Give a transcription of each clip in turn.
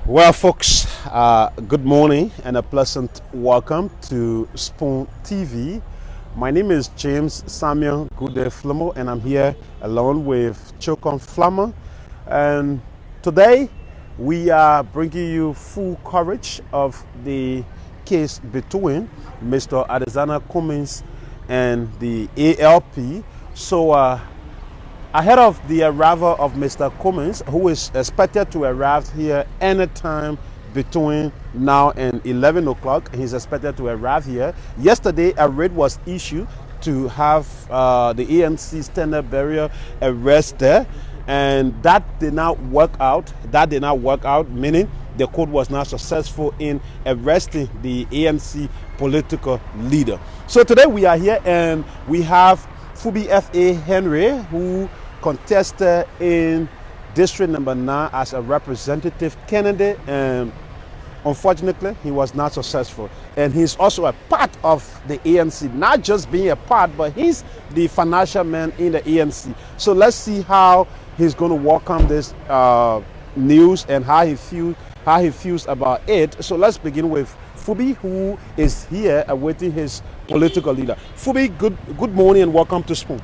Well, folks, good morning and a pleasant welcome to Spoon TV. My name is James Samuel Gude Flamo, and I'm here along with Chokon Flama. And today we are bringing you full coverage of the case between Mr. Adesanya Cummings and the ALP. So, ahead of the arrival of Mr. Cummings, who is expected to arrive here anytime between now and 11 o'clock, he's expected to arrive here. Yesterday, a writ was issued to have the ANC standard bearer arrested, and that did not work out. Meaning the court was not successful in arresting the ANC political leader. So today we are here and we have Fubi F.A. Henry, who contested in District Number 9 as a representative candidate, and unfortunately, he was not successful. And he's also a part of the ANC, not just being a part, but he's the financial man in the ANC. So let's see how he's going to welcome this news and how he feels about it. So let's begin with Fubi, who is here awaiting his political leader. Fubi, good morning and welcome to Spoon.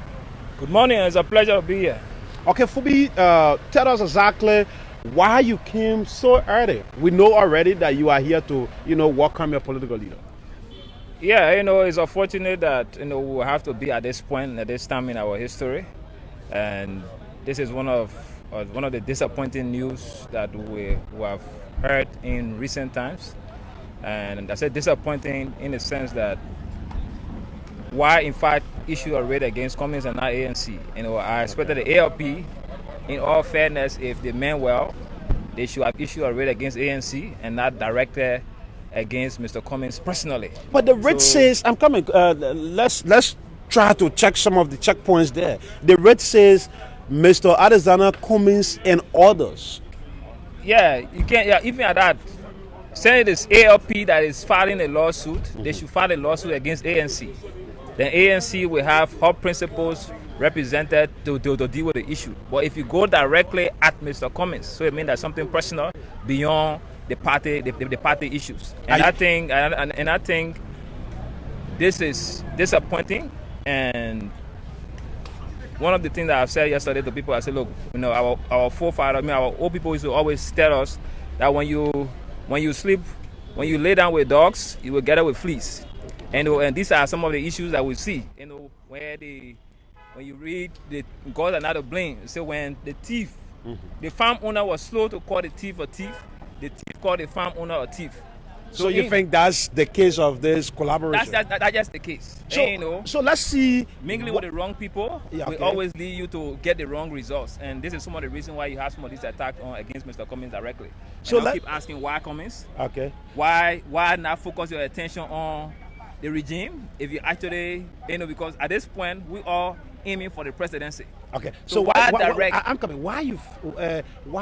Good morning. It's a pleasure to be here. Okay, Fubi, tell us exactly why you came so early. We know already that you are here to, welcome your political leader. Yeah, it's unfortunate that, we will have to be at this point, at this time in our history. And this is one of the disappointing news that we have heard in recent times. And I said disappointing in the sense that why, in fact, issue a raid against Cummings and not ANC. I expected the ALP, in all fairness, if they meant well, they should have issued a raid against ANC and not directed against Mr. Cummings personally. But the writ says, I'm coming. Let's try to check some of the checkpoints there. The writ says Mr. Adesanya Cummings and others. Yeah, you can't. Yeah, even at that. Saying it is ALP that is filing a lawsuit, they should file a lawsuit against ANC. Then ANC will have her principles represented to deal with the issue. But if you go directly at Mr. Cummings, so it means there's something personal beyond the party, the party issues. And I think this is disappointing. And one of the things that I've said yesterday to people, I said, look, our forefathers, our old people used to always tell us that when you sleep, when you lay down with dogs, you will get up with fleas. And these are some of the issues that we see. When you read the God and not to blame. So when the thief, the farm owner was slow to call the thief a thief, the thief called the farm owner a thief. So you think that's the case of this collaboration? That's just the case. So let's see. Mingling with the wrong people will always lead you to get the wrong results. And this is some of the reasons why you have some of these attacks against Mr. Cummings directly. So I keep asking why Cummings? Okay. Why not focus your attention on the regime if you actually, because at this point we are aiming for the presidency. Okay. So why direct? I'm coming. Why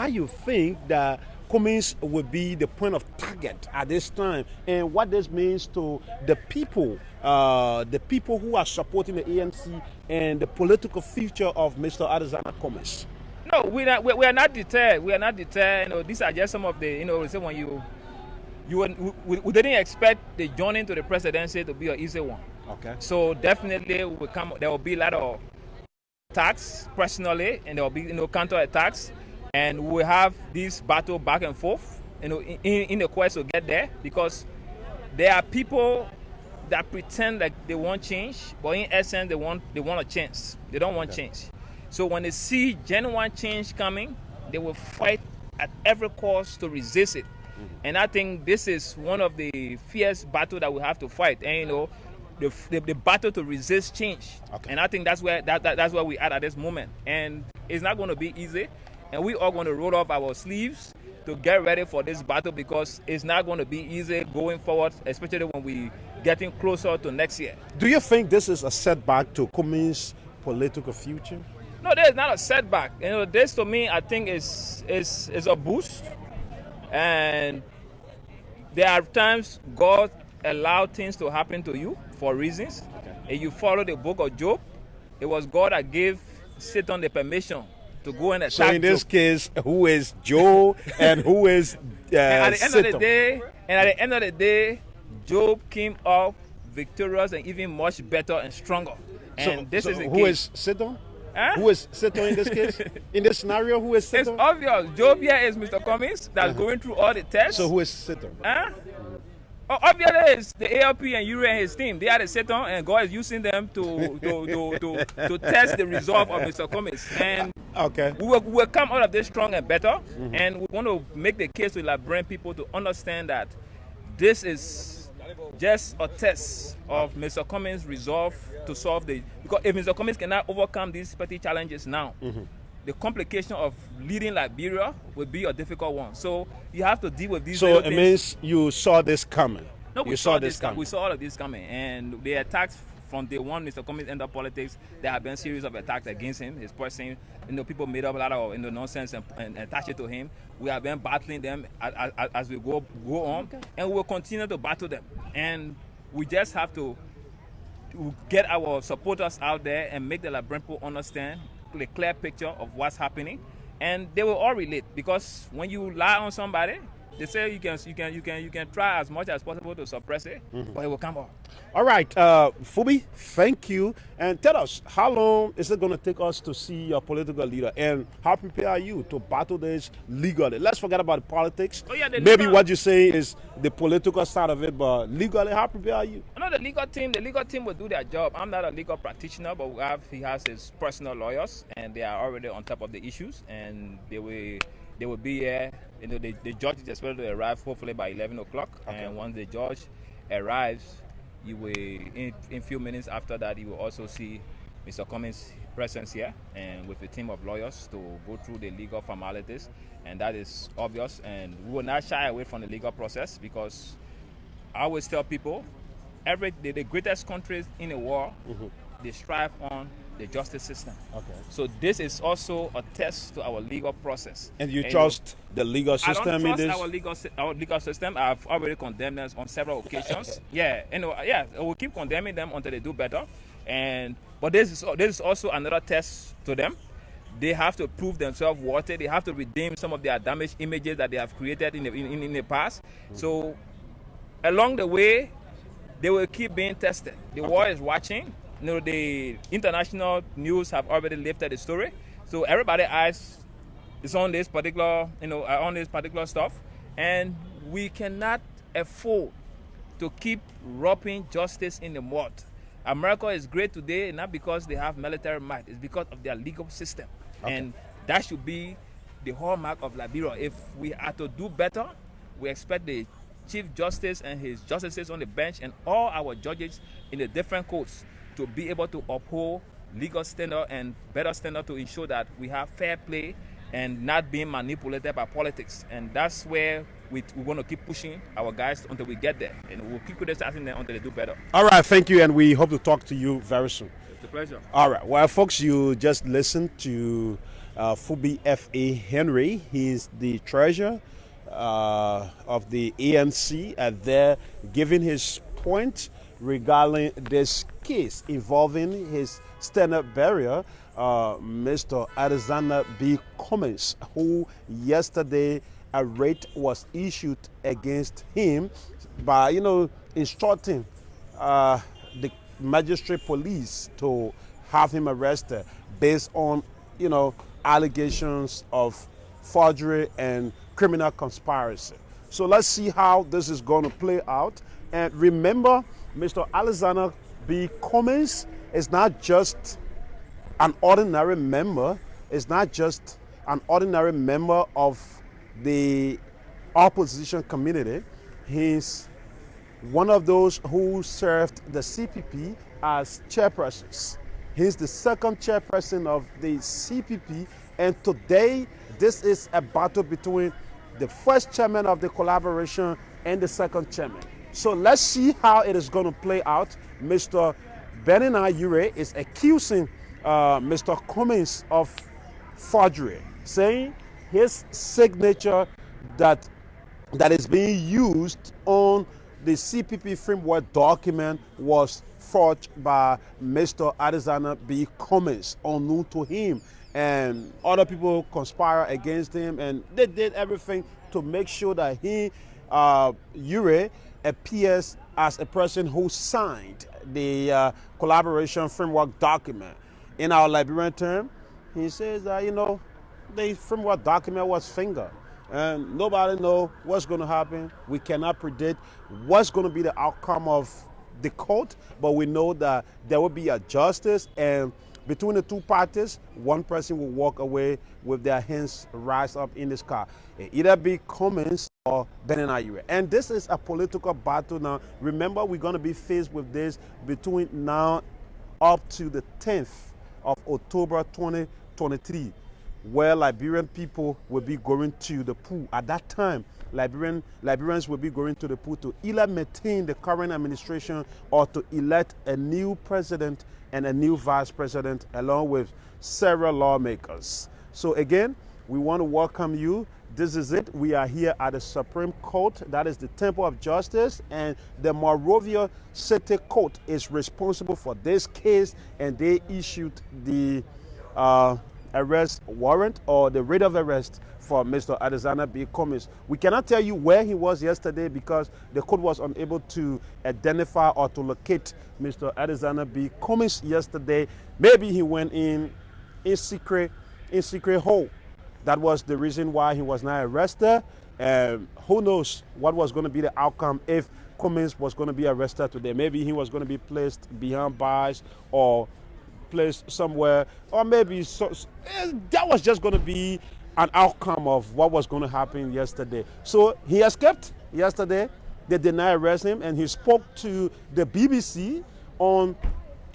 you think that Cummings will be the point of target at this time, and what this means to the people who are supporting the ANC and the political future of Mr. Adesanya Cummings? No, we are not deterred. We are not deterred. These are just some of the, say when we didn't expect the joining to the presidency to be an easy one. Okay. So definitely there will be a lot of attacks personally, and there will be counter attacks, and we will have this battle back and forth, in the quest to get there, because there are people that pretend like they want change, but in essence they want a change. They don't want change. So when they see genuine change coming, they will fight at every cost to resist it. And I think this is one of the fierce battles that we have to fight. And the battle to resist change. Okay. And I think that's where we are at this moment. And it's not going to be easy. And we are going to roll up our sleeves to get ready for this battle, because it's not going to be easy going forward, especially when we getting closer to next year. Do you think this is a setback to Cummings' political future? No, there's not a setback. This to me, I think is a boost. And there are times God allows things to happen to you for reasons. Okay. If you follow the book of Job, it was God that gave Satan the permission to go and So attack in this Job. case, who is Joe and who is And at the end of the Satan? day, Job came up victorious and even much better and stronger. And this is the who case. is Satan? Huh? Who is Satan in this case? In this scenario, who is It's Satan? obvious. Job here is Mr. Cummings that's going through all the tests. So who is Satan? Huh? Obviously, it's the ALP and Uri and his team. They are the Satan, and God is using them to test the resolve of Mr. Cummings. And Okay. we will come out of this strong and better. And we want to make the case to Liberian people to understand that this is just a test of Mr. Cummings' resolve to solve because if Mr. Cummings cannot overcome these petty challenges now, the complication of leading Liberia will be a difficult one. So you have to deal with these. So little it things. means you saw this coming. No, you saw this coming. We saw all of this coming, and the attacks from day one, Mr. Cummings entered politics. There have been a series of attacks against him, his person. People made up a lot of nonsense and attach it to him. We have been battling them as we go on, and we will continue to battle them. And we just have to get our supporters out there and make the Liberian people understand a clear picture of what's happening, and they will all relate, because when you lie on somebody, they say you can try as much as possible to suppress it, but it will come out. All right, Fubi, thank you. And tell us, how long is it going to take us to see your political leader, and how prepared are you to battle this legally? Let's forget about the politics. Oh, yeah, maybe what you say is the political side of it, but legally, how prepared are you? No, the legal team will do their job. I'm not a legal practitioner, but he has his personal lawyers, and they are already on top of the issues, and they will be here. The judge is expected to arrive hopefully by 11 o'clock. Okay. And once the judge arrives, you will in a few minutes after that, you will also see Mr. Cummings' presence here, and with a team of lawyers to go through the legal formalities, and that is obvious. And we will not shy away from the legal process, because I always tell people, the greatest countries in the world, they strive on the justice system. Okay. So this is also a test to our legal process. And you trust the legal system I don't in trust our legal system. I've already condemned them on several occasions. We'll keep condemning them until they do better. But this is also another test to them. They have to prove themselves worthy. They have to redeem some of their damaged images that they have created in the past. So along the way, they will keep being tested. The world is watching. The international news have already lifted the story, so everybody's eyes is on this particular, stuff, and we cannot afford to keep wrapping justice in the mud. America is great today, not because they have military might; it's because of their legal system, and that should be the hallmark of Liberia. If we are to do better, we expect the Chief Justice and his justices on the bench and all our judges in the different courts to be able to uphold legal standard and better standard to ensure that we have fair play and not being manipulated by politics. And that's where we want to keep pushing our guys until we get there. And we'll keep criticizing them until they do better. All right, thank you, and we hope to talk to you very soon. It's a pleasure. All right, well, folks, you just listened to Fubi F.A. Henry. He's the treasurer of the ANC, and they're giving his point regarding this case involving his stand-up barrier, Mr. Alexander B. Cummings, who yesterday a rate was issued against him by, instructing the magistrate police to have him arrested based on, allegations of forgery and criminal conspiracy. So let's see how this is going to play out. And remember, Mr. Alexander B. Cummings is not just an ordinary member. It's not just an ordinary member of the opposition community. He's one of those who served the CPP as chairpersons. He's the second chairperson of the CPP. And today, this is a battle between the first chairman of the collaboration and the second chairman. So let's see how it is going to play out. Mr. Benina Ure is accusing Mr. Cummings of forgery, saying his signature that is being used on the CPP framework document was forged by Mr. Alexander B. Cummings, unknown to him. and other people conspire against him, and they did everything to make sure that Ure, appears as a person who signed the collaboration framework document. In our Liberian term, he says that, the framework document was fingered. And nobody knows what's going to happen. We cannot predict what's going to be the outcome of the court, but we know that there will be a justice, and between the two parties, one person will walk away with their hands raised up in the sky. It either be Cummings or Benenayure. And this is a political battle now. Remember, we're going to be faced with this between now up to the 10th of October 2023, where Liberian people will be going to the pool. At that time, Liberians will be going to the pool to either maintain the current administration or to elect a new president and a new vice president, along with several lawmakers. So again, we want to welcome you. This is it. We are here at the Supreme Court. That is the Temple of Justice, and the Monrovia City Court is responsible for this case, and they issued the arrest warrant, or the writ of arrest, for Mr. Adesanya B. Cummings. We cannot tell you where he was yesterday because the court was unable to identify or to locate Mr. Adesanya B. Cummings yesterday. Maybe he went in secret hole. That was the reason why he was not arrested. Who knows what was going to be the outcome if Cummings was going to be arrested today. Maybe he was going to be placed behind bars or placed somewhere, or maybe that was just going to be an outcome of what was going to happen yesterday. So he escaped yesterday. They did not arrest him, and he spoke to the BBC on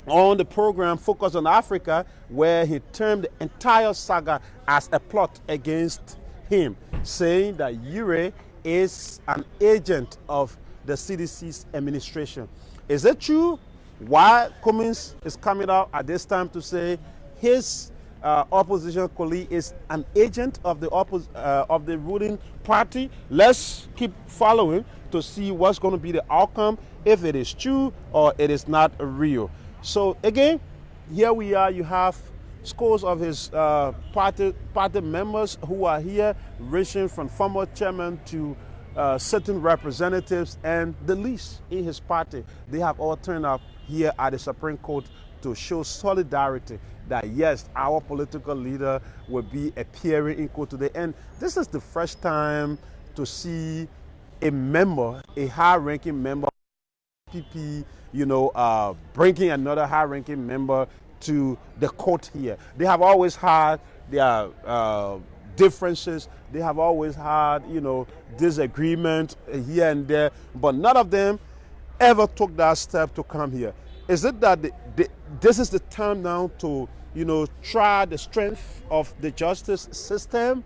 the program Focus on Africa, where he termed the entire saga as a plot against him, saying that Ure is an agent of the CDC's administration. Is it true? Why Cummings is coming out at this time to say his opposition colleague is an agent of the ruling party? Let's keep following to see what's going to be the outcome, if it is true or it is not real. So again, here we are. You have scores of his party members who are here, ranging from former chairman to certain representatives and the least in his party. They have all turned up here at the Supreme Court to show solidarity that yes, our political leader will be appearing in court today. And this is the first time to see a high-ranking member of PP, bringing another high-ranking member to the court here. They have always had their differences. They have always had, disagreement here and there, but none of them ever took that step to come here. Is it that this is the time now to, try the strength of the justice system?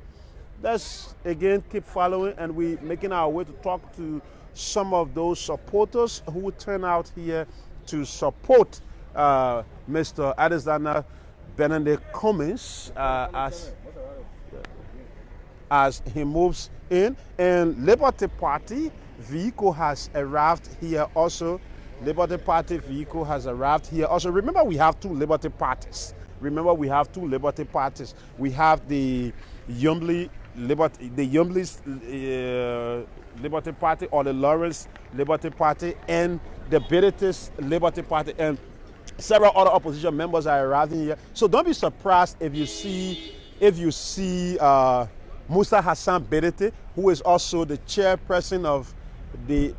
Let's again keep following, and we're making our way to talk to some of those supporters who turn out here to support Mr. Adesanya Benedict Cummings as he moves in. And Liberty Party vehicle has arrived here also. Liberty Party vehicle has arrived here also. Remember, we have two Liberty parties. We have the Yumbley's Liberty Party, or the Lawrence Liberty Party, and the Benedict's Liberty Party, and several other opposition members are arriving here. So don't be surprised if you see Musa Hassan Benedict, who is also the chairperson of the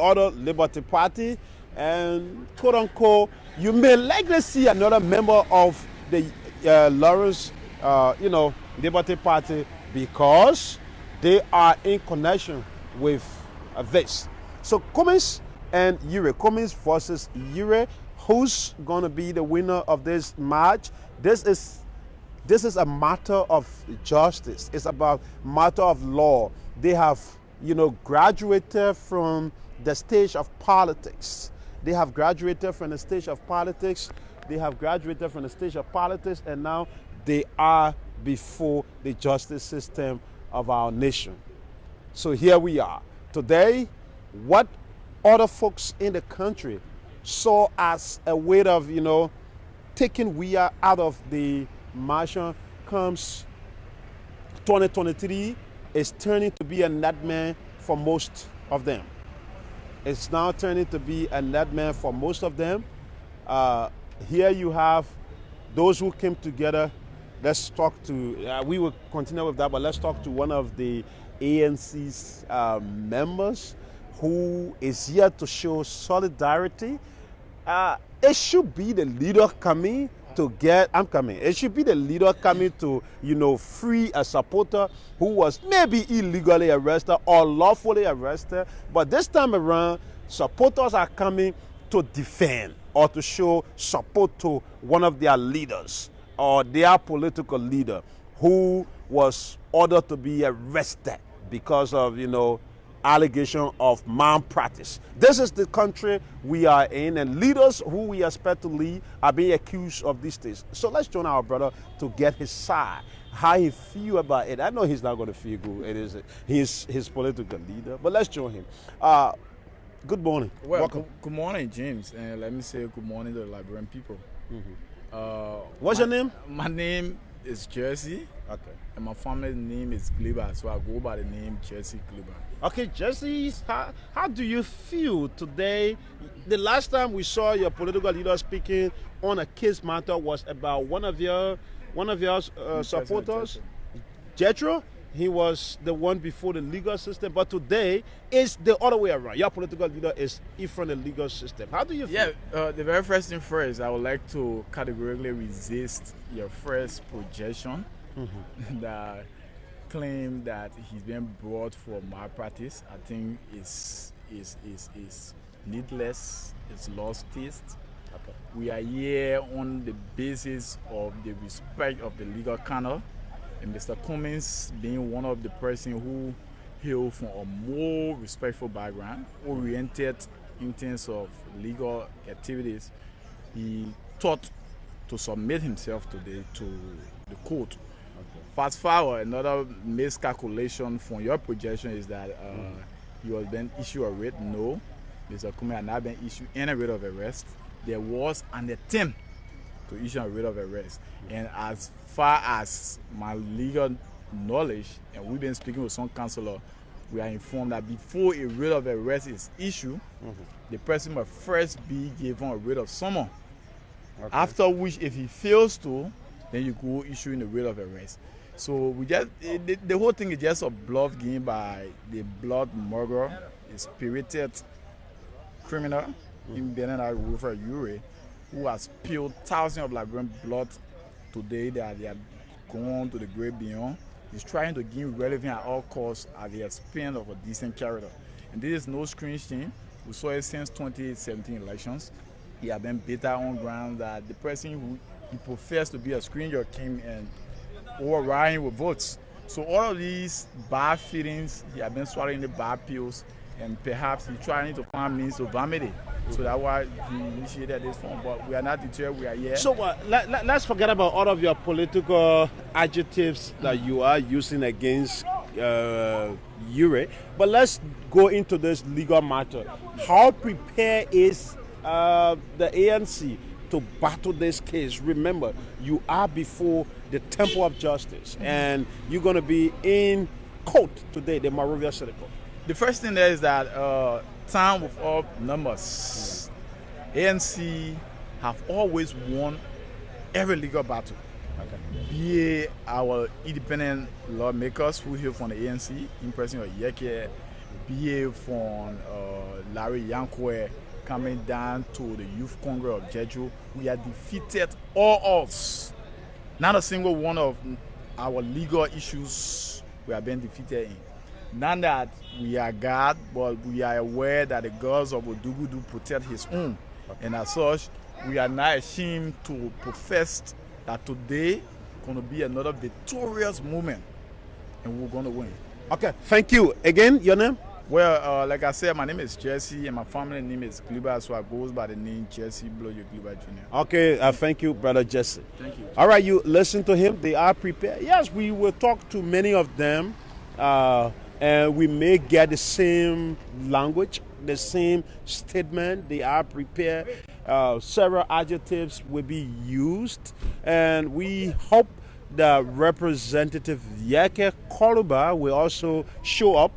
other Liberty Party, and quote unquote, you may likely see another member of the Lawrence, Liberty Party, because they are in connection with this. So Cummings and Ure, Cummings versus Ure, who's going to be the winner of this match? This is a matter of justice. It's about matter of law. They have, graduated from the stage of politics. They have graduated from the stage of politics. And now they are before the justice system of our nation. So here we are. Today, what other folks in the country saw as a way of, taking we are out of the Marshall comes 2023, is turning to be a nightmare for most of them. It's now turning to be a nightmare for most of them. Here you have those who came together. Let's talk to, we will continue with that, but let's talk to one of the ANC's members who is here to show solidarity. It should be the leader coming to get, I'm coming. It should be the leader coming to, free a supporter who was maybe illegally arrested or lawfully arrested. But this time around, supporters are coming to defend or to show support to one of their leaders or their political leader who was ordered to be arrested because of, allegation of malpractice. This is the country we are in, and leaders who we expect to lead are being accused of these things. So let's join our brother to get his side, how he feel about it. I know he's not going to feel good. It is his political leader, but let's join him. Good morning. Well, good morning, James, and let me say good morning to the Liberian people. What's your name? My name is Jersey. Okay. And my family name is Kleber, so I go by the name Jersey Kleber. Okay, Jesse, how do you feel today? The last time we saw your political leader speaking on a case matter was about one of your supporters, Jethro. He was the one before the legal system, but today it's the other way around. Your political leader is in front of the legal system. How do you feel? Yeah, the very first thing first, I would like to categorically resist your first projection that claim that he's being brought for malpractice. I think is needless. It's lost taste. Okay. We are here on the basis of the respect of the legal canon. And Mr. Cummings being one of the person who hail from a more respectful background, oriented in terms of legal activities, he thought to submit himself to the court. Okay. Fast forward, another miscalculation from your projection is that he was being issued a writ. No, Mr. Cummings had not been issued any writ of arrest. There was an attempt to issue a writ of arrest. And as far as my legal knowledge, and we've been speaking with some counselor, we are informed that before a writ of arrest is issued, the person must first be given a writ of summons. Okay. After which, if he fails to, then you go issuing a writ of arrest. So we just the whole thing is just a bluff game by the blood murderer, a spirited criminal in Benin River, Ure, who has spilled thousands of Liberian blood today that they are going to the great beyond. He's trying to gain relevance at all costs at the expense of a decent character. And this is no strange thing. We saw it since 2017 elections. He had been bitter on ground that the person who he professed to be a stranger came and overriding with votes. So all of these bad feelings, he had been swallowing the bad pills, and perhaps he's trying to find means to vomit it. So that's why he initiated this form. But we are not deterred, we are here. So let's forget about all of your political adjectives that you are using against Ure. But let's go into this legal matter. How prepared is the ANC to battle this case? Remember, you are before the Temple of Justice, and you're going to be in court today, the Monrovia City Court. The first thing there is that time with all numbers, ANC have always won every legal battle. Okay. Be it our independent lawmakers who hail from the ANC, in person of Yeke, be it from Larry Yankwe, coming down to the Youth Congress of Jeju, we have defeated all odds. Not a single one of our legal issues we have been defeated in. Not that we are God, but we are aware that the gods of Odugu do protect his own. Okay. And as such, we are not ashamed to profess that today going to be another victorious moment, and we're going to win. Okay, thank you. Again, your name? Well, like I said, my name is Jesse, and my family name is Kleber, so I goes by the name Jesse Blow Your Kleber Jr. Okay, thank you, Brother Jesse. Thank you. All right, you listen to him. They are prepared. Yes, we will talk to many of them. And we may get the same language, the same statement. They are prepared. Several adjectives will be used, and we hope that Representative Yeke Koluba will also show up.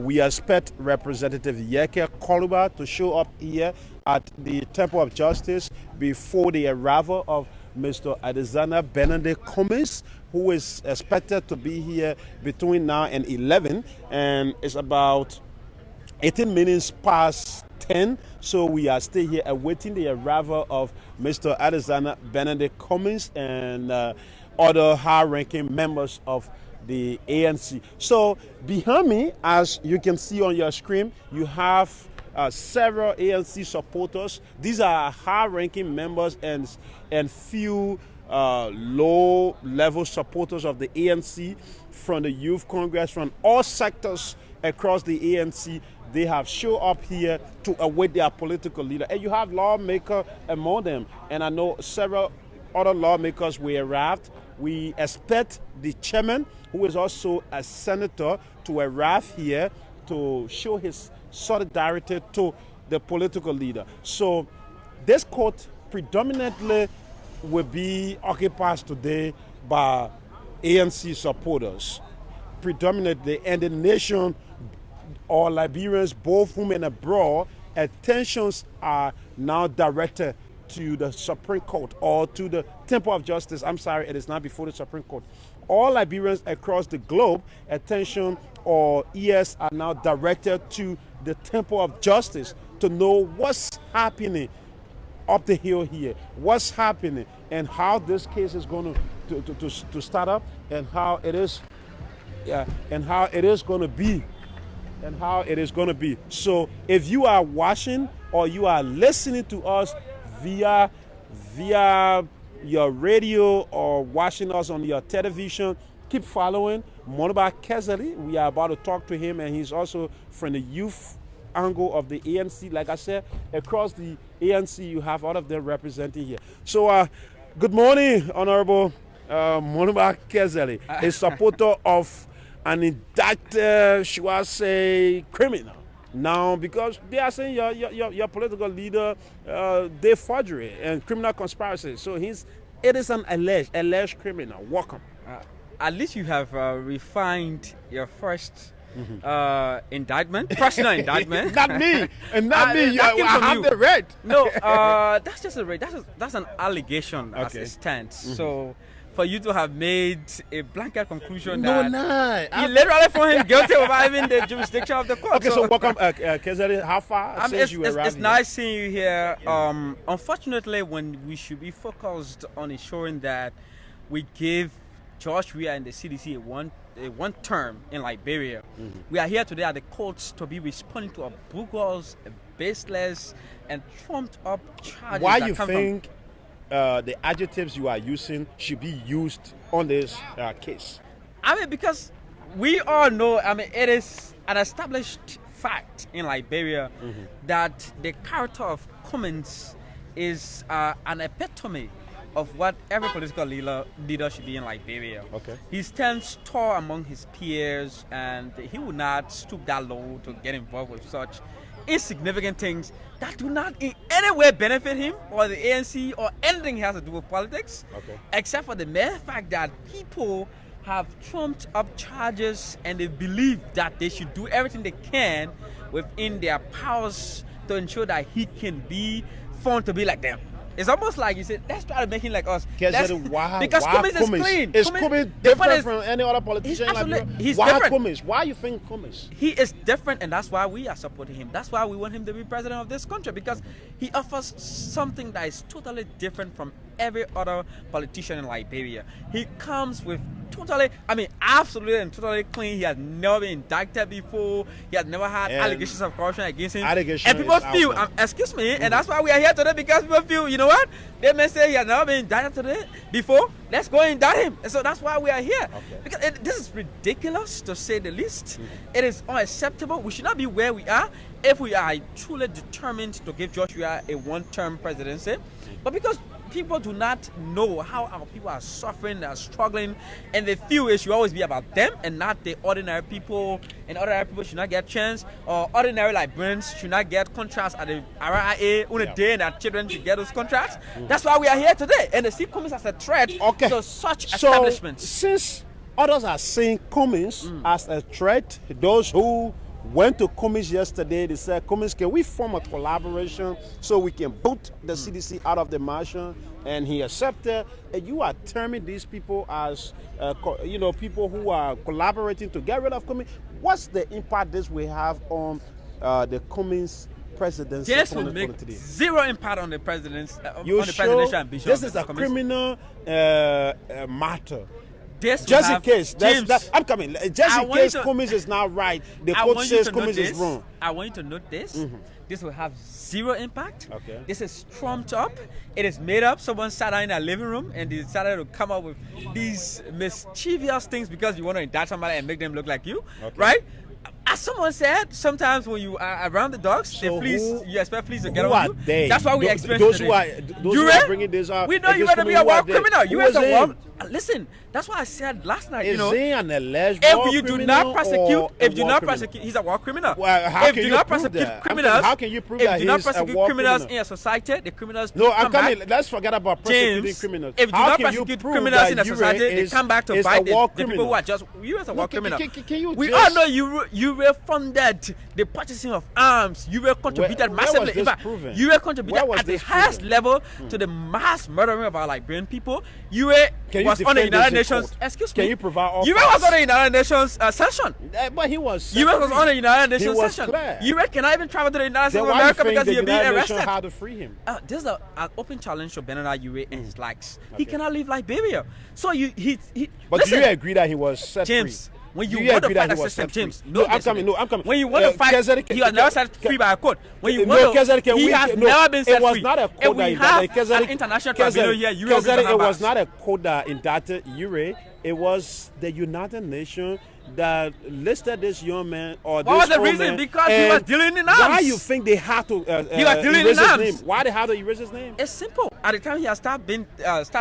We expect Representative Yeke Koluba to show up here at the Temple of Justice before the arrival of Mr. Adesanya Benedict Cummings, who is expected to be here between now and 11, and it's about 18 minutes past 10, so we are still here awaiting the arrival of Mr. Adesanya Benedict Cummings and other high-ranking members of the ANC. So behind me, as you can see on your screen, you have several ANC supporters. These are high-ranking members and few low-level supporters of the ANC from the Youth Congress, from all sectors across the ANC. They have shown up here to await their political leader. And you have lawmakers among them. And I know several other lawmakers will arrive. We expect the chairman, who is also a senator, to arrive here to show his solidarity to the political leader. So this court predominantly will be occupied today by ANC supporters, predominantly, and the nation or Liberians, both home and abroad, attentions are now directed to the Supreme Court or to the Temple of Justice. I'm sorry, it is not before the Supreme Court. All Liberians across the globe, attention or ears are now directed to the Temple of Justice to know what's happening up the hill here, what's happening, and how this case is going to start up, and how it is, and how it is going to be. And how it is going to be. So if you are watching or you are listening to us via your radio or watching us on your television, keep following Monrovia Kezeli. We are about to talk to him, and he's also from the youth angle of the ANC. Like I said, across the ANC, you have all of them representing here. So good morning, Honorable Monrovia Kezeli, a supporter of an indicted, should I say, criminal. Now, because they are saying your political leader did forgery and criminal conspiracy. So it is an alleged criminal. Welcome. At least you have refined your first indictment, personal indictment. Not me, and not me. I have the right. No, that's just that's an allegation as it stands. So for you to have made a blanket conclusion that you literally found him guilty of having the jurisdiction of the court. Okay, so welcome, Kezeli. How far since you arrived? It's nice seeing you here. Unfortunately, when we should be focused on ensuring that we give George Weah and the CDC a one term in Liberia, we are here today at the courts to be responding to a bogus, baseless, and trumped up charges. Why you think the adjectives you are using should be used on this case? I mean, because we all know, it is an established fact in Liberia that the character of Cummings is an epitome of what every political leader should be in Liberia. Okay. He stands tall among his peers, and he will not stoop that low to get involved with such insignificant things that do not in any way benefit him or the ANC or anything he has to do with politics, except for the mere fact that people have trumped up charges and they believe that they should do everything they can within their powers to ensure that he can be found to be like them. It's almost like you said, let's try to make him like us. Because Cummings is clean. Is Cummings different from any other politician? He's why different. Cummings? Why you think Cummings? He is different, and that's why we are supporting him. That's why we want him to be president of this country, because he offers something that is totally different from every other politician in Liberia. He comes with absolutely and totally clean. He has never been indicted before. He has never had allegations of corruption against him. And people feel, excuse me, and that's why we are here today, because people feel, you know what? They may say he has never been indicted today before. Let's go and indict him. And so that's why we are here. Because this is ridiculous, to say the least. It is unacceptable. We should not be where we are if we are truly determined to give George Weah a one-term presidency. But because people do not know how our people are suffering, they are struggling, and they feel it should always be about them and not the ordinary people. And ordinary people should not get chance, or ordinary Liberians should not get contracts at the RIA on a day, and their children should get those contracts. That's why we are here today, and they see Cummings as a threat to such establishments. Since others are seeing Cummings as a threat, those who went to Cummings yesterday, they said, Cummings, can we form a collaboration so we can boot the CDC out of the marshal? And he accepted. And you are terming these people as, people who are collaborating to get rid of Cummings. What's the impact this will have on the Cummings presidency? This will make zero impact on the president's presidential ambition. This is a criminal matter. Just in case, James, I'm coming. Just in case Cummings is not right, the court says Cummings is wrong. I want you to note this. This will have zero impact. Okay. This is trumped up. It is made up. Someone sat down in their living room and decided to come up with these mischievous things because you want to indict somebody and make them look like you, right? As someone said, sometimes when you are around the dogs, you expect fleas to get on you. They? That's why we expect those who are bringing this up. We know you better be a war criminal. You as a war. Listen, that's why I said last night. Is he an alleged war criminal? If you do not prosecute, he's a war criminal. Well, how if can you you not prove prosecute that? criminals, How can you prove if that you do not he's a prosecute war criminals criminal? in a society, the criminals No, I'm come coming. back. Let's forget about prosecuting James, criminals. if you do How not can you prosecute prove criminals that in a society, they come back to bite the people who are just you as a war criminal. We all know you were funded the purchasing of arms. You were contributed massively. In fact, you were contributed at the highest level to the mass murdering of our Liberian people. You were was on the United Nations. Excuse me. Can you provide all You was on the United Nations session. But he was. You was on the United Nations session. You cannot even travel to the United States of Then America because you're being arrested. How to free him? This is an open challenge to Benada Ure and his likes. He cannot leave Liberia. So he But listen, do you agree that he was set James, free? when you want to fight a system, James, I'm coming. When you want to fight, he was never set free by a court. When you want to, he has never been set free. It was not a court that indicted an international tribunal here. It was not a court that indicted Ure. It was the United Nations that listed this young man or this What was the woman, reason? Because he was dealing in arms. Why you think they had to he was dealing erase in his arms. name? Why they had to erase his name? It's simple. At the time he had stopped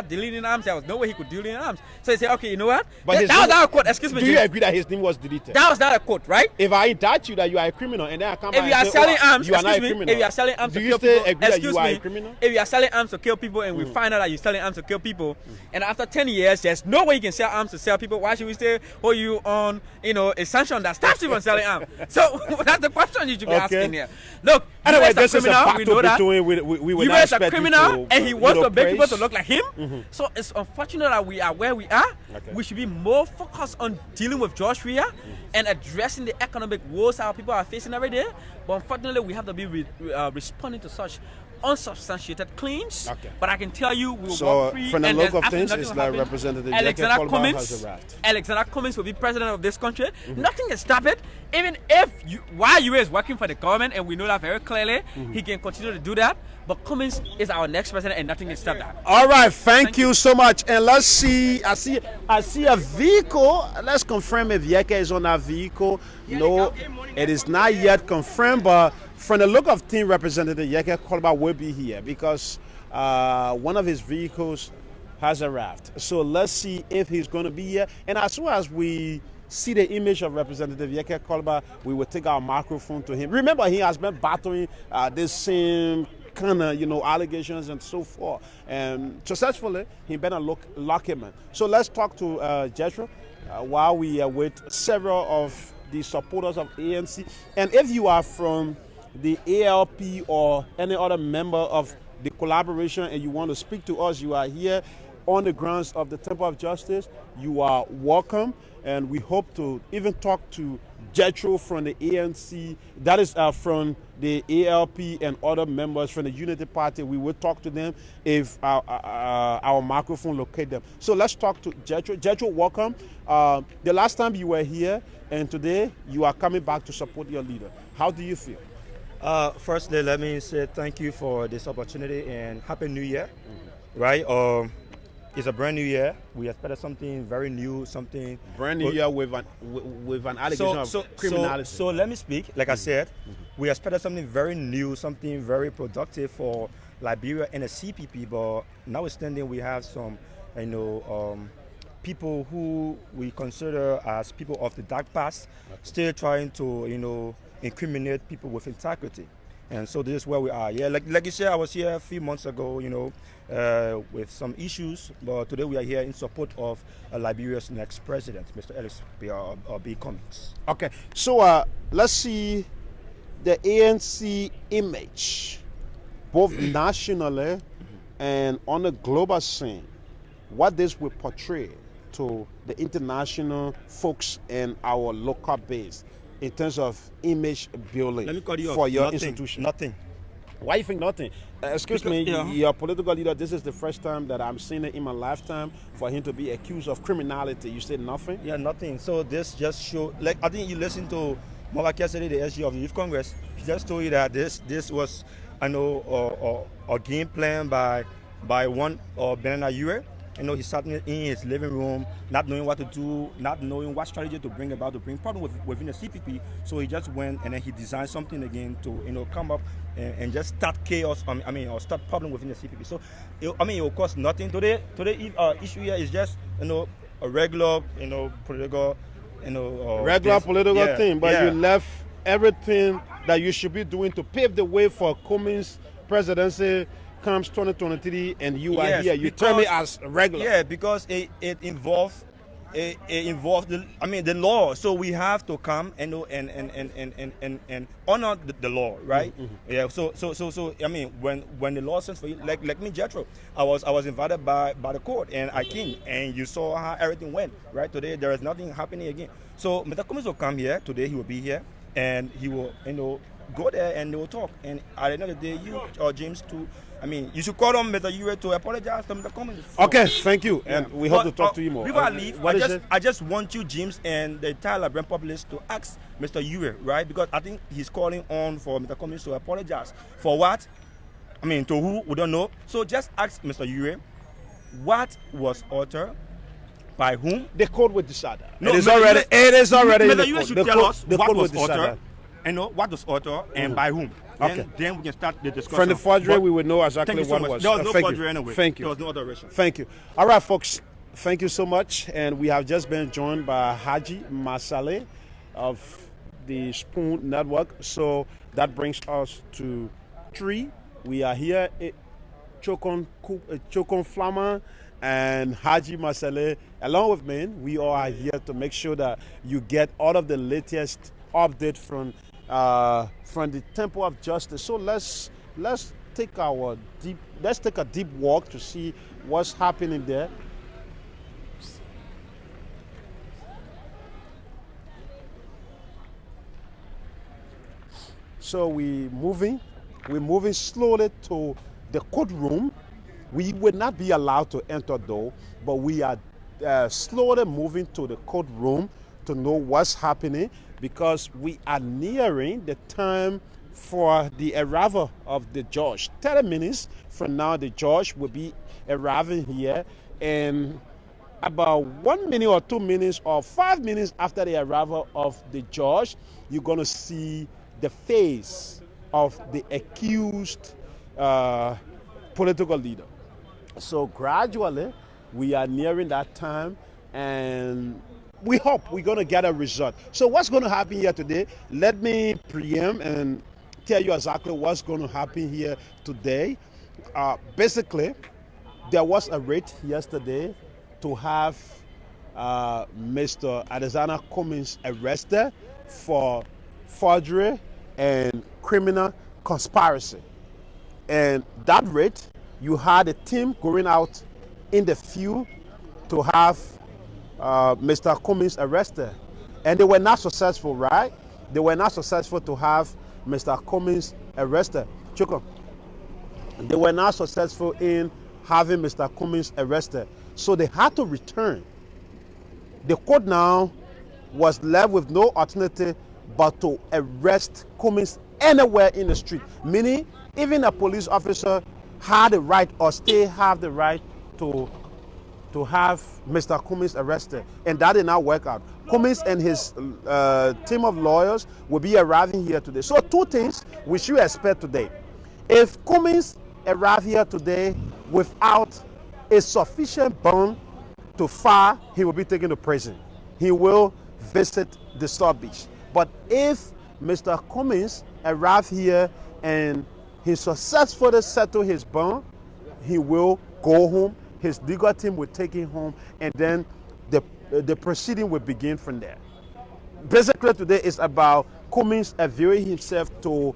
dealing in arms, there was no way he could deal in arms. So he said, okay, you know what? But that was not a court. Excuse me. Do you agree that his name was deleted? That was not a court, right? If I indict you that you are a criminal and then I come back if you are and say, selling arms, you are not a excuse me, criminal. if you are selling arms do to you kill still people, agree that excuse you are me, a criminal? if you are selling arms to kill people and we find out that you're selling arms to kill people, and after 10 years, there's no way you can sell arms to sell people, why should we still hold you on, a sanction that stops you from selling arms? So that's the question you should be asking here. Look, anyway, this is a criminal, we know that. We you are a criminal, and he wants to make people to look like him. So it's unfortunate that we are where we are. We should be more focused on dealing with George Weah and addressing the economic woes our people are facing every day. But unfortunately, we have to be responding to such unsubstantiated claims. But I can tell you, we will walk free. From the and local things, it's like Representative Alexander Cummings will be president of this country. Nothing can stop it. Even if while you is working for the government, and we know that very clearly, he can continue to do that. But Cummings is our next president, and nothing can stop that. All right, thank you so much. And let's see. I see a vehicle. Let's confirm if Yeke is on that vehicle. No, it is not yet confirmed, but from the look of things, Representative Yeke Kolba will be here because one of his vehicles has arrived. So let's see if he's going to be here. And as soon as we see the image of Representative Yeke Kolba, we will take our microphone to him. Remember, he has been battling this same kind of, allegations and so forth. And successfully, he better lock him in. So let's talk to Jethro while we are with several of the supporters of ANC. And if you are from the ALP or any other member of the collaboration and you want to speak to us, you are here on the grounds of the Temple of Justice, you are welcome. And we hope to even talk to Jethro from the ANC, that is from the ALP and other members from the Unity Party. We will talk to them if our microphone locate them. So let's talk to Jethro. Jethro, welcome. The last time you were here and today you are coming back to support your leader. How do you feel? Firstly, let me say thank you for this opportunity and Happy New Year. Right? It's a brand new year. We expected something very new, something brand new year with an allegation of criminality. So let me speak. Like I said, we expected something very new, something very productive for Liberia and the CPP, but notwithstanding, we have some, people who we consider as people of the dark past, still trying to, incriminate people with integrity. And so this is where we are. Yeah, like you said, I was here a few months ago, with some issues, but today we are here in support of Liberia's next president, Mr. Ellis B. Cummings. Okay, so let's see the ANC image, both nationally and on a global scene, what this will portray to the international folks in our local base in terms of image building. Let me cut you for off. your Nothing. institution. Nothing. Why you think nothing? Excuse me, your political leader, this is the first time that I'm seeing it in my lifetime for him to be accused of criminality. You said nothing? Yeah, nothing. So this just show, like, I think you listened to Monrovia yesterday, the SG of the Youth Congress. He just told you that this was, a game plan by one Benana Ure. He's sat in his living room, not knowing what to do, not knowing what strategy to bring problem within the CPP. So he just went and then he designed something again to, come up and just start chaos. Or start problem within the CPP. So, it will cost nothing. Today issue here is just, a regular, political, regular political thing, but yeah. you left everything that you should be doing to pave the way for Cummings presidency comes 2023 and you are here. You tell me as regular. Yeah, because it involves the law. So we have to come and honor the law, right? Mm-hmm. Yeah. So when the law sends for you, like me, Jethro, I was invited by the court and I came and you saw how everything went, right? Today there is nothing happening again. So Mr. Cummings will come here today. He will be here and he will go there and they will talk. And at the end of the day, you or James too. You should call on Mr. Ure to apologize to Mr. Cummings. Okay, thank you. And we hope to talk to you more. Before I leave, I just want you, James, and the entire Liberian populace to ask Mr. Ure, right? Because I think he's calling on for Mr. Cummings to apologize. For what? To who? We don't know. So just ask Mr. Ure, what was altered? By whom? The court will decide that. No, it is already in the Mr. Ure court. should tell us what was altered. What was altered and by whom. Okay. Then we can start the discussion. From the forgery, we will know exactly so what much. was. There was no thank forgery you. anyway. Thank you. There was no alteration. Thank you. All right, folks. Thank you so much. And we have just been joined by Haji Masale of the Spoon Network. So that brings us to 3. We are here at Chokon Flama and Haji Masale. Along with me, we all are here to make sure that you get all of the latest update from the Temple of Justice. So let's take a deep walk to see what's happening there. So we're moving slowly to the courtroom. We will not be allowed to enter though, but we are slowly moving to the courtroom to know what's happening, because we are nearing the time for the arrival of the judge. 30 minutes from now, the judge will be arriving here, and about 1 minute or 2 minutes or 5 minutes after the arrival of the judge, you're going to see the face of the accused political leader. So gradually, we are nearing that time, and we hope we're going to get a result. So what's going to happen here today? Let me preempt and tell you exactly what's going to happen here today. Basically, there was a raid yesterday to have Mr. Alexander Cummings arrested for forgery and criminal conspiracy. And that raid, you had a team going out in the field to have Mr. Cummings arrested, and they were not successful, right? They were not successful to have Mr. Cummings arrested. Chuka. They were not successful in having Mr. Cummings arrested, so they had to return. The court now was left with no alternative but to arrest Cummings anywhere in the street, meaning even a police officer had the right or still have the right to have Mr. Cummings arrested, and that did not work out. Cummings and his team of lawyers will be arriving here today. So 2 things we should expect today. If Cummings arrive here today without a sufficient bond to file, he will be taken to prison. He will visit the South Beach. But if Mr. Cummings arrive here and he successfully settle his bond, he will go home. His legal team will take him home, and then the proceeding will begin from there. Basically, today is about Cummings availing himself to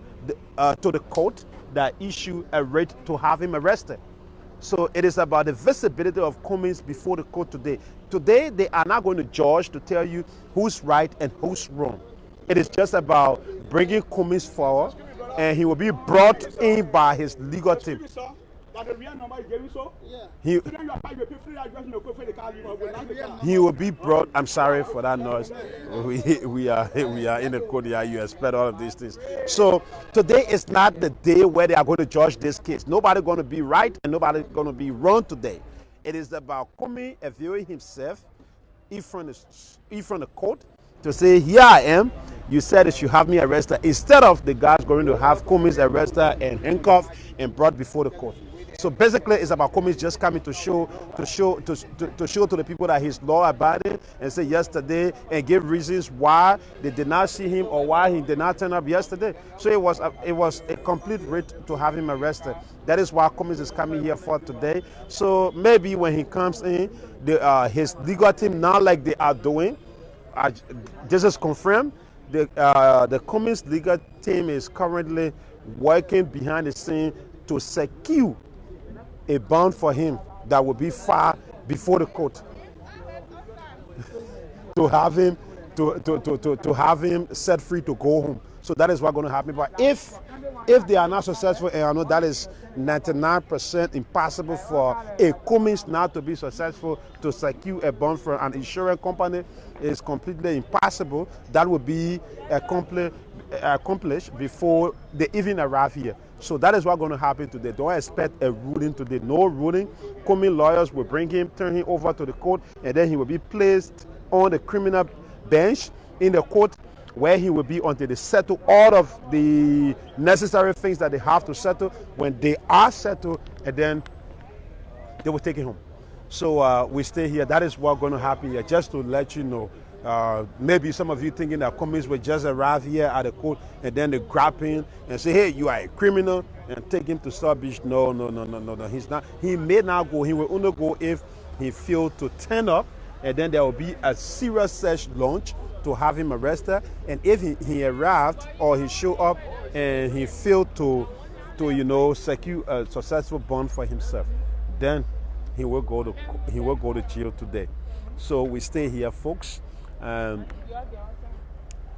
the court that issued a writ to have him arrested. So it is about the visibility of Cummings before the court today. Today, they are not going to judge to tell you who's right and who's wrong. It is just about bringing Cummings forward, and he will be brought in by his legal team. He will be brought. I'm sorry for that noise. We are in the court here. You expect all of these things. So today is not the day where they are going to judge this case. Nobody going to be right and nobody going to be wrong today. It is about Cummings availing himself in front of court to say, here I am. You said that you have me arrested. Instead of the guys going to have Cummings arrested and handcuffed and brought before the court. So basically, it's about Cummings just coming to show to the people that he's law-abiding and say yesterday and give reasons why they did not see him or why he did not turn up yesterday. So it was a complete writ to have him arrested. That is why Cummings is coming here for today. So maybe when he comes in, his legal team, now like they are doing, this is confirmed. The Cummings legal team is currently working behind the scene to secure a bond for him that will be filed before the court to have him set free to go home. So that is what's going to happen. But if they are not successful, and I know that is 99% impossible for a Cummings not to be successful to secure a bond from an insurance company, is completely impossible. That will be accomplished before they even arrive here. So that is what's going to happen today. Don't expect a ruling today. No ruling. Cummings lawyers will bring him, turn him over to the court, and then he will be placed on the criminal bench in the court, where he will be until they settle all of the necessary things that they have to settle. When they are settled, and then they will take him home. So we stay here. That is what's going to happen here, just to let you know. Maybe some of you thinking that Cummings will just arrive here at the court and then they grab him and say, hey, you are a criminal, and take him to South Beach. No. He's not. He may not go. He will only go if he fails to turn up, and then there will be a serious search launch to have him arrested. And if he arrived or he showed up and he failed to secure a successful bond for himself, then he will go to jail today. So we stay here, folks.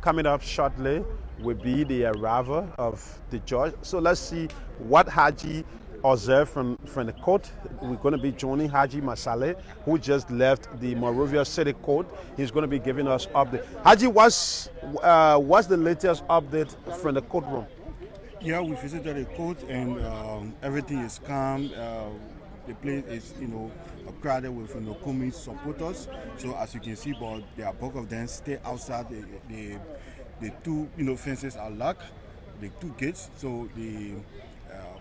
Coming up shortly will be the arrival of the judge. So let's see what Haji observed from the court. We're going to be joining Haji Masale, who just left the Monrovia City Court. He's going to be giving us update. Haji, what's the latest update from the courtroom? Yeah, we visited the court and everything is calm. The place is, crowded with Cummings supporters. So as you can see, but there are bulk of them stay outside. The two fences are locked, the two gates. So the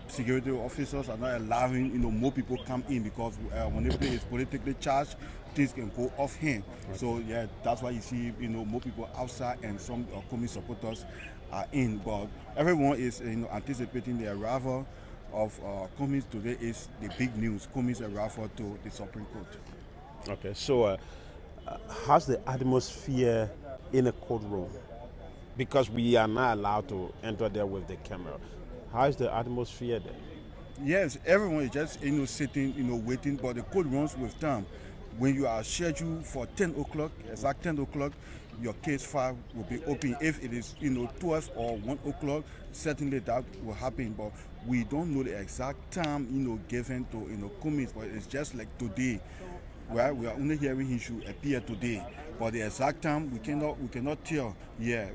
security officers are not allowing more people come in, because when the place is politically charged, things can go off hand. So yeah, that's why you see more people outside and some Cummings supporters are in. But everyone is anticipating the arrival of Cummings today. Is the big news. Cummings arrival to the Supreme Court. Okay, so how's the atmosphere in the courtroom? Because we are not allowed to enter there with the camera. How is the atmosphere there? Yes, everyone is just sitting, waiting. But the court runs with time. When you are scheduled for 10 o'clock, exact 10 o'clock, your case file will be open. If it is 12 or 1 o'clock, certainly that will happen. But we don't know the exact time given to Cummings. But it's just like today, where we are only hearing he should appear today. But the exact time we cannot tell. Yeah,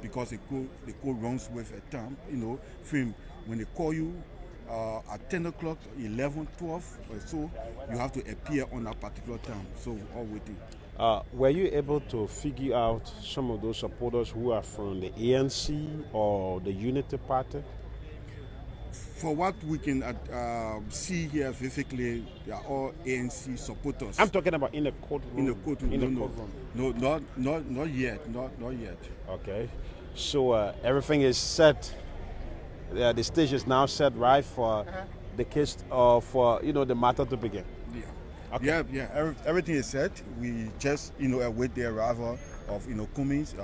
because the court runs with a time frame. When they call you at 10 o'clock, 11, 12 or so, you have to appear on a particular time. So all waiting. Were you able to figure out some of those supporters who are from the ANC or the Unity Party? For what we can see here physically, they are all ANC supporters. I'm talking about in the courtroom. In the courtroom. In the courtroom. No, not yet. Not yet. Okay. So everything is set. The stage is now set, right, for the case for the matter to begin. Yeah. Okay. Yeah. Everything is set. We just await the arrival of Cummings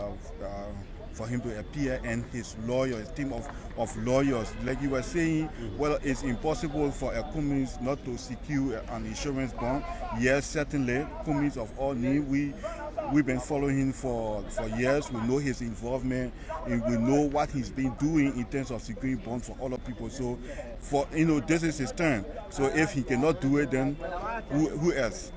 for him to appear, and his lawyer, his team of lawyers. Like you were saying, well, it's impossible for a Cummings not to secure an insurance bond. Yes, certainly, Cummings of all need. We've been following him for years. We know his involvement, and we know what he's been doing in terms of securing bonds for other people. So, this is his turn. So, if he cannot do it, then who else?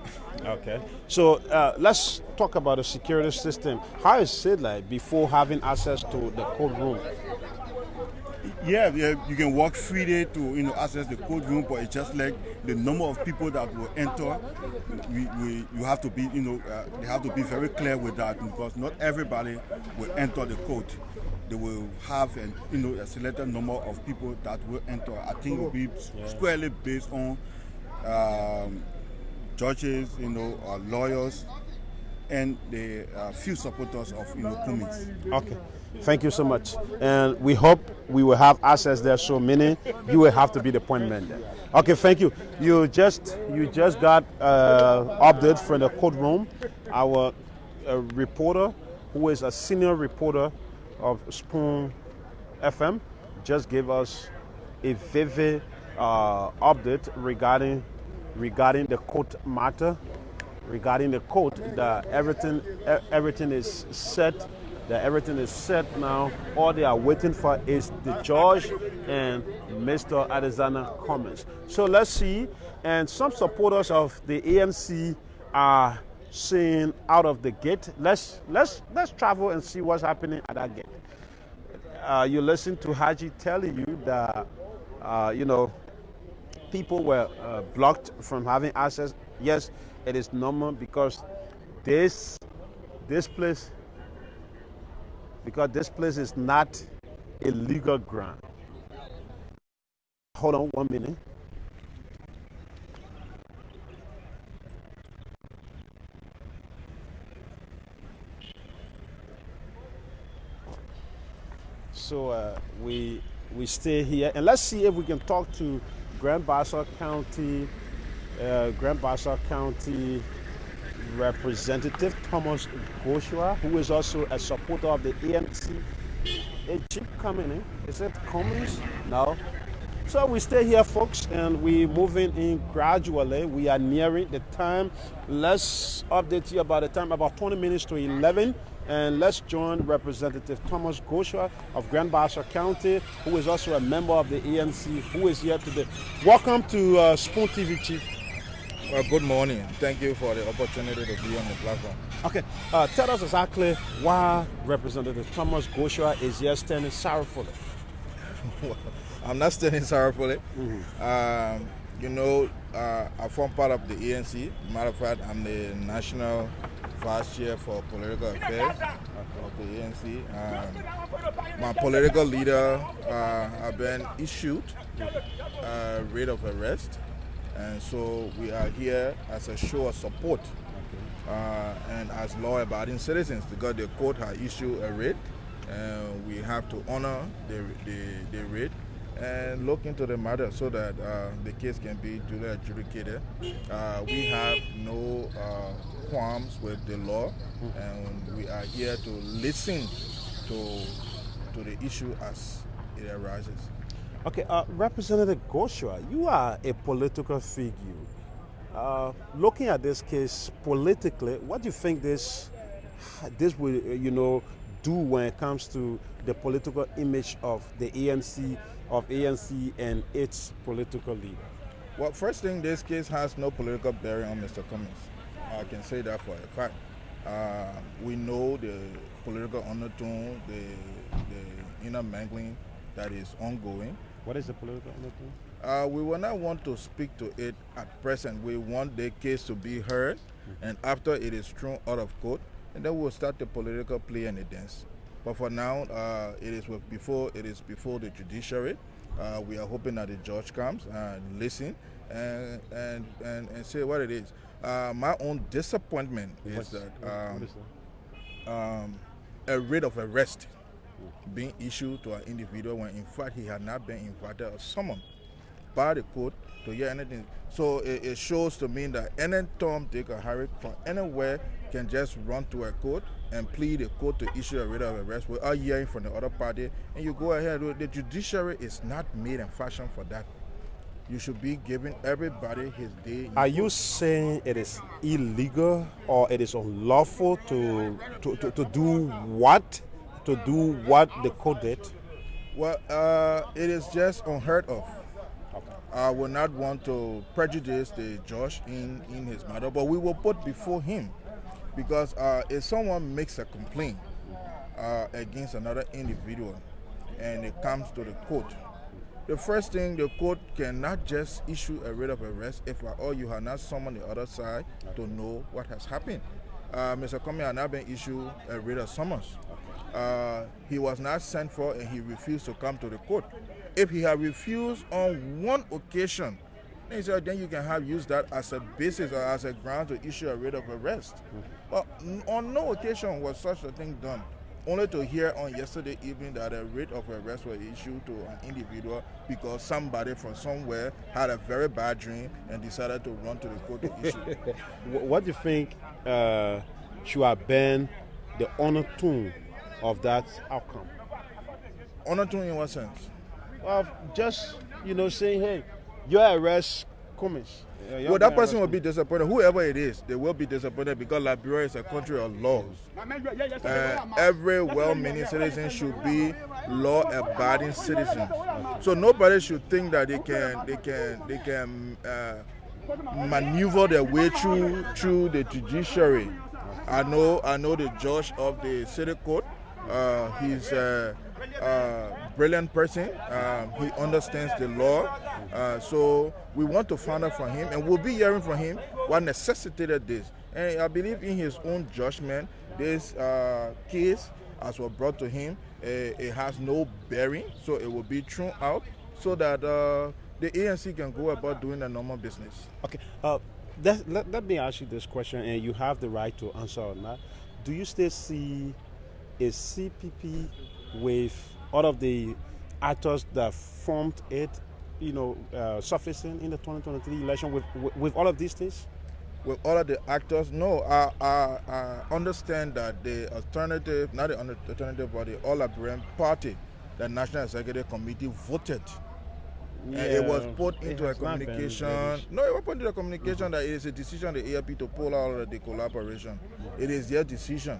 Okay. So let's talk about the security system. How is it like before having access to the courtroom? Yeah, you can walk freely to access the courtroom, but it's just like the number of people that will enter. You have to be they have to be very clear with that, because not everybody will enter the court. They will have a selected number of people that will enter. I think it will be squarely based on judges, lawyers, and the few supporters of Cummings. Okay. Thank you so much. And we hope we will have access there, so meaning you will have to be the point man there. Okay, thank you. You just got update from the courtroom. Our reporter, who is a senior reporter of Spoon FM, just gave us a vivid update regarding the court matter, regarding the court, that everything is set. That everything is set now. All they are waiting for is the judge and Mr. Alexander Cummings. So let's see. And some supporters of the ANC are saying out of the gate. Let's travel and see what's happening at that gate. You listen to Haji telling you that people were blocked from having access. Yes, it is normal because this place is not a legal ground. Hold on 1 minute. So we stay here, and let's see if we can talk to Grand Bassa County Representative Thomas Goshua, who is also a supporter of the ANC. A jeep coming in. Is it Cummings? No. So we stay here, folks, and we're moving in gradually. We are nearing the time. Let's update you about the time, about 20 minutes to 11. And let's join Representative Thomas Goshua of Grand Bassa County, who is also a member of the ANC, who is here today. Welcome to Spoon TV, Chief. Well, good morning. Thank you for the opportunity to be on the platform. Okay, tell us exactly why Representative Thomas Goshua is here standing sorrowfully. I'm not standing sorrowfully. I form part of the ANC. Matter of fact, I'm the national vice chair for political affairs of the ANC. My political leader have been issued a writ of arrest. And so we are here as a show of support and as law-abiding citizens, because the court has issued a writ, and we have to honor the writ and look into the matter so that the case can be duly adjudicated. We have no qualms with the law, and we are here to listen to the issue as it arises. Okay, Representative Goshua, you are a political figure. Looking at this case politically, what do you think this will, do when it comes to the political image of the ANC and its political leader? Well, first thing, this case has no political bearing on Mr. Cummings. I can say that for a fact. We know the political undertone, the inner mangling that is ongoing. What is the political undertone? We will not want to speak to it at present. We want the case to be heard, and after it is thrown out of court, and then we'll start the political play and the dance. But for now, it is before the judiciary, We are hoping that the judge comes and listen and say what it is. My own disappointment is that a writ of arrest being issued to an individual when in fact he had not been invited or summoned by the court to hear anything. So it shows to me that any Tom, Dick, or Harry from anywhere can just run to a court and plead the court to issue a writ of arrest without hearing from the other party, and you go ahead. The judiciary is not made and fashioned for that. You should be giving everybody his day. Are you saying it is illegal or it is unlawful to do what? To do what the court did? Well, it is just unheard of. I will not want to prejudice the judge in his matter, but we will put before him, because if someone makes a complaint against another individual and it comes to the court, the first thing, the court cannot just issue a writ of arrest if at all you have not summoned the other side to know what has happened. Mr. Cummings had not been issued a writ of summons. He was not sent for and he refused to come to the court. If he had refused on one occasion, then you can use that as a basis or as a ground to issue a writ of arrest. But on no occasion was such a thing done. Only to hear on yesterday evening that a writ of arrest was issued to an individual because somebody from somewhere had a very bad dream and decided to run to the court to issue. What do you think should have been the honor tone of that outcome? Honor tone in what sense? Well, just, saying, hey, your arrest Cummings. Well, that person will be disappointed. Whoever it is, they will be disappointed because Liberia is a country of laws. Every well-meaning citizen should be law-abiding citizens. So nobody should think that they can maneuver their way through the judiciary. I know the judge of the city court. He's a brilliant person. He understands the law. So we want to find out from him, and we'll be hearing from him what necessitated this. And I believe in his own judgment, this case, as was brought to him, it has no bearing, so it will be thrown out so that the ANC can go about doing their normal business. Okay. Let me ask you this question, and you have the right to answer on that. Do you still see a CPP with all of the actors that formed it, surfacing in the 2023 election with all of these things? With all of the actors, no. I understand that the alternative, not the alternative, but the All Liberian Party, the National Executive Committee voted. Yeah, and it was put into a communication. No, it was put into a communication that it is a decision of the ALP to pull out of the collaboration. It is their decision.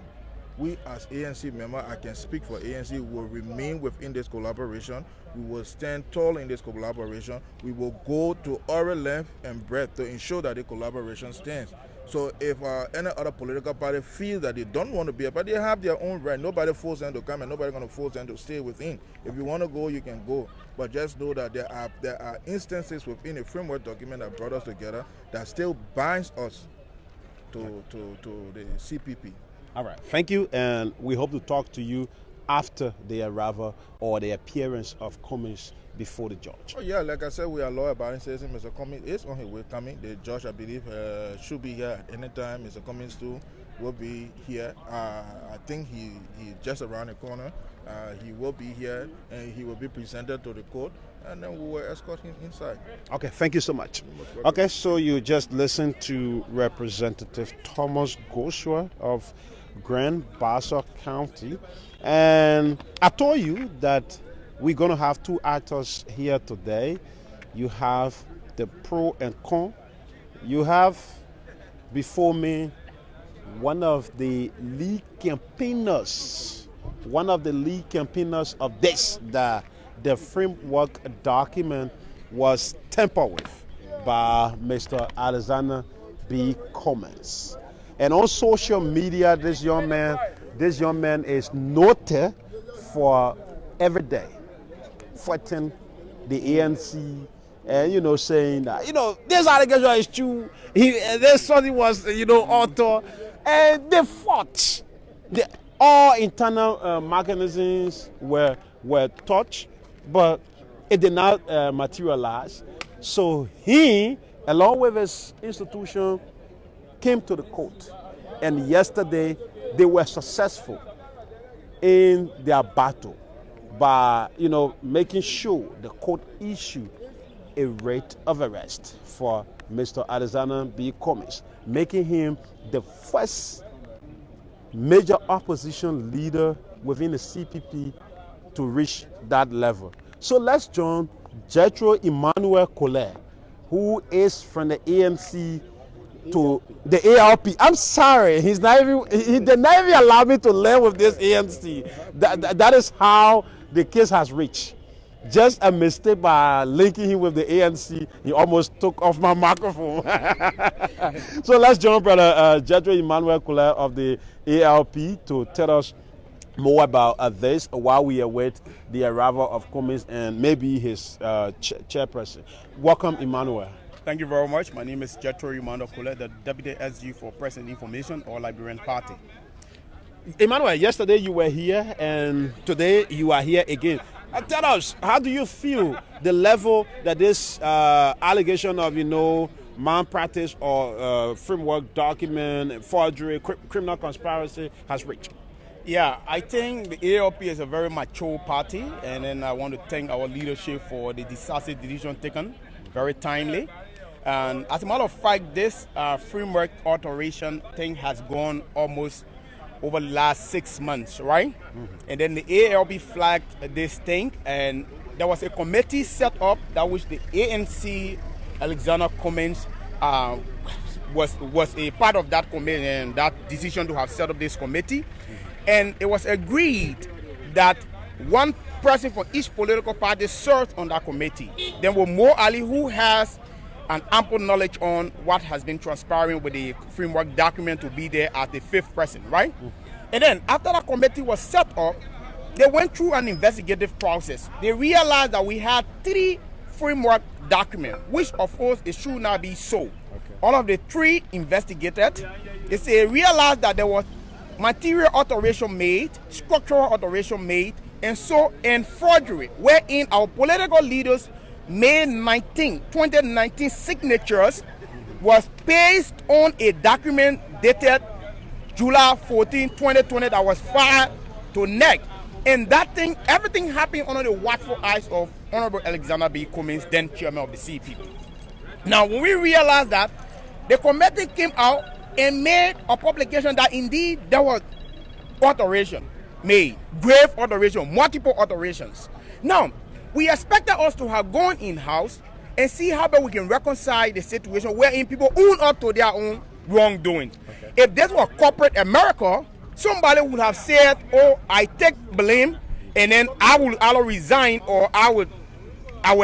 We as ANC member, I can speak for ANC, will remain within this collaboration. We will stand tall in this collaboration. We will go to our length and breadth to ensure that the collaboration stands. So if any other political party feels that they don't want to be a party, they have their own right. Nobody forces them to come and nobody going to force them to stay within. If you want to go, you can go. But just know that there are instances within a framework document that brought us together that still binds us to the CPP. All right. Thank you, and we hope to talk to you after the arrival or the appearance of Cummings before the judge. Oh, yeah, like I said, we are law-abiding citizens. Mr. Cummings is on his way coming. The judge, I believe, should be here at any time. Mr. Cummings, too, will be here. I think he's just around the corner. He will be here, and he will be presented to the court, and then we will escort him inside. Okay, thank you so much. Okay, so you just listened to Representative Thomas Goshua of Grand Bassa County, and I told you that we're going to have two actors here today. You have the pro and con. You have before me one of the lead campaigners of this, the framework document was tampered with by Mr. Alexander B. Cummings. And on social media, this young man is noted for every day fighting the ANC and saying that this allegation is true. This something was author, and they fought. All internal mechanisms were touched, but It did not materialize. So he, along with his institution, came to the court. And yesterday, they were successful in their battle by, making sure the court issued a writ of arrest for Mr. Alexander B. Cummings, making him the first major opposition leader within the CPP to reach that level. So let's join Jethro Emmanuel Colette, who is from the ANC to the ALP. I'm sorry, he did not even allow me to learn with this ANC. That is how the case has reached. Just a mistake by linking him with the ANC, he almost took off my microphone. So let's join Brother Jethro Emmanuel Colette of the ALP to tell us more about this while we await the arrival of Cummings and maybe his chairperson. Welcome, Emmanuel. Thank you very much. My name is Jethro Emmanuel Colette, the Deputy SG for Press and Information or Liberian Party. Emmanuel, yesterday you were here and today you are here again. Tell us, how do you feel the level that this allegation of, malpractice or framework document, forgery, criminal conspiracy has reached? Yeah, I think the ALP is a very mature party, and then I want to thank our leadership for the decisive decision taken, very timely. And as a matter of fact, this framework alteration thing has gone almost over the last 6 months, right? Mm-hmm. And then the ALP flagged this thing, and there was a committee set up that which the ANC, Alexander Cummings, was a part of that committee and that decision to have set up this committee. And it was agreed that one person from each political party served on that committee. Then with Mo Ali, who has an ample knowledge on what has been transpiring with the framework document, to be there as the fifth person, right? And then after that committee was set up, they went through an investigative process. They realized that we had 3 framework documents, which of course it should not be so. Okay. All of the 3 investigated, they realized that there was material alteration made, structural alteration made, and forgery, wherein our political leaders May 19, 2019 signatures was based on a document dated July 14, 2020 that was filed to NEC. And that thing, everything happened under the watchful eyes of Honorable Alexander B. Cummings, then chairman of the CPP. Now, when we realized that, the committee came out and made a publication that indeed there was alteration made, grave alteration, multiple alterations. Now, we expected us to have gone in-house and see how we can reconcile the situation wherein people own up to their own wrongdoing. Okay. If this were corporate America, somebody would have said, oh, I take blame and then I will resign, or I will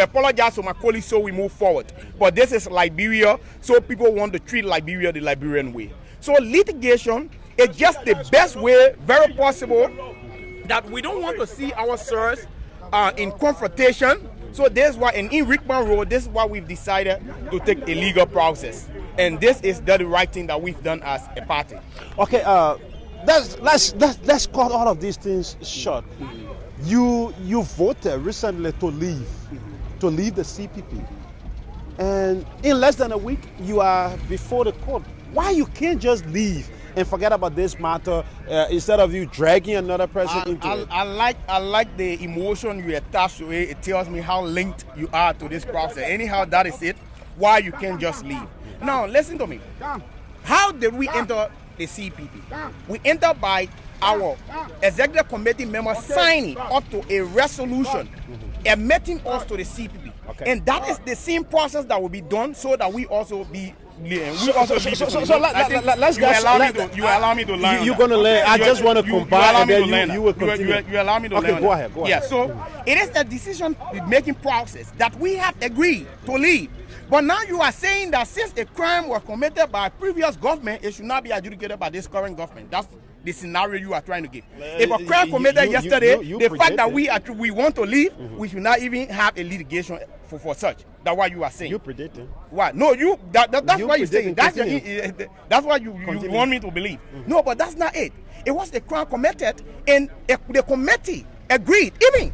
apologize to my colleagues so we move forward. But this is Liberia, so people want to treat Liberia the Liberian way. So litigation is just the best way, very possible, that we don't want to see ourselves in confrontation. So that's why, in Rickman Road, this is why we've decided to take a legal process. And this is the right thing that we've done as a party. Okay, let's cut all of these things short. You voted recently to leave the CPP. And in less than a week, you are before the court. Why you can't just leave and forget about this matter instead of you dragging another person into it? I like the emotion you attach to it. It tells me how linked you are to this process. Anyhow, that is it. Why you can't just leave. Now, listen to me. How did we enter the CPP? We entered by our executive committee members signing up to a resolution admitting us to the CPP. Okay. And that is the same process that will be done so that we also be. You allow me to learn. You're going to learn. I just want to combine and then you will continue. You allow me to learn. Okay, go ahead. Yeah, so it is a decision-making process that we have agreed to leave. But now you are saying that since a crime was committed by a previous government, it should not be adjudicated by this current government. That's the scenario you are trying to give. If a crime committed yesterday, the fact that we want to leave, we should not even have a litigation for such. That's what you are saying. You predicting. What? No, that's what you're saying. That's what you want me to believe. No, but that's not it. It was a crime committed, and the committee agreed. Even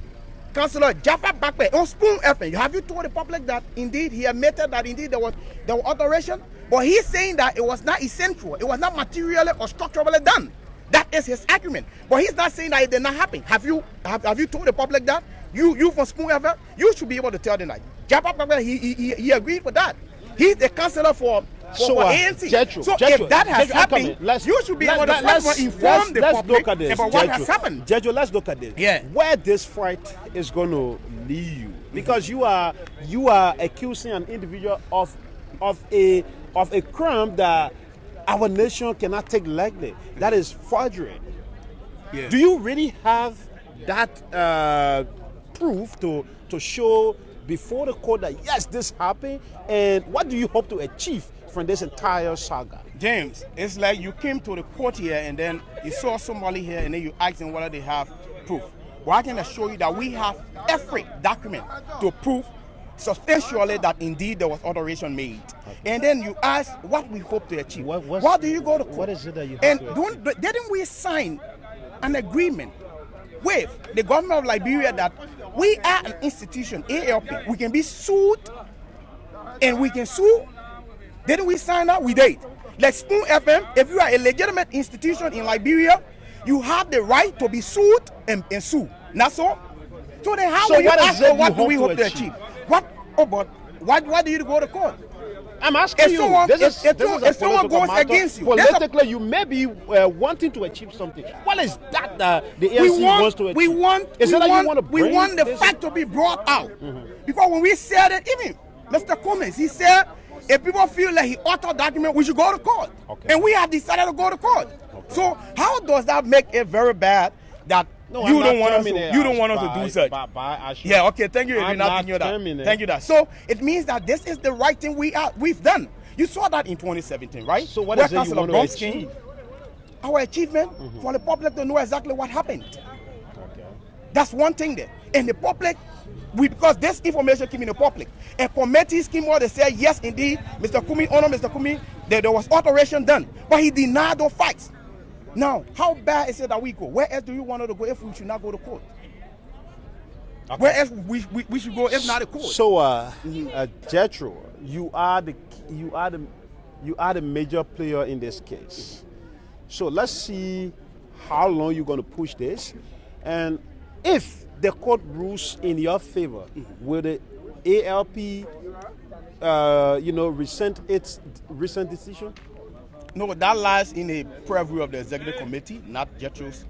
Councillor Jaffa Bakpe on Spoon FM, have you told the public that indeed he admitted that indeed there was alteration? But he's saying that it was not essential, it was not materially or structurally done. That is his argument. But he's not saying that it did not happen. Have you told the public that? You from Spoon FM, you should be able to tell them that. Jaffa Bakpe, he agreed with that. He's the councillor for ANC. If that has happened, you should be able to inform the public about what has happened. Jejo, let's look at this. Yeah. Where this fight is going to lead you, because you are accusing an individual of a crime that our nation cannot take lightly. That is forgery. Yeah. Do you really have that proof to show before the court that yes, this happened? And what do you hope to achieve from this entire saga? James, it's like you came to the court here and then you saw somebody here and then you asked them whether they have proof. Well, I can assure you that we have every document to prove substantially that indeed there was alteration made. Okay. And then you ask what we hope to achieve. What do you go to court? What is it that you hope to achieve? Didn't we sign an agreement with the government of Liberia that we are an institution, ALP, we can be sued and we can sue? Didn't we sign that? We did. Like Spoon FM, if you are a legitimate institution in Liberia, you have the right to be sued and sue. That's all. So then how do you ask for what do we hope to achieve? Why do you go to court? I'm asking you. If someone goes against you, politically, you may be wanting to achieve something. What is that the ANC wants to achieve? We want the fact to be brought out. Because when we said it, even Mr. Cummings, he said, if people feel like he altered document, we should go to court. Okay. And we have decided to go to court. Okay. So how does that make it very bad that you don't want us to do such? Yeah, okay, thank you. You're not thinking that. Thank you that. So it means that this is the right thing we've done. You saw that in 2017, right? So what is it you want to achieve? Our achievement for the public to know exactly what happened. Okay. That's one thing there. And the public, because this information came in the public, a committee came out and said, yes, indeed, Mr. Cummings, there was alteration done. But he denied those facts. Now, how bad is it that we go? Where else do you want us to go if we should not go to court? Okay. Where else we should go if not to court? So, Jethro, you are the major player in this case. So let's see how long you're going to push this, and if the court rules in your favor, will the ALP, resent its recent decision? No, that lies in the purview of the executive committee, not Jethro's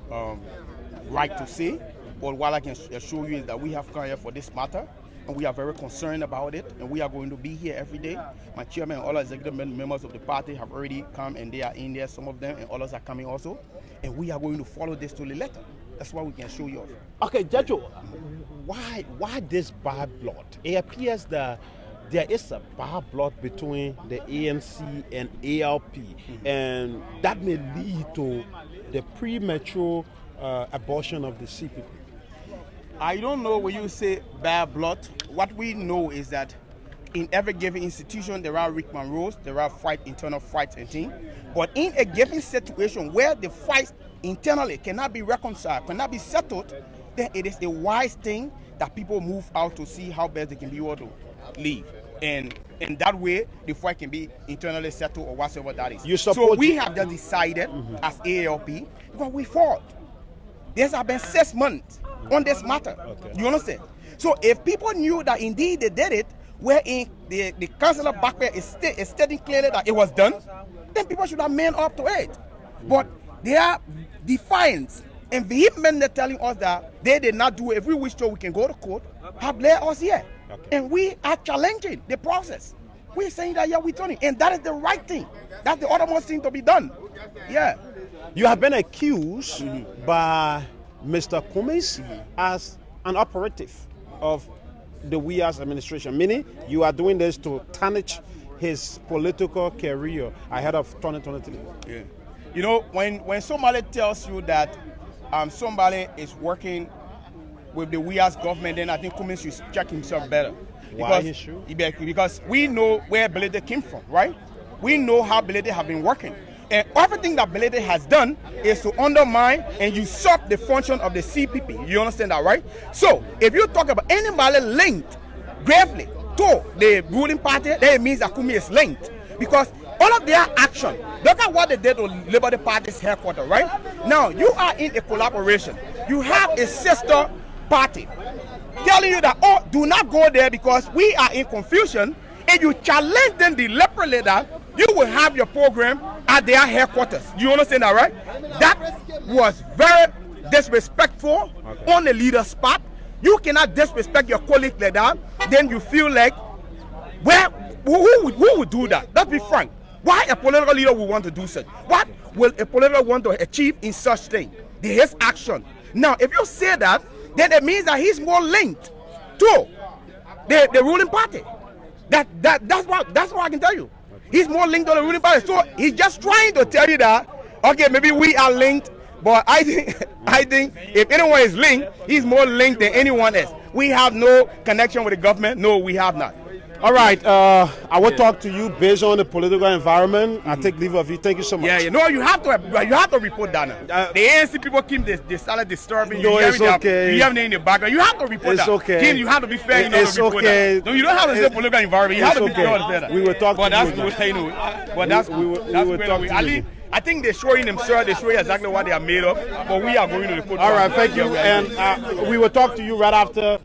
right to say. But what I can assure you is that we have come here for this matter, and we are very concerned about it, and we are going to be here every day. My chairman and all executive members of the party have already come, and they are in there, some of them, and others are coming also. And we are going to follow this to the letter. That's what we can show you of. Okay, Jethro, why this bad blood? It appears that there is a bad blood between the ANC and ALP, and that may lead to the premature abortion of the CPP. I don't know when you say bad blood. What we know is that in every given institution, there are Rick Monroes, there are internal fights and things. But in a given situation where the fights internally cannot be reconciled, cannot be settled, then it is a wise thing that people move out to see how best they can be able to live. And in that way, the fight can be internally settled or whatever that is. So we have just decided as ALP, because we fought. This has been 6 months on this matter. Okay. You understand? So if people knew that indeed they did it, wherein the councillor Bakpe is stating clearly that it was done, then people should have manned up to it. But they are defiant and vehemently telling us that they did not do it. If we wish to, we can go to court, have led us here. Okay. And we are challenging the process. We're saying that, yeah, we're turning. And that is the right thing. That's the uttermost thing to be done. Yeah. You have been accused by Mr. Cummings as an operative of the WEA's administration, meaning you are doing this to tarnish his political career ahead of 2023. Yeah. You know, when somebody tells you that somebody is working with the WEA's government, then I think Cummings should check himself better. Why he should? Because we know where Belede came from, right? We know how Belede have been working. And everything that Belede has done is to undermine and usurp the function of the CPP. You understand that, right? So, if you talk about anybody linked gravely to the ruling party, then it means that Kumi is linked. Because all of their action, look at what they did to Liberty Party's headquarters, right? Now, you are in a collaboration. You have a sister party telling you that, oh, do not go there because we are in confusion, and you challenge them deliberately that you will have your program at their headquarters. You understand that, right? That was very disrespectful on the leader's part. You cannot disrespect your colleague like that. Then you feel like, well, who would do that? Let's be frank. Why a political leader would want to do such? What will a political want to achieve in such thing? His action. Now, if you say that, then it means that he's more linked to the ruling party. That's what I can tell you. He's more linked to the ruling party. So he's just trying to tell you that, okay, maybe we are linked, but I think if anyone is linked, he's more linked than anyone else. We have no connection with the government. No, we have not. All right, I will talk to you based on the political environment. I take leave of you. Thank you so much. Yeah. No, you have to report that now. The ANC people keep they started disturbing you. No, it's okay. You have them in the background. You have to report that. It's okay. Jim, you have to be fair. It's okay. That. No, you don't have to say political environment. You have to be fair. We will talk to you. But that's good. But that's good. I think they're showing themselves. They show you exactly what they are made of. But we are going to the court. All right, thank you. And we will talk to you right after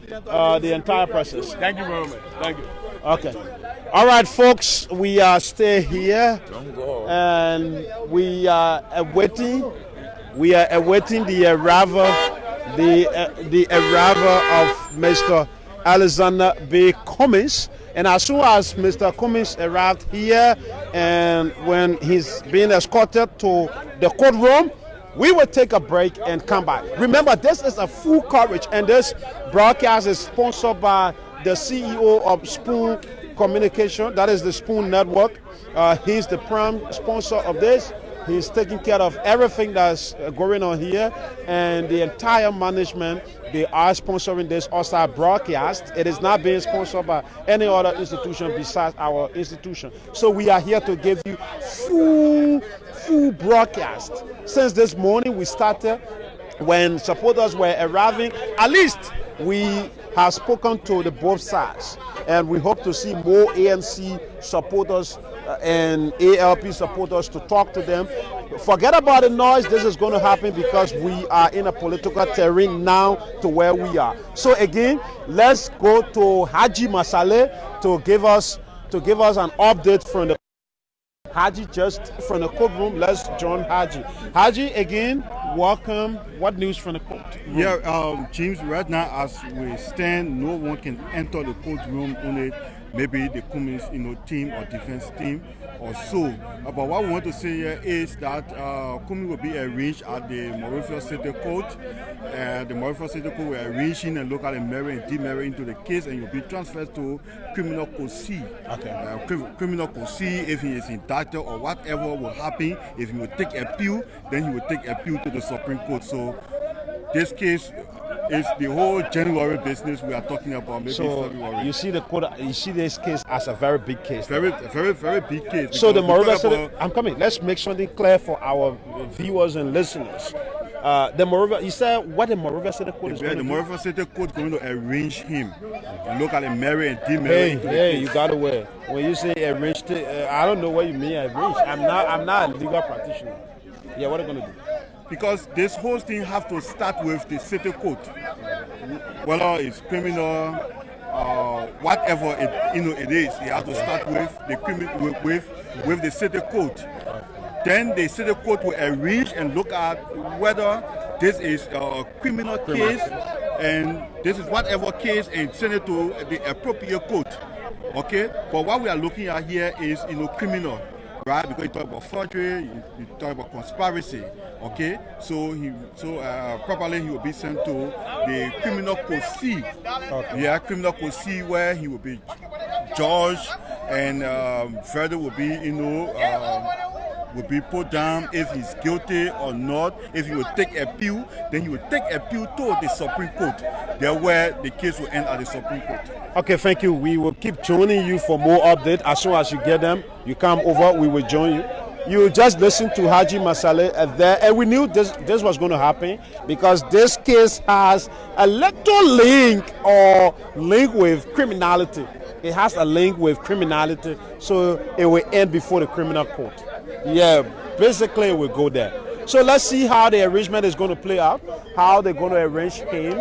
the entire process. Thank you very much. Thank you. Okay. All right, folks, we are still here, and we are awaiting. We are awaiting the arrival, the arrival of Mr. Alexander B. Cummings. And as soon as Mr. Cummings arrived here, and when he's being escorted to the courtroom, we will take a break and come back. Remember, this is a full coverage, and this broadcast is sponsored by the CEO of Spoon Communication, that is the Spoon Network. He's the prime sponsor of this. He's taking care of everything that's going on here, and the entire management, they are sponsoring this outside broadcast. It is not being sponsored by any other institution besides our institution. So we are here to give you full broadcast. Since this morning we started, when supporters were arriving, at least we have spoken to the both sides, and we hope to see more ANC supporters and ALP supporters to talk to them. Forget about the noise. This is going to happen because we are in a political terrain now to where we are. So again, let's go to Haji Masale to give us an update from the Haji, just from the courtroom. Let's join Haji. Haji, again, welcome. What news from the court? Yeah, James, right now as we stand, no one can enter the courtroom, only maybe the Cummings, team or defense team or so. But what we want to say here is that Cummings will be arranged at the Monrovia City Court. The Monrovia City Court will arrange him and look at the merit and demerit into the case, and he'll be transferred to criminal court C. Okay. Criminal court C, if he is indicted or whatever will happen, if he will take appeal, then he will take appeal to the Supreme Court. So this case is the whole January business we are talking about. Maybe so February. You see this case as a very big case. Very big case. So the Monrovia City, I'm coming. Let's make something clear for our viewers and listeners. The Monrovia, you said what the Monrovia City Court is going to do? The Monrovia City Court is going to arrange him, look at the merit and demerit. Hey, you got to wear. When you say arrange, I don't know what you mean arrange. I'm not a legal practitioner. Yeah, what are you going to do? Because this whole thing have to start with the city court, whether it's criminal, whatever it is. You have to start with the criminal with the city court. Then the city court will arrange and look at whether this is a criminal case, and this is whatever case, and send it to the appropriate court. Okay, but what we are looking at here is criminal. Right, because you talk about forgery, you talk about conspiracy. Okay, so properly he will be sent to the criminal code C. Okay. Yeah, criminal code C, where he will be judged, and further will be will be put down if he's guilty or not. If he will take appeal, then he will take appeal to the Supreme Court. There where the case will end at the Supreme Court. Okay, thank you. We will keep joining you for more updates. As soon as you get them, you come over, we will join you. you just listened to Haji Masale there, and we knew this was going to happen because this case has a little link with criminality. It has a link with criminality, so it will end before the criminal court. Yeah, basically it will go there. So let's see how the arrangement is going to play out, how they're going to arrange him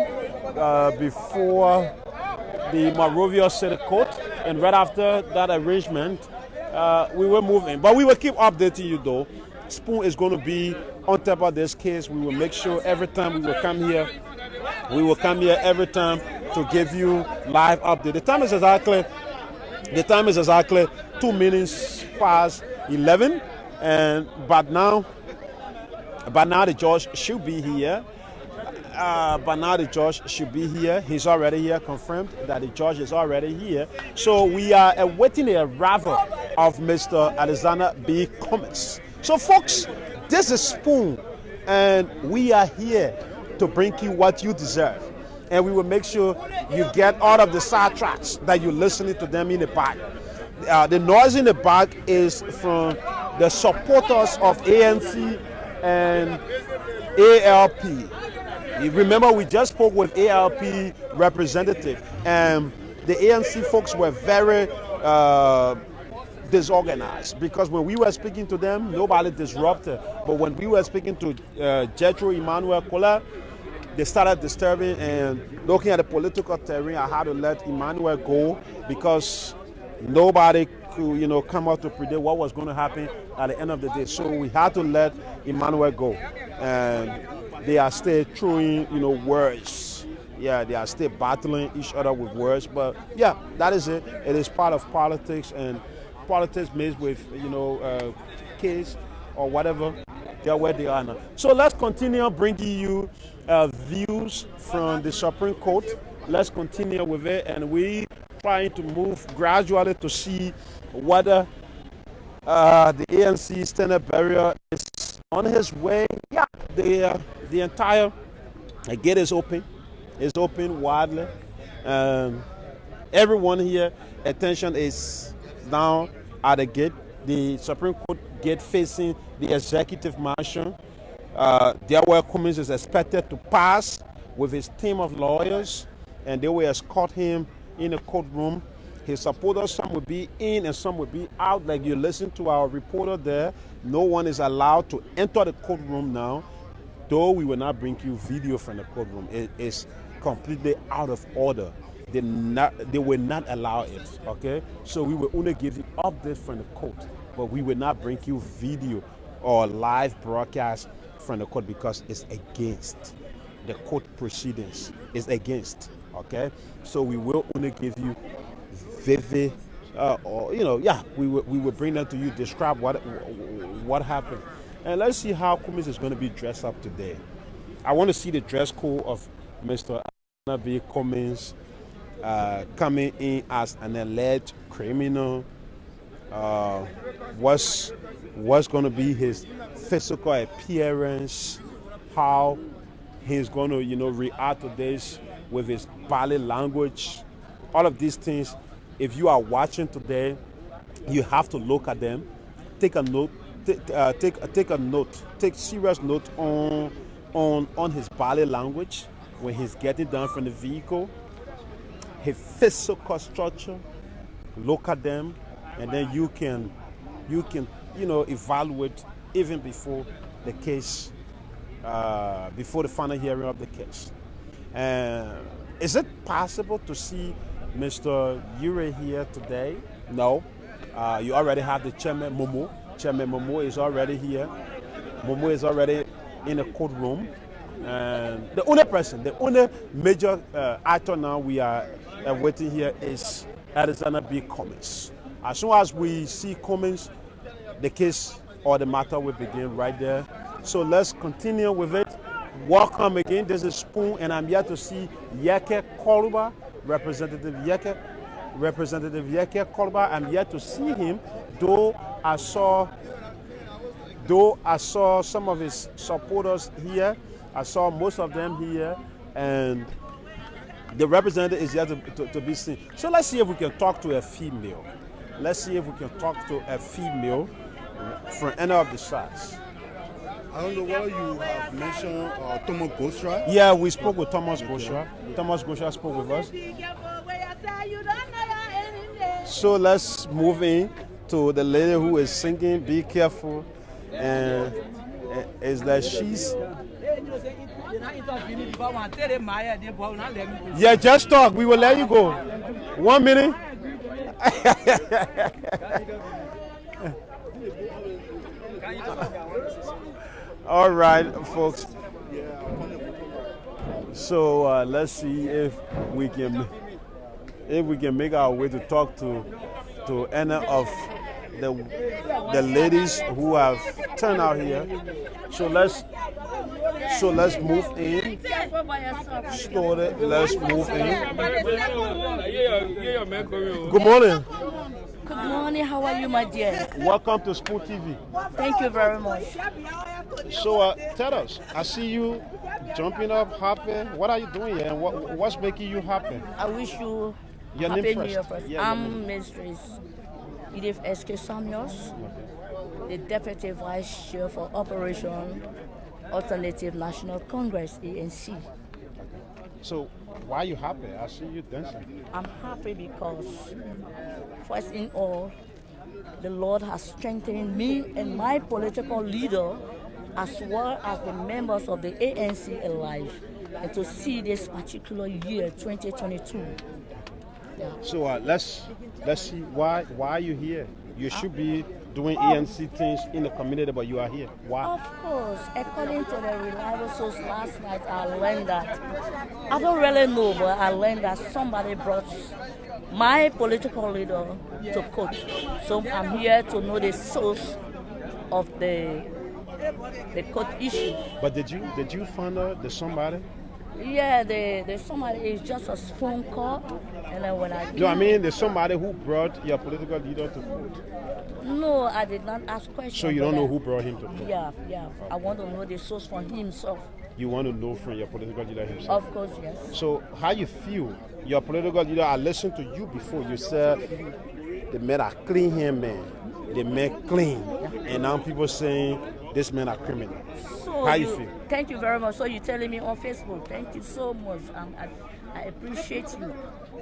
before the Monrovia City Court, and right after that arrangement, we will move in. But we will keep updating you though. Spoon is going to be on top of this case. We will make sure every time we will come here every time to give you live update. The time is exactly 2 minutes past 11, and but now the judge should be here. He's already here, confirmed that the judge is already here. So we are awaiting the arrival of Mr. Alexander B. Cummings. So folks, this is Spoon, and we are here to bring you what you deserve. And we will make sure you get all of the sidetracks that you're listening to them in the back. The noise in the back is from the supporters of ANC and ALP. You remember, we just spoke with ALP representative, and the ANC folks were very disorganized because when we were speaking to them, nobody disrupted. But when we were speaking to Jethro Emmanuel Kola, they started disturbing and looking at the political terrain. I had to let Emmanuel go because nobody could, come out to predict what was going to happen at the end of the day. So we had to let Emmanuel go. And they are still throwing, words. Yeah, they are still battling each other with words. But yeah, that is it. It is part of politics, and politics mixed with, case or whatever. They're where they are now. So let's continue bringing you views from the Supreme Court. Let's continue with it, and we trying to move gradually to see whether the ANC standard barrier is on his way. Yeah, the entire gate is open. It's open widely. Everyone here, attention is down at the gate. The Supreme Court gate facing the executive mansion. Delaware Cummings is expected to pass with his team of lawyers, and they will escort him in the courtroom. His supporters, some will be in and some will be out. Like you listen to our reporter there, no one is allowed to enter the courtroom now, though we will not bring you video from the courtroom. It is completely out of order. They will not allow it, okay? So we will only give you updates from the court, but we will not bring you video or live broadcast from the court because it's against the court proceedings. It's against, okay? So we will only give you vivid, we will bring that to you, describe what happened. And let's see how Cummings is going to be dressed up today. I want to see the dress code of Mr. B. Cummings coming in as an alleged criminal. What's going to be his physical appearance, how he's going to, react to this with his body language. All of these things, if you are watching today, you have to look at them. Take a note. Take serious note on his body language when he's getting down from the vehicle. His physical structure. Look at them, and then you can evaluate even before the case, before the final hearing of the case. Is it possible to see Mr. Ure here today? No. You already have the chairman, Momo. Chairman Momo is already here. Momo is already in the courtroom. And the only major actor now we are waiting here is Alexander B. Cummings. As soon as we see Cummings, the case or the matter will begin right there. So let's continue with it. Welcome again. This is Spoon, and I'm here to see Yeke Koluba, Representative Yeke Koluba. I'm here to see him, though I saw some of his supporters here. I saw most of them here, and the representative is here to be seen. So let's see if we can talk to a female. from any of the sides. I don't know whether you have mentioned Thomas Gosra. Yeah, we spoke with Thomas Gosha. Thomas Gosha spoke with us. So let's move in to the lady who is singing Be Careful. And is that she's... Yeah, just talk. We will let you go. 1 minute. All right, folks. So let's see if we can make our way to talk to any of the ladies who have turned out here. So let's move in. Slowly, let's move in. Good morning. Good morning. How are you, my dear? Welcome to Spoon TV. Thank you very much. So tell us, I see you jumping up, happy. What are you doing here, and what's making you happy? I wish you Your happy name New first. Year first. Yeah, I'm Mistress Edith S.K. Samuels, the Deputy Vice Chair for Operation Alternative National Congress, ANC. So why are you happy? I see you dancing. I'm happy because, first in all, the Lord has strengthened me and my political leader, as well as the members of the ANC alive, and to see this particular year, 2022. Yeah. So let's see why are you here? You should be doing ANC things in the community, but you are here. Why? Of course, according to the reliable source last night, I learned that, I don't really know, but I learned that somebody brought my political leader to court. So I'm here to know the source of the court issue. But did you find out the somebody? Yeah, the somebody is just a phone call, and then when I No, I mean there's somebody who brought your political leader to court. No, I did not ask questions. So you don't know who brought him to court? Yeah. I want to know the source from himself. You want to know from your political leader himself? Of course, yes. So how you feel? Your political leader, I listened to you before. You said the men are clean here, man. The men clean, and now people saying this man are criminal. So how you feel? Thank you very much. So you're telling me on Facebook. Thank you so much. I appreciate you.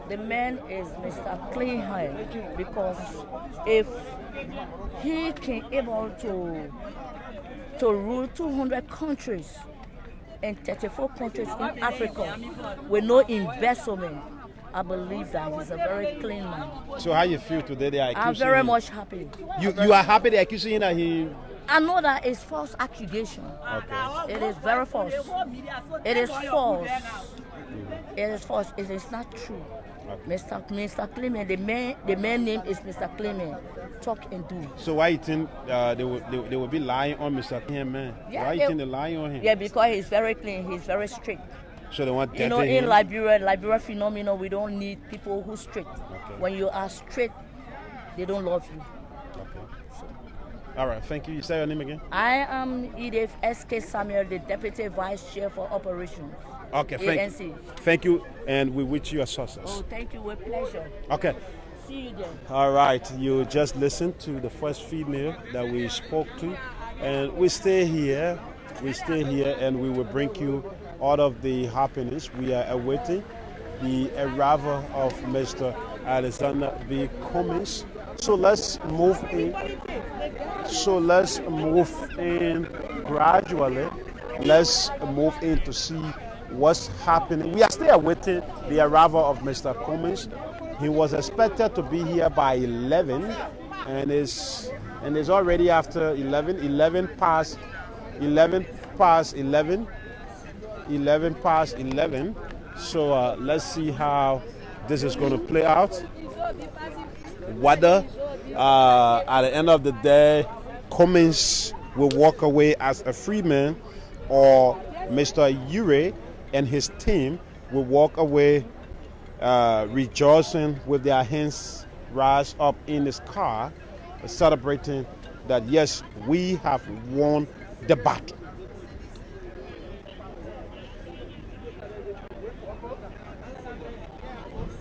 The man is Mr. Clean Hand, because if he can able to rule 200 countries and 34 countries in Africa with no investment, I believe that he's a very clean man. So how you feel today? They are accusing I'm very him? much happy. You are happy they're accusing him that he... I know that it's false accusation. Okay. It is very false. It is false. It is false. It is not true. Okay. Mr. Clement, the man name is Mr. Clement. Talk and do. So why you think they will be lying on Mr. Clean, man? Yeah, why you think they're lying on him? Yeah, because he's very clean. He's very strict. So they want in him? Liberia phenomenon, we don't need people who strict. Okay. When you are strict, they don't love you. Okay. All right, thank you. You say your name again? I am Edith S.K. Samuel, the Deputy Vice Chair for Operations. Okay, ANC. Thank you, and we wish you a success. Oh, thank you. With pleasure. Okay. See you then. All right, you just listened to the first female that we spoke to, and we stay here, and we will bring you all of the happenings. We are awaiting the arrival of Mr. Alexander B. Cummings. So let's move in. Gradually. Let's move in to see what's happening. We are still awaiting the arrival of Mr. Cummings. He was expected to be here by 11, and is already after 11. 11 past 11. So let's see how this is going to play out. Whether at the end of the day, Cummings will walk away as a free man, or Mr. Ure and his team will walk away rejoicing with their hands raised up in his car, celebrating that yes, we have won the battle.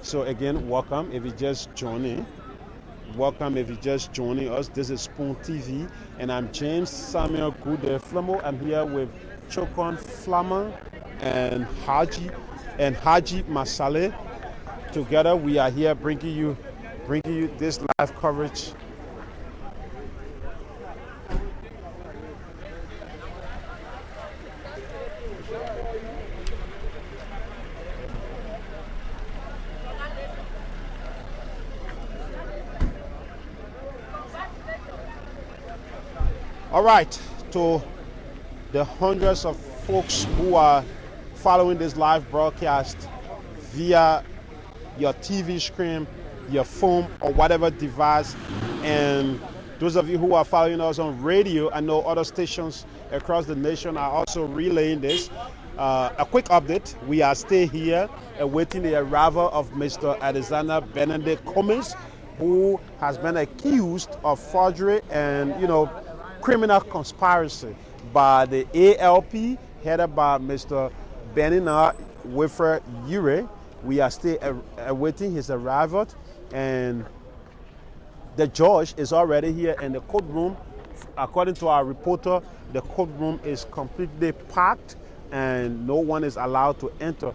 So again, welcome. If you just join in, Welcome if you're just joining us. This is Spoon TV, and I'm James Samuel Gude Flamo. I'm here with Chokon Flaman and Haji Masale. Together, we are here bringing you this live coverage. All right, to the hundreds of folks who are following this live broadcast via your TV screen, your phone, or whatever device, and those of you who are following us on radio, I know other stations across the nation are also relaying this. A quick update, we are still here awaiting the arrival of Mr. Alexander Benedict Cummings, who has been accused of forgery and, criminal conspiracy by the ALP, headed by Mr. Benina Wilfred Ure. We are still awaiting his arrival, and the judge is already here in the courtroom. According to our reporter, the courtroom is completely packed and no one is allowed to enter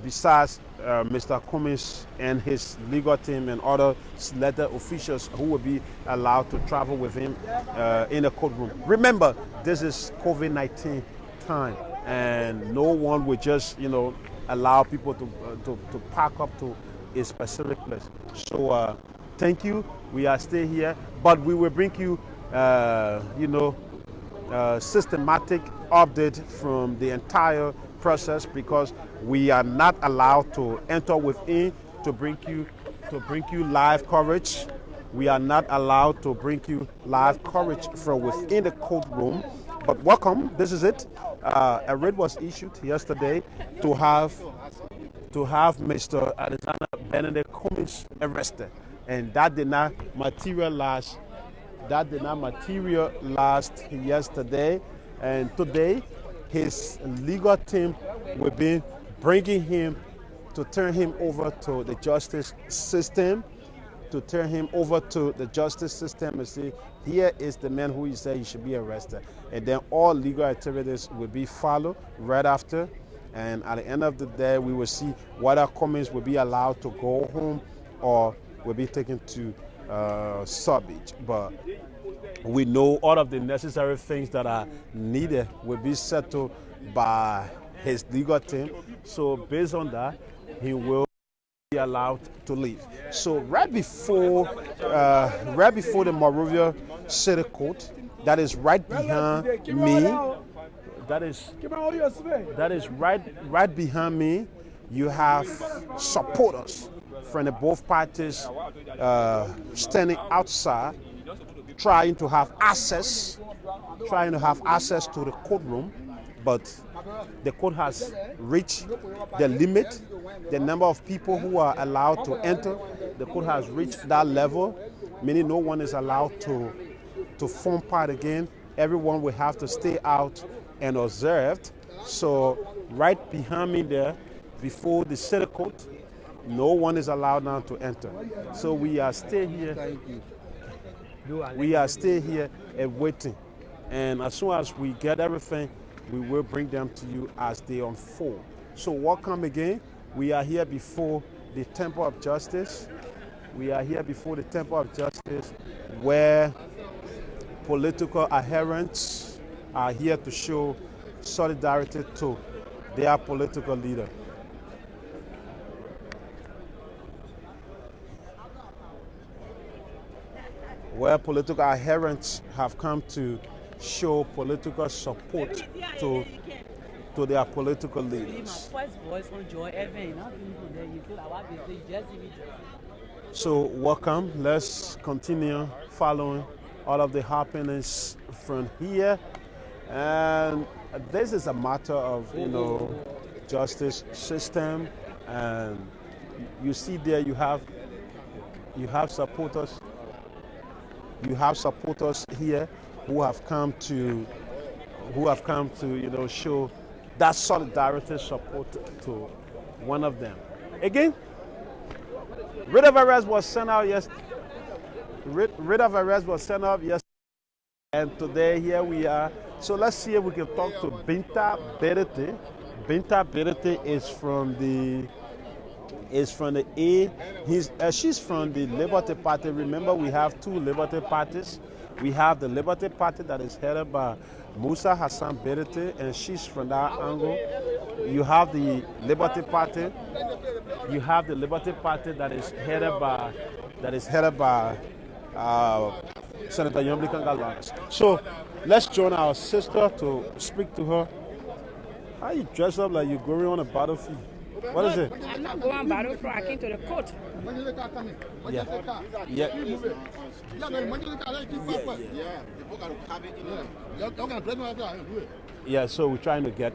besides Mr. Cummings and his legal team and other selected officials who will be allowed to travel with him in the courtroom. Remember, this is COVID-19 time, and no one will just, allow people to park up to a specific place. So thank you. We are still here, but we will bring you, systematic update from the entire process, because we are not allowed to enter within to bring you live coverage. We are not allowed to bring you live coverage from within the courtroom. But welcome, this is it. A writ was issued yesterday to have Mr. Alexander Benedict Cummings arrested, and that did not materialize. Yesterday, and today his legal team will be bringing him to turn him over to the justice system, and say, here is the man who you say he should be arrested. And then all legal activities will be followed right after. And at the end of the day, we will see whether Cummings will be allowed to go home or will be taken to Sub-Beach. But we know all of the necessary things that are needed will be settled by his legal team. So based on that, he will be allowed to leave. So right before the Monrovia City Court, that is right behind me. That is right behind me. You have supporters from the both parties standing outside, trying to have access to the courtroom, but the court has reached the limit. The number of people who are allowed to enter, the court has reached that level, meaning no one is allowed to form part again. Everyone will have to stay out and observe. So right behind me there, before the city court, no one is allowed now to enter. So we are still here. We are still here and waiting. And as soon as we get everything, we will bring them to you as they unfold. So welcome again. We are here before the Temple of Justice. Where political adherents are here to show solidarity to their political leader. Where political adherents have come to show political support to their political leaders. So welcome. Let's continue following all of the happenings from here. And this is a matter of, justice system. And you see there, you have supporters. You have supporters here who have come to show that solidarity support to one of them. Again, writ of arrest was sent out writ of arrest was sent up yesterday, and today here we are. So let's see if we can talk to Binta Berete. Binta Berete is from the she's from the Liberty Party. Remember, we have two Liberty parties. We have the Liberty Party that is headed by Musa Hassan Berete, and she's from that angle. You have the Liberty Party. You have the Liberty Party that is headed by Senator Yombi Kangalwanis. So let's join our sister to speak to her. How you dress up like you're going on a battlefield? What is it? I'm not going on battlefield. I came to the court. Yeah, so we're trying to get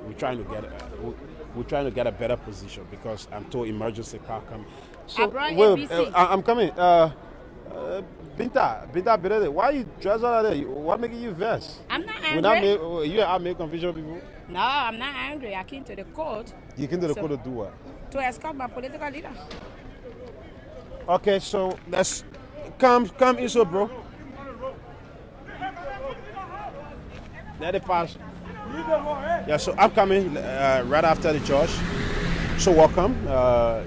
a better position because I'm told emergency car coming. So I'm coming. Binta Berete, why you dress like that? What making you vest? I'm not angry. You are making confusion people? No, I'm not angry. I came to the court. You came to the court to do what? To escort my political leader. Okay, so let's come in, bro. Let it pass. Yeah, so I'm coming right after the judge. So welcome.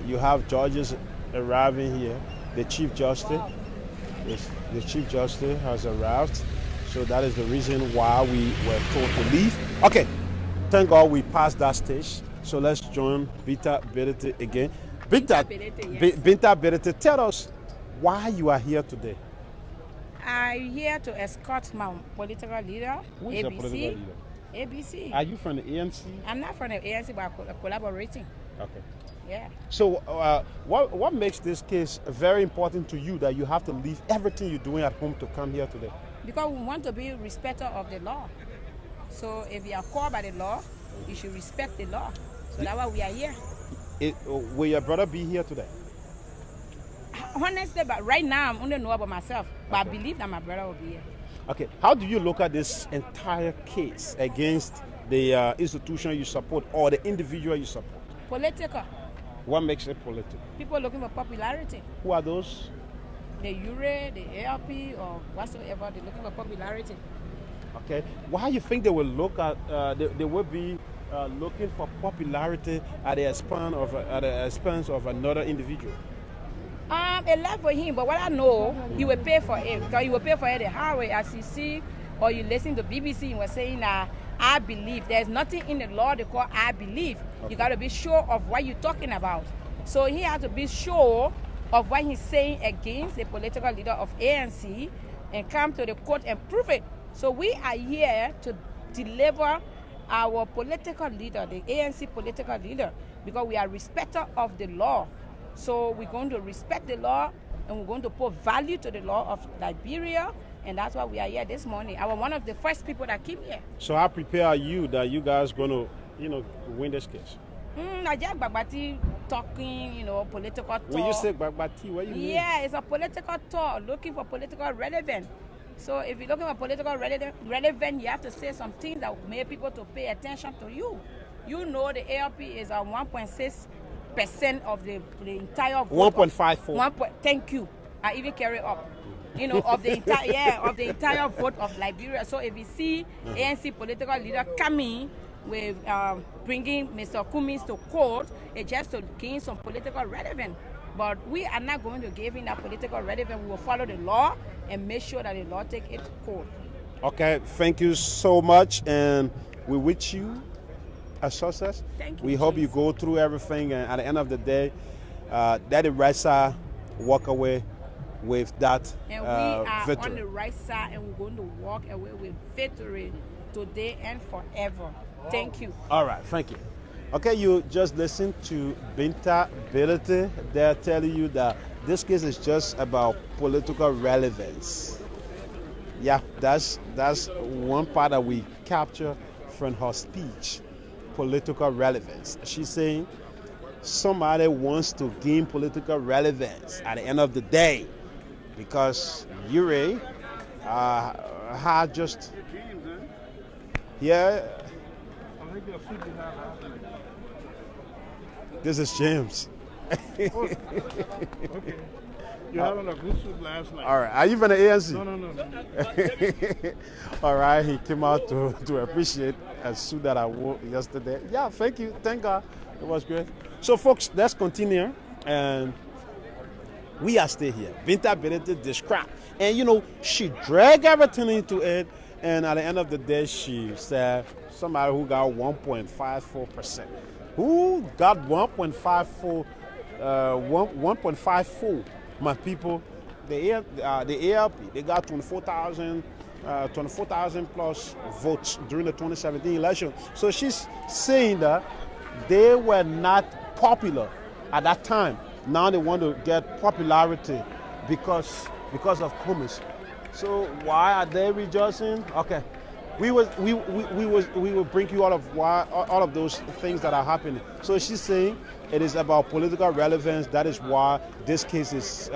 You have judges arriving here. The Chief Justice. Yes, the Chief Justice has arrived. So that is the reason why we were told to leave. Okay, thank God we passed that stage. So let's join Binta Berete again. Binta Berete, tell us why you are here today. I'm here to escort my political leader, Who is your political leader? ABC. Are you from the ANC? I'm not from the ANC, but I'm collaborating. Okay. Yeah. So what makes this case very important to you that you have to leave everything you're doing at home to come here today? Because we want to be respecter of the law. So if you are called by the law, you should respect the law. So that's why we are here. Will your brother be here today? Honestly, but right now I only know about myself. But I believe that my brother will be here. Okay. How do you look at this entire case against the institution you support or the individual you support? Political. What makes it political? People looking for popularity. Who are those? The URE, the ALP, or whatsoever. They're looking for popularity. Okay. Why you think they will look at? They will be looking for popularity at the expense of another individual. A lot for him, but what I know, he will pay for it because he will pay for it the hard way. As you see, or you listen to BBC, he was saying I believe. There's nothing in the law they call I believe. Okay. You got to be sure of what you're talking about. So he has to be sure of what he's saying against the political leader of ANC and come to the court and prove it. So we are here to deliver our political leader, the ANC political leader, because we are respecter of the law. So we're going to respect the law and we're going to put value to the law of Liberia. And that's why we are here this morning. I was one of the first people that came here. So how prepared are you that you guys going to, win this case? I just Bagbati talking, political talk. When you say Bagbati, what do you mean? Yeah, it's a political talk, looking for political relevance. So if you're looking for political relevance, you have to say some things that will make people to pay attention to you. You know the ALP is a 1.6% of the entire vote. 1.54. Thank you. I even carry up. Of the entire vote of Liberia. So if you see ANC political leader coming with bringing Mr. Cummings to court, it's just to gain some political relevance. But we are not going to give him that political relevance. We will follow the law and make sure that the law take its course. Okay, thank you so much, and we wish you a success. Thank you. We hope you go through everything, and at the end of the day, that the right side walk away with that and we are victory. On the right side, and we're going to walk away with victory today and forever. Thank you. All right, thank you. Okay, you just listened to Binta Berete. They're telling you that this case is just about political relevance. Yeah, that's one part that we capture from her speech, political relevance. She's saying somebody wants to gain political relevance at the end of the day because URE had just, yeah. This is James. You had on a good suit last night. All right. Are you from the ANC? No. All right. He came out to appreciate a suit that I wore yesterday. Yeah, thank you. Thank God. It was great. So, folks, let's continue. And we are still here. Binta Benedict described. And, you know, she dragged everything into it. And at the end of the day, she said somebody who got 1.54%. Who got 1.54? 1.54. My people, the ALP, they got 24,000 plus votes during the 2017 election. So she's saying that they were not popular at that time. Now they want to get popularity because of Cummings. So why are they rejoicing? Okay, we will bring you all of those things that are happening. So she's saying it is about political relevance. That is why this case is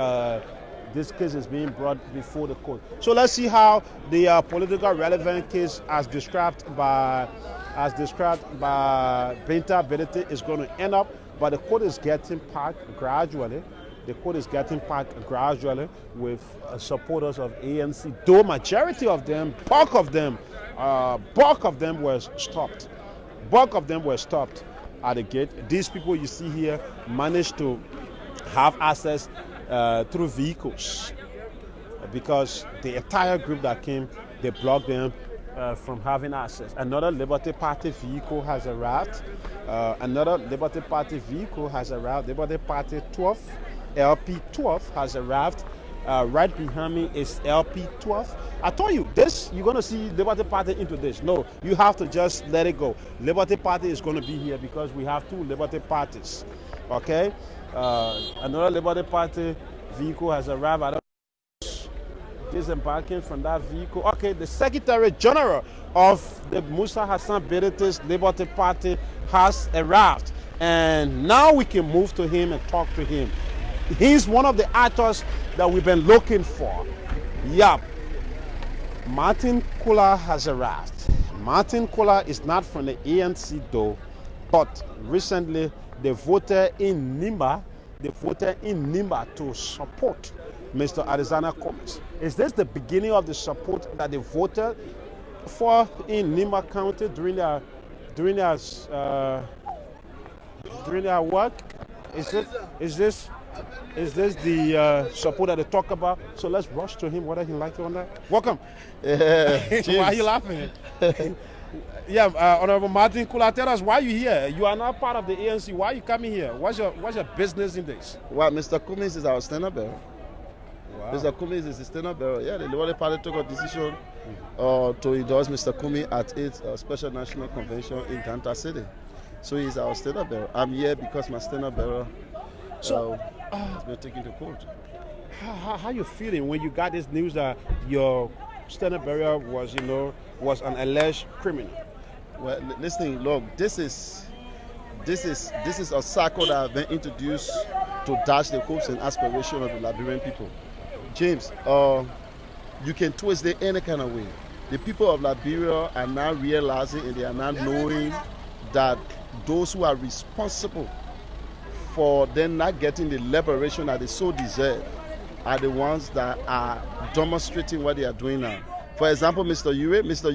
being brought before the court. So let's see how the political relevant case, as described by Binta Benedict, is going to end up. But the court is getting packed gradually. The court is getting packed gradually with supporters of ANC. Though majority of them, bulk of them were stopped. Bulk of them were stopped at the gate. These people you see here managed to have access through vehicles because the entire group that came, they blocked them from having access. Another Liberty Party vehicle has arrived. Liberty Party 12, LP 12 has arrived. Right behind me is LP 12. I told you this, you're going to see Liberty Party into this. No, you have to just let it go. Liberty Party is going to be here because we have two Liberty Parties. Okay? Another Liberty Party vehicle has arrived. I don't disembarking from that vehicle. Okay, the Secretary General of the Musa Hassan Benedict's Liberty Party has arrived. And now we can move to him and talk to him. He's one of the actors that we've been looking for. Yup. Martin Kula has arrived. Martin Kula is not from the ANC though, but recently they voted in Nimba. To support Mr. Arizona Cummings. Is this the beginning of the support that they voted for in Nimba County during their work? Is this the support that they talk about? So let's rush to him whether he likes it or not. Welcome. Why are you laughing? Yeah, Honorable Martin Kula, tell us why you here. You are not part of the ANC. Why are you coming here? What's your business in this? Well, Mr. Cummings is our standard bearer. Wow. Mr. Cummings is the standard bearer. Yeah, the Liberal Party took a decision to endorse Mr. Cummings at its special national convention in Ganta City. So he's our standard bearer. I'm here because my standard bearer has been taken to court. How you feeling when you got this news that your standard bearer was an alleged criminal? Well, listen, look, this is a cycle that has been introduced to dash the hopes and aspirations of the Liberian people. James, you can twist it any kind of way. The people of Liberia are now realizing and they are now knowing that those who are responsible for them not getting the liberation that they so deserve are the ones that are demonstrating what they are doing now. For example, Mr.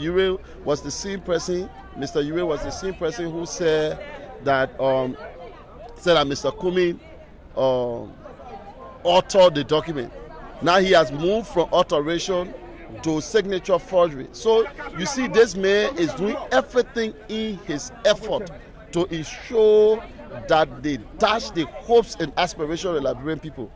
Ure was the same person. Mr. Ure was the same person who said that Mr. Cummings authored the document. Now he has moved from alteration to signature forgery. So you see, this man is doing everything in his effort to ensure that they dash the hopes and aspirations of the Liberian people.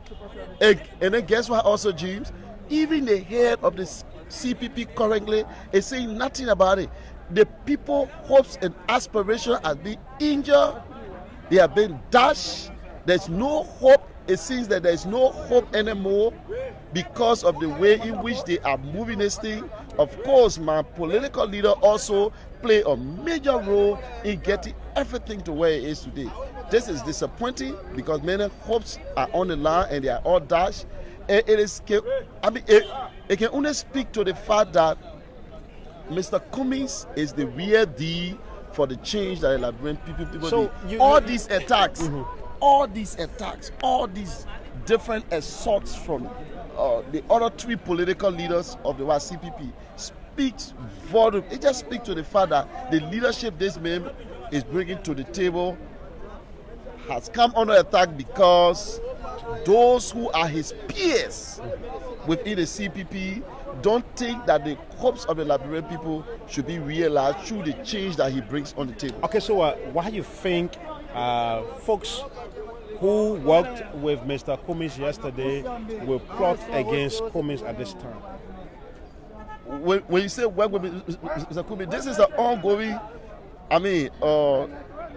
And then guess what also, James? Even the head of the CPP currently is saying nothing about it. The people's hopes and aspirations are being injured. They have been dashed. There's no hope. It seems that there's no hope anymore because of the way in which they are moving this thing. Of course, my political leader also play a major role in getting everything to where it is today. This is disappointing because many hopes are on the line and they are all dashed. And it can only speak to the fact that Mr. Cummings is the real deal for the change that the Liberian people so need. All these attacks, all these different assaults from the other three political leaders of the CPP speaks volume. It just speaks to the fact that the leadership this man is bringing to the table has come under attack because those who are his peers within the CPP don't think that the hopes of the Liberian people should be realized through the change that he brings on the table. Okay, so why do you think folks who worked with Mr. Cummings yesterday will plot against Cummings at this time? When you say work with Mr. Cummings, this is an ongoing,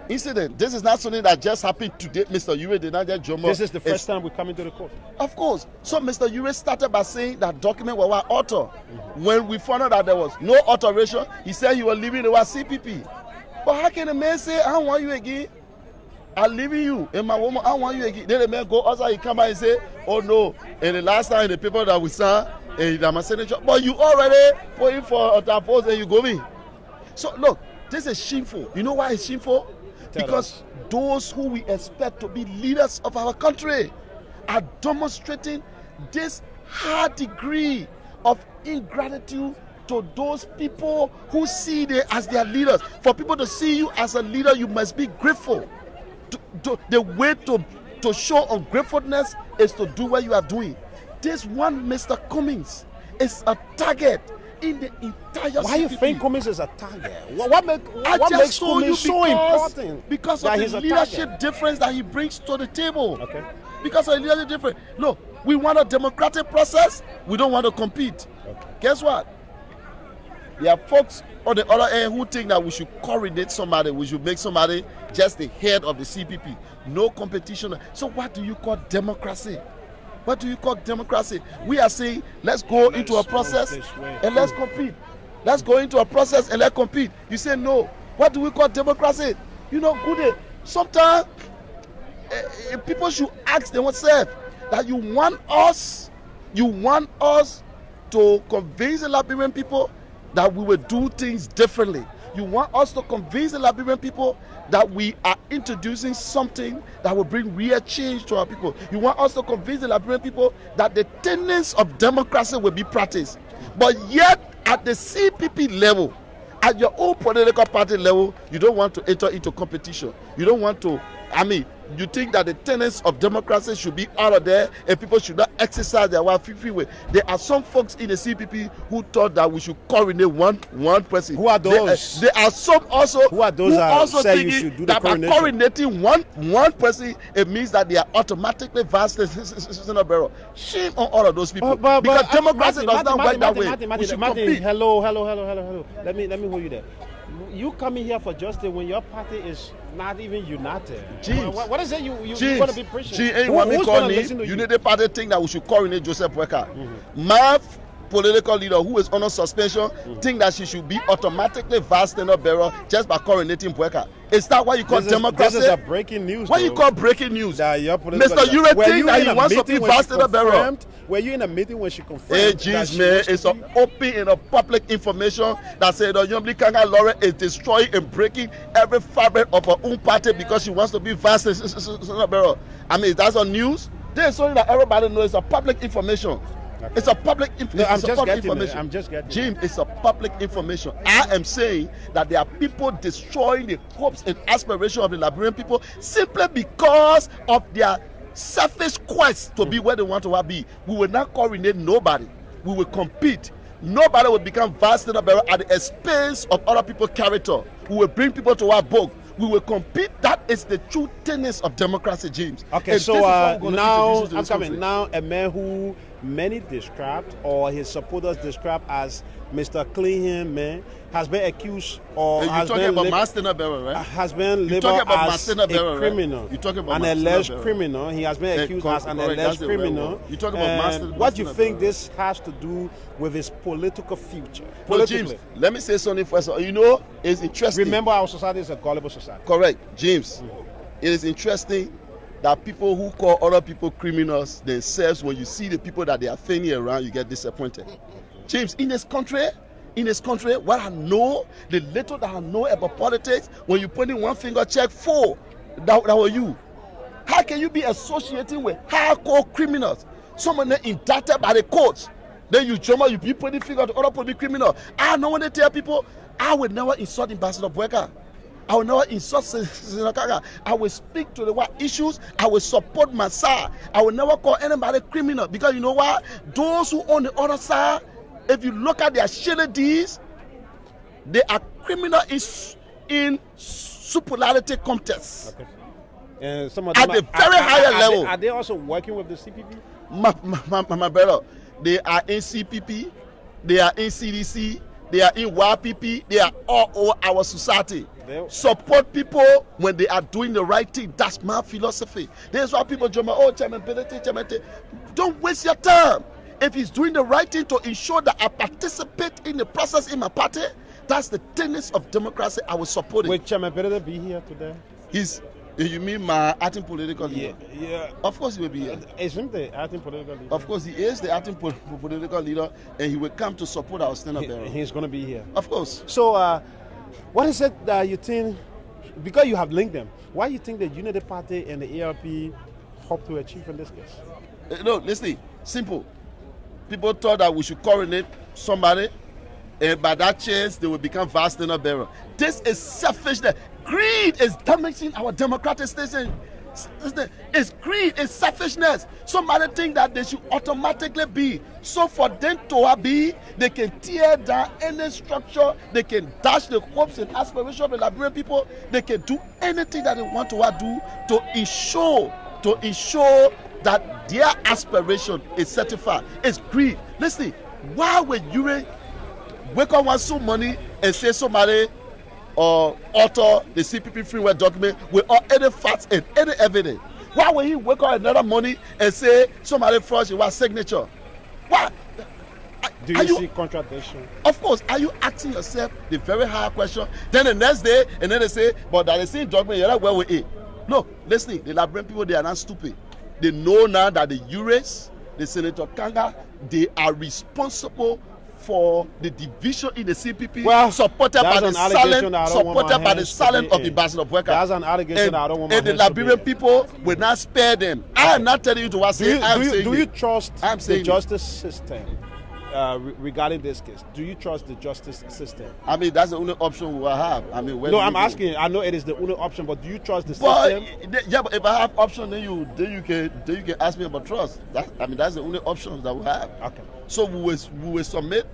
incident. This is not something that just happened today. Mr. Ure did not just jump up. This is the first time we come into the court. Of course. So Mr. Ure started by saying that document was our author. When we found out that there was no alteration, he said he was leaving the CPP. But how can a man say, I don't want you again? I'm leaving you. And my woman, I don't want you again. Then the man go outside, he come out and say, oh no. And the last time the paper that we signed, and I'm a senator, but you already put in for a post and you go in. So look, this is shameful. You know why it's shameful? Because those who we expect to be leaders of our country are demonstrating this high degree of ingratitude to those people who see them as their leaders. For people to see you as a leader, you must be grateful. The way to show ungratefulness is to do what you are doing. This one, Mr. Cummings, is a target in the entire Why you CPP. think Cummings is a target? What makes Cummings so important? Because of the leadership difference that he brings to the table. Okay. Because of the leadership difference. Look, we want a democratic process. We don't want to compete. Okay. Guess what? There are folks on the other end who think that we should coordinate somebody. We should make somebody just the head of the CPP. No competition. So what do you call democracy? What do you call democracy? We are saying, let's go into a process and let's compete. Let's go into a process and let's compete. You say no. What do we call democracy? You know, good. Sometimes people should ask themselves that you want us to convince the Liberian people that we will do things differently. You want us to convince the Liberian people that we are introducing something that will bring real change to our people. You want us to convince the Liberian people that the tenets of democracy will be practiced. But yet, at the CPP level, at your own political party level, you don't want to enter into competition. You don't want to, you think that the tenets of democracy should be out of there and people should not exercise their free will. There are some folks in the CPP who thought that we should coronate one person. Who are those? There are some also who are those who also say thinking you should do that the by coronating one person, it means that they are automatically vast citizen barrel. Shame on all of those people. Because democracy does not work that way. We should compete. Hello. Let me hold you there. You coming here for justice when your party is not even united. James, what is it you want to be preaching? You need the party think that we should coronate Joseph Weka. My political leader who is under suspension think that she should be automatically vast in a barrel just by coronating Weka. Is that what you call democracy? This is a breaking news. What you call breaking news? Mr. Ure think that he wants to be vast in a barrel. Were you in a meeting when she confirmed? Hey, jeez, man, it's an open and a public information that said the Yombli Kanga Laura is destroying and breaking every fabric of her own party because she wants to be vast in a barrel. That's on news. There's something that everybody knows. It's a public information. Okay. It's a public information. I'm just getting Jim, it's a public information. I am saying that there are people destroying the hopes and aspirations of the Liberian people simply because of their selfish quest to be where they want to be. We will not coordinate nobody. We will compete. Nobody will become vast in a barrel at the expense of other people's character. We will bring people to our book. We will compete. That is the true tenets of democracy, James. Okay, so now I'm coming. Now a man who many described or his supporters described as Mr. Clean Man has been accused or has been labeled as a criminal. You talking about an alleged criminal. He has been accused as an alleged criminal. You talking about what do you think this has to do with his political future? No, James, let me say something first. You know, it's interesting. Remember, our society is a gullible society. Correct, James. It is interesting that people who call other people criminals themselves, when you see the people that they are feigning around, you get disappointed. James, in this country, what I know, the little that I know about politics, when you put in one finger check 4, that was you. How can you be associating with hardcore criminals? Someone indicted by the courts. Then you jump out, you be putting finger to other people be criminal. I know when they tell people, I will never insult Ambassador Bweka. I will never insult Senator Kanga. I will speak to the what issues. I will support my side. I will never call anybody criminal, because you know what? Those who on the other side, if you look at their shady deeds, they are criminal in superlative contests. Okay. And some of them at the very higher level. Are they also working with the CPP? My brother, they are in CPP, they are in CDC, they are in YPP, they are all over our society. Support people when they are doing the right thing. That's my philosophy. That's why people jump, oh, Chairman, don't waste your time. If he's doing the right thing to ensure that I participate in the process in my party, that's the tenets of democracy. I will support it. Will Chairman Better be here today? You mean my acting political leader? Yeah. Of course he will be here. Is him the acting political leader? Of course he is the acting political leader, and he will come to support our stand-up bearer. He's going to be here. Of course. So, what is it that you think, because you have linked them, why you think the Unity Party and the ARP hope to achieve in this case? No, listen, simple. People thought that we should coronate somebody, and by that chance they will become vice stand-up bearer. This is selfishness. Greed is damaging our democratic station. It's greed, it's selfishness. Somebody think that they should automatically be. So for them to be, they can tear down any structure, they can dash the hopes and aspirations of the Liberian people, they can do anything that they want to do to ensure that their aspiration is certified. It's greed. Listen, why would you wake up one some money and say somebody or author the CPP freeware document with all any facts and any evidence? Why would he wake up another money and say somebody fraud your signature? Why? Do you see contradiction? Of course. Are you asking yourself the very hard question? Then the next day, and then they say, but that the same document, you're not where we are. No, listen, the Liberian people, they are not stupid. They know now that the Ures, the Senator Kanga, they are responsible for the division in the CPP, supported by the silent of Ambassador Bweka. That's an allegation I don't want my and the Liberian people will not spare them. I am not telling you to what say. Do you trust the justice system regarding this case? Do you trust the justice system? I mean, that's the only option we will have. I mean, no, I'm asking. I know it is the only option, but do you trust the system? Yeah, but if I have option, then you can ask me about trust. That's the only option that we have. Okay. So we will submit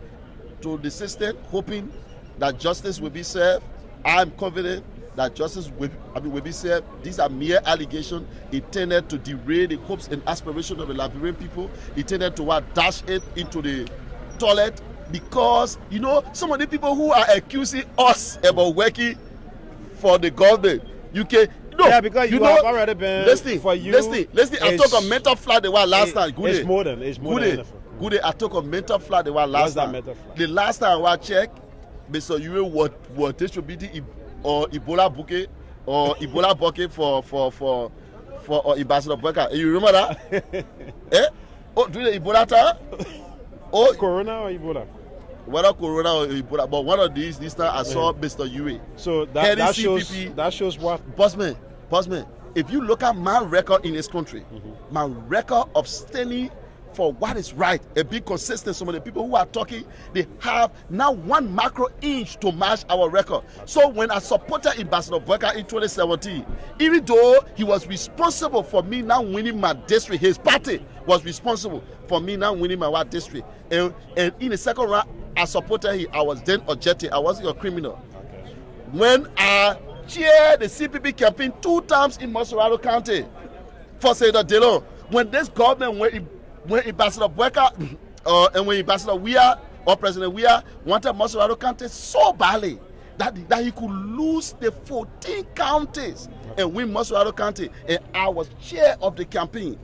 to the system, hoping that justice will be served. I am confident that justice will be served. These are mere allegations intended to derail the hopes and aspirations of the Liberian people, intended to dash it into the toilet, because some of the people who are accusing us about working for the government, because you have already been. Listen. I took a mental flight the one last time. It's more than enough. Good. I took a mental flight the one last time. The last time I checked, Mr. Yue was distributing Ebola bouquet or Ebola bucket for Ambassador Bweka. You remember that? During the Ebola time? Corona or Ebola? Whether Corona or Ebola, but one of these time I saw Mr. Yue. So that shows what? Bossman, if you look at my record in this country, my record of standing for what is right and be consistent, some of the people who are talking, they have now 1 micro inch to match our record. So when I supported Ambassador Bweka in 2017, even though he was responsible for me now winning my district, his party was responsible for me now winning my district, and in the second round I supported him. I was then objecting. I wasn't a criminal. Okay. When I chaired the CPP campaign 2 times in Monrovia County for Senator Delon, when this government when Ambassador Bweka and when Ambassador Weah or President Weah wanted Monrovia County so badly that he could lose the 14 counties and win Monrovia County, and I was chair of the campaign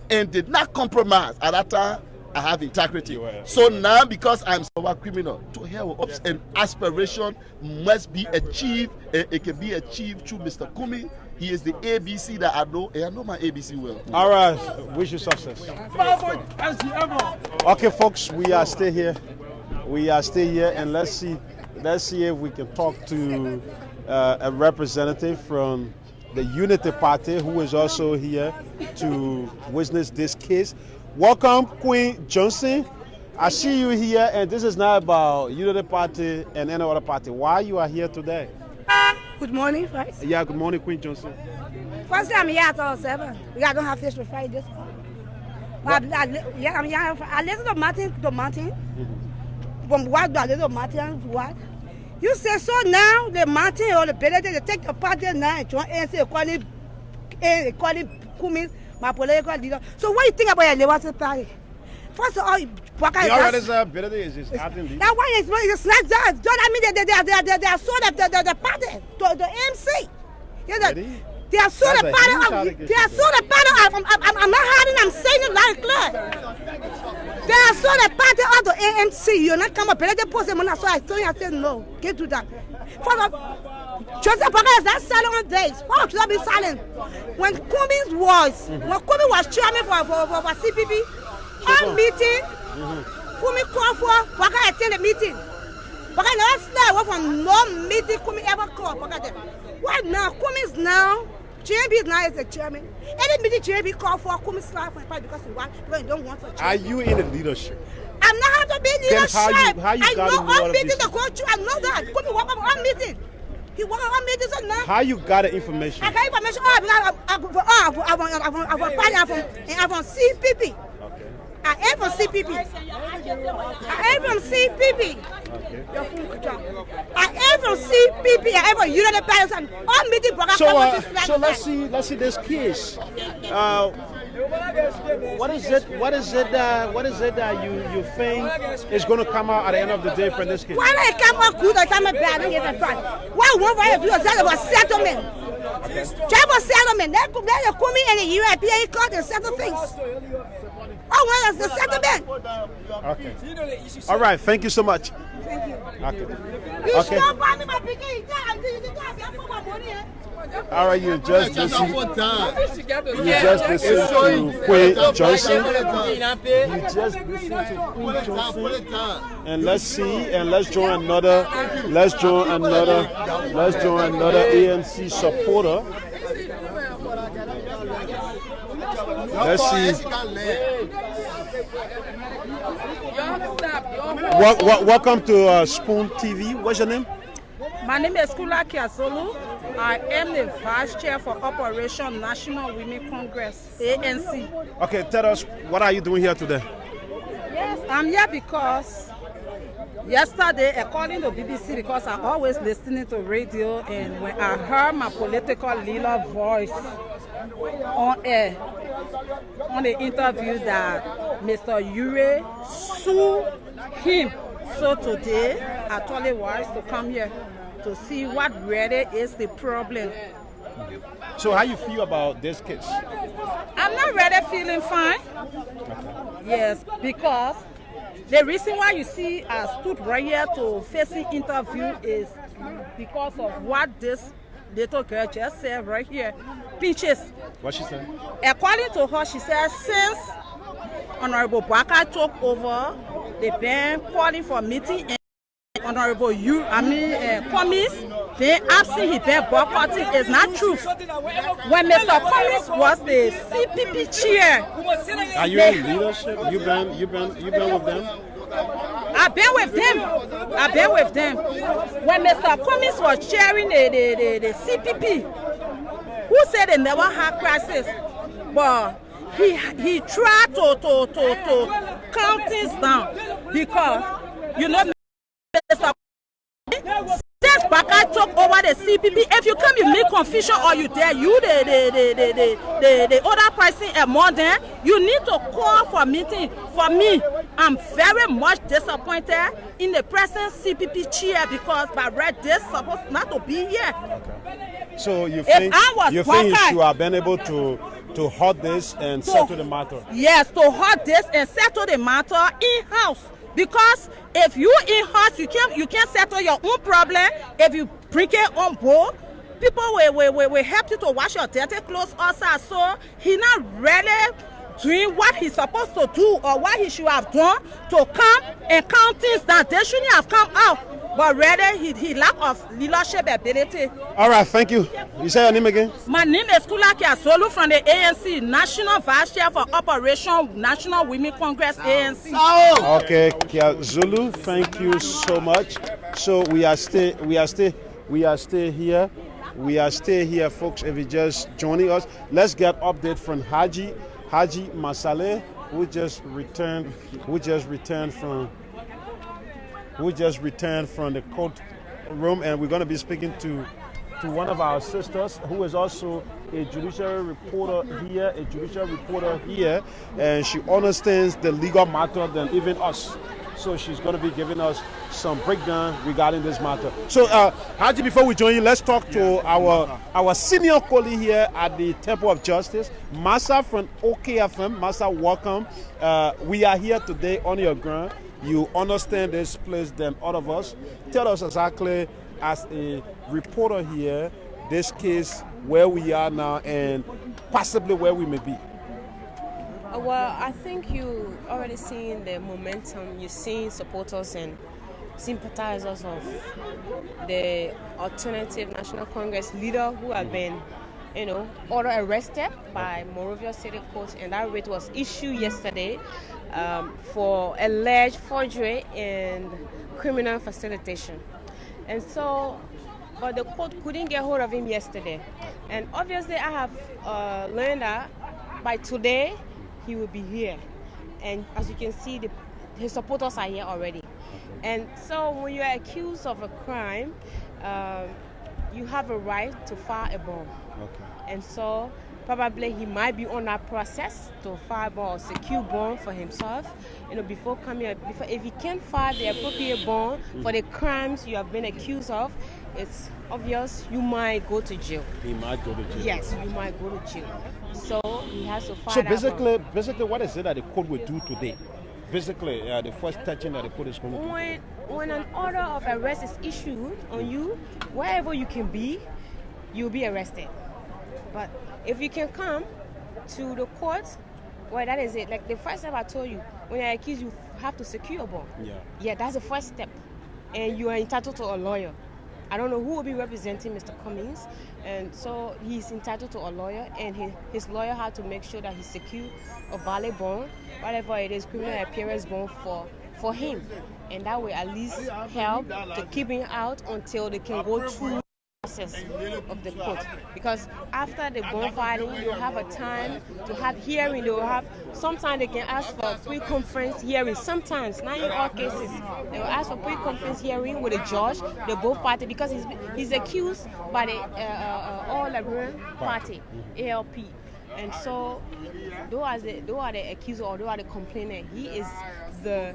and did not compromise. At that time, I have integrity. So now, because I'm a criminal, to hell with and aspiration must be achieved, and it can be achieved through Mr. Cummings. He is the ABC that I know, and I know my ABC well. All right, wish you success. Okay, folks, we are still here. And let's see if we can talk to a representative from the Unity Party, who is also here to witness this case. Welcome, Queen Johnson. I see you here, and this is not about Unity Party and any other party. Why you are here today? Good morning, first. Yeah, good morning, Queen Johnson. First time here at all 7. We don't have fish to fry this. I'm here. I listen to Martin. From what do I listen to Martin? What? You say so now, the Martin or the Benedict, they take the party now and join ANC, call it Cummings, my political leader. So what do you think about your Liberty Party? First of all, You already said Benedict is acting leader. That one is not just. I mean, they are sold the party to the ANC. You know, they are sold the party. They are sold the party. I'm not hiding. I'm saying it like clear. They are sold the party of the ANC. You're not coming. But they post them on that. So I told you, I said no. Can't do that. Joseph Parker is not silent on days. How should I be silent? When Cummings was chairman for CPP, on meeting, Cummings called for Parker attend the meeting. Parker never stay away from no meeting Cummings ever called Parker. What now? Cummings now, JB now is the chairman. Any meeting JB called for Cummings slide for because he don't want to. Are you in the leadership? I'm not how to be leadership. Then how you I got know all meetings this? to go through. I know that. Cummings walk up on meeting. He walk up on meetings and now. How you got the information? I got information. I'm from CPP. I am from CPP. I am from CPP. I am from CPP. I am from United Parents and all meeting programs. So let's see this case. What is it that you think is going to come out at the end of the day from this case? Why not come out good or come out bad? I don't get that. Why one way of you is about settlement? Tribal settlement. They're coming in the UAP court and settle things. Oh, well, that's the settlement. Okay. All right. Thank you so much. Thank you. Okay. You Okay. should buy me my picking. All right, you just listen to Queen Johnson. You just listen to Queen Johnson. And let's join another ANC supporter. Let's see. Welcome to Spoon TV. What's your name? My name is Kula Kiasolu. I am the Vice Chair for Operation National Women Congress, ANC. Okay, tell us, what are you doing here today? Yes, I'm here because yesterday, according to BBC, because I always listening to radio, and when I heard my political leader voice on air, on the interview that Mr. Ure sued him. So today, I told it wise to come here to see what really is the problem. So how you feel about this case? I'm not really feeling fine. Yes, because the reason why you see I stood right here to face the interview is because of what this little girl just said right here. Peaches. What she said? According to her, she said since Honorable Baka took over, they've been calling for meeting and Honorable Cummings, they absent he been boycotting. Is not true. When Mr. Cummings was the CPP chair, are you in leadership? You been with them? I've been with them. When Mr. Cummings was chairing the CPP, who said they never had crisis, but he tried to calm things down because you know Mr. Since Baka took over the CPP, if you come you make confusion or you there, you the other person among them, you need to call for meeting. For me, I'm very much disappointed in the present CPP chair because by right they're supposed not to be here. Okay. So you think you should have been able to halt this and settle the matter? Yes, to halt this and settle the matter in-house. Because if you in-house, you can't settle your own problem. If you bring it on board, people will help you to wash your dirty clothes also. So he's not really doing what he's supposed to do or what he should have done to come and count things that they shouldn't have come out. but rather he lack of leadership ability. All right, thank you. You say your name again? My name is Kulaki Asolu from the ANC, National Vice Chair for Operation National Women Congress, ANC. Okay, Kia Zulu, thank you so much. So we are still here. We are still here, folks. If you're just joining us, let's get update from Haji Masale, who just returned from the court room, and we're going to be speaking to one of our sisters who is also a judicial reporter here, and she understands the legal matter than even us. So she's going to be giving us some breakdown regarding this matter. So, Haji, before we join you, let's talk to our senior colleague here at the Temple of Justice, Massa from OKFM. Massa, welcome. We are here today on your ground. You understand this place than all of us. Tell us exactly, as a reporter here, this case, where we are now, and possibly where we may be. Well, I think you already seen the momentum. You're seeing supporters and sympathizers of the Alternative National Congress leader who have been, order arrested by Monrovia City Court, and that writ was issued yesterday for alleged forgery and criminal facilitation. And so, but the court couldn't get hold of him yesterday. And obviously, I have learned that by today, he will be here. And as you can see, his supporters are here already. And so when you are accused of a crime, you have a right to file a bond. Okay. And so probably he might be on that process to file a bond or secure bond for himself. Before if he can't file the appropriate bond for the crimes you have been accused of, it's obvious you might go to jail. He might go to jail. Yes, you might go to jail. So he has to file. So basically, what is it that the court will do today? Basically, the first touching that the court is going to do. When an order of arrest is issued on you, wherever you can be, you'll be arrested. But if you can come to the court, well, that is it. Like the first step I told you, when you're accused, you have to secure a bond. Yeah, that's the first step. And you are entitled to a lawyer. I don't know who will be representing Mr. Cummings, and so he's entitled to a lawyer, and his lawyer has to make sure that he secure a valid bond, whatever it is, criminal appearance bond for him, and that will at least help to keep him out until they can go through process of the court. Because after the bond filing, you'll have a time to have hearing. They will have, sometimes they can ask for pre-conference hearing. Sometimes, not in all cases, they will ask for pre-conference hearing with a judge, the both parties, because he's accused by the All Liberal Party, ALP. And so, those are the accuser or those are the complainant. He is the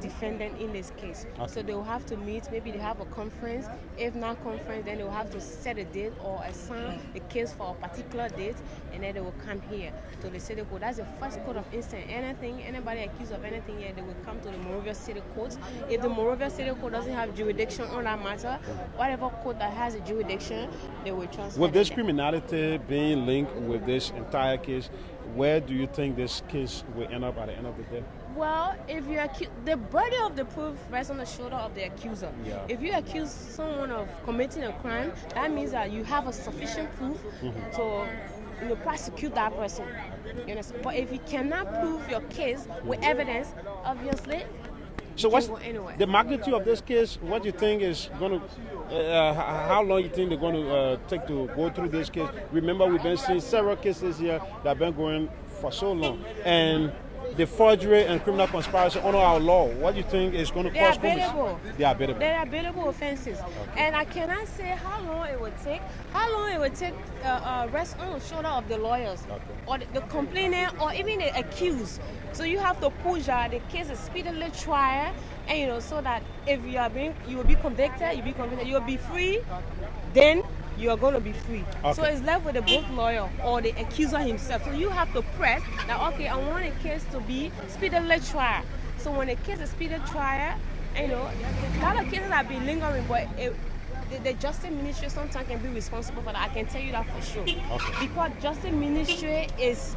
defendant in this case. Okay. So they will have to meet, maybe they have a conference. If not conference, then they will have to set a date or assign the case for a particular date, and then they will come here to the city court. That's the first court of instance. Anybody accused of anything here, they will come to the Monrovia City Court. If the Monrovia City Court doesn't have jurisdiction on that matter, whatever court that has a jurisdiction, they will transfer. With this criminality being linked with this entire case, where do you think this case will end up at the end of the day? Well, if you the burden of the proof rests on the shoulder of the accuser. Yeah. If you accuse someone of committing a crime, that means that you have a sufficient proof to prosecute that person. You understand? But if you cannot prove your case with evidence, obviously, so what's the magnitude of this case? What do you think is going to, how long you think they're going to take to go through this case? Remember, we've been seeing several cases here that have been going for so long. And the forgery and criminal conspiracy under our law, what do you think is going to cost? They are available. They are available offenses. Okay. And I cannot say how long it would take. How long it would take rest on the shoulder of the lawyers, or the complainant, or even the accused. So you have to push the case is speedily trial, and so that if you will be convicted, you will be free, then you are going to be free. Okay. So it's left with the both lawyer or the accuser himself. So you have to press that, okay, I want a case to be speedily trial. So when a case is speedily trial, a lot of cases have been lingering, but the Justice Ministry sometimes can be responsible for that. I can tell you that for sure. Okay. Because Justice Ministry is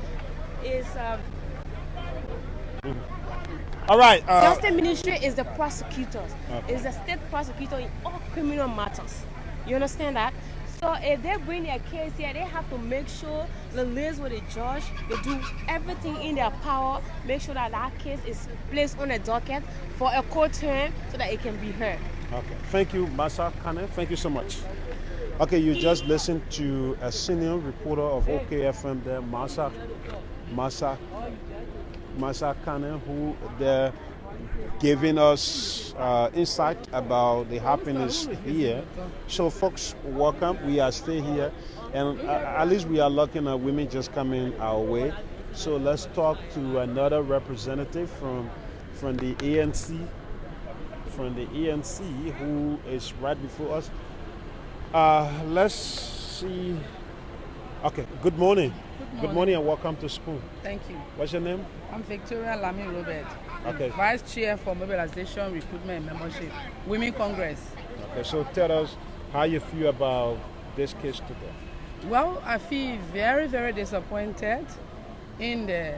All right. Justice Ministry is the prosecutors. Okay. Is the state prosecutor in all criminal matters. You understand that? So if they bring their case here, they have to make sure the liaise with the judge, they do everything in their power, make sure that that case is placed on a docket for a court term so that it can be heard. Okay. Thank you, Masa Kane. Thank you so much. Okay, you just listened to a senior reporter of OKFM there, Masa Kane, who they're giving us insight about the happiness here. So folks, welcome. We are still here, and at least we are looking at women just coming our way. So let's talk to another representative from the ANC, who is right before us. Let's see. Okay, good morning. Good morning and welcome to Spoon. Thank you. What's your name? I'm Victoria Lamy Robert. Okay. Vice Chair for Mobilization, Recruitment and Membership, Women Congress. Okay, so tell us how you feel about this case today. Well, I feel very, very disappointed in the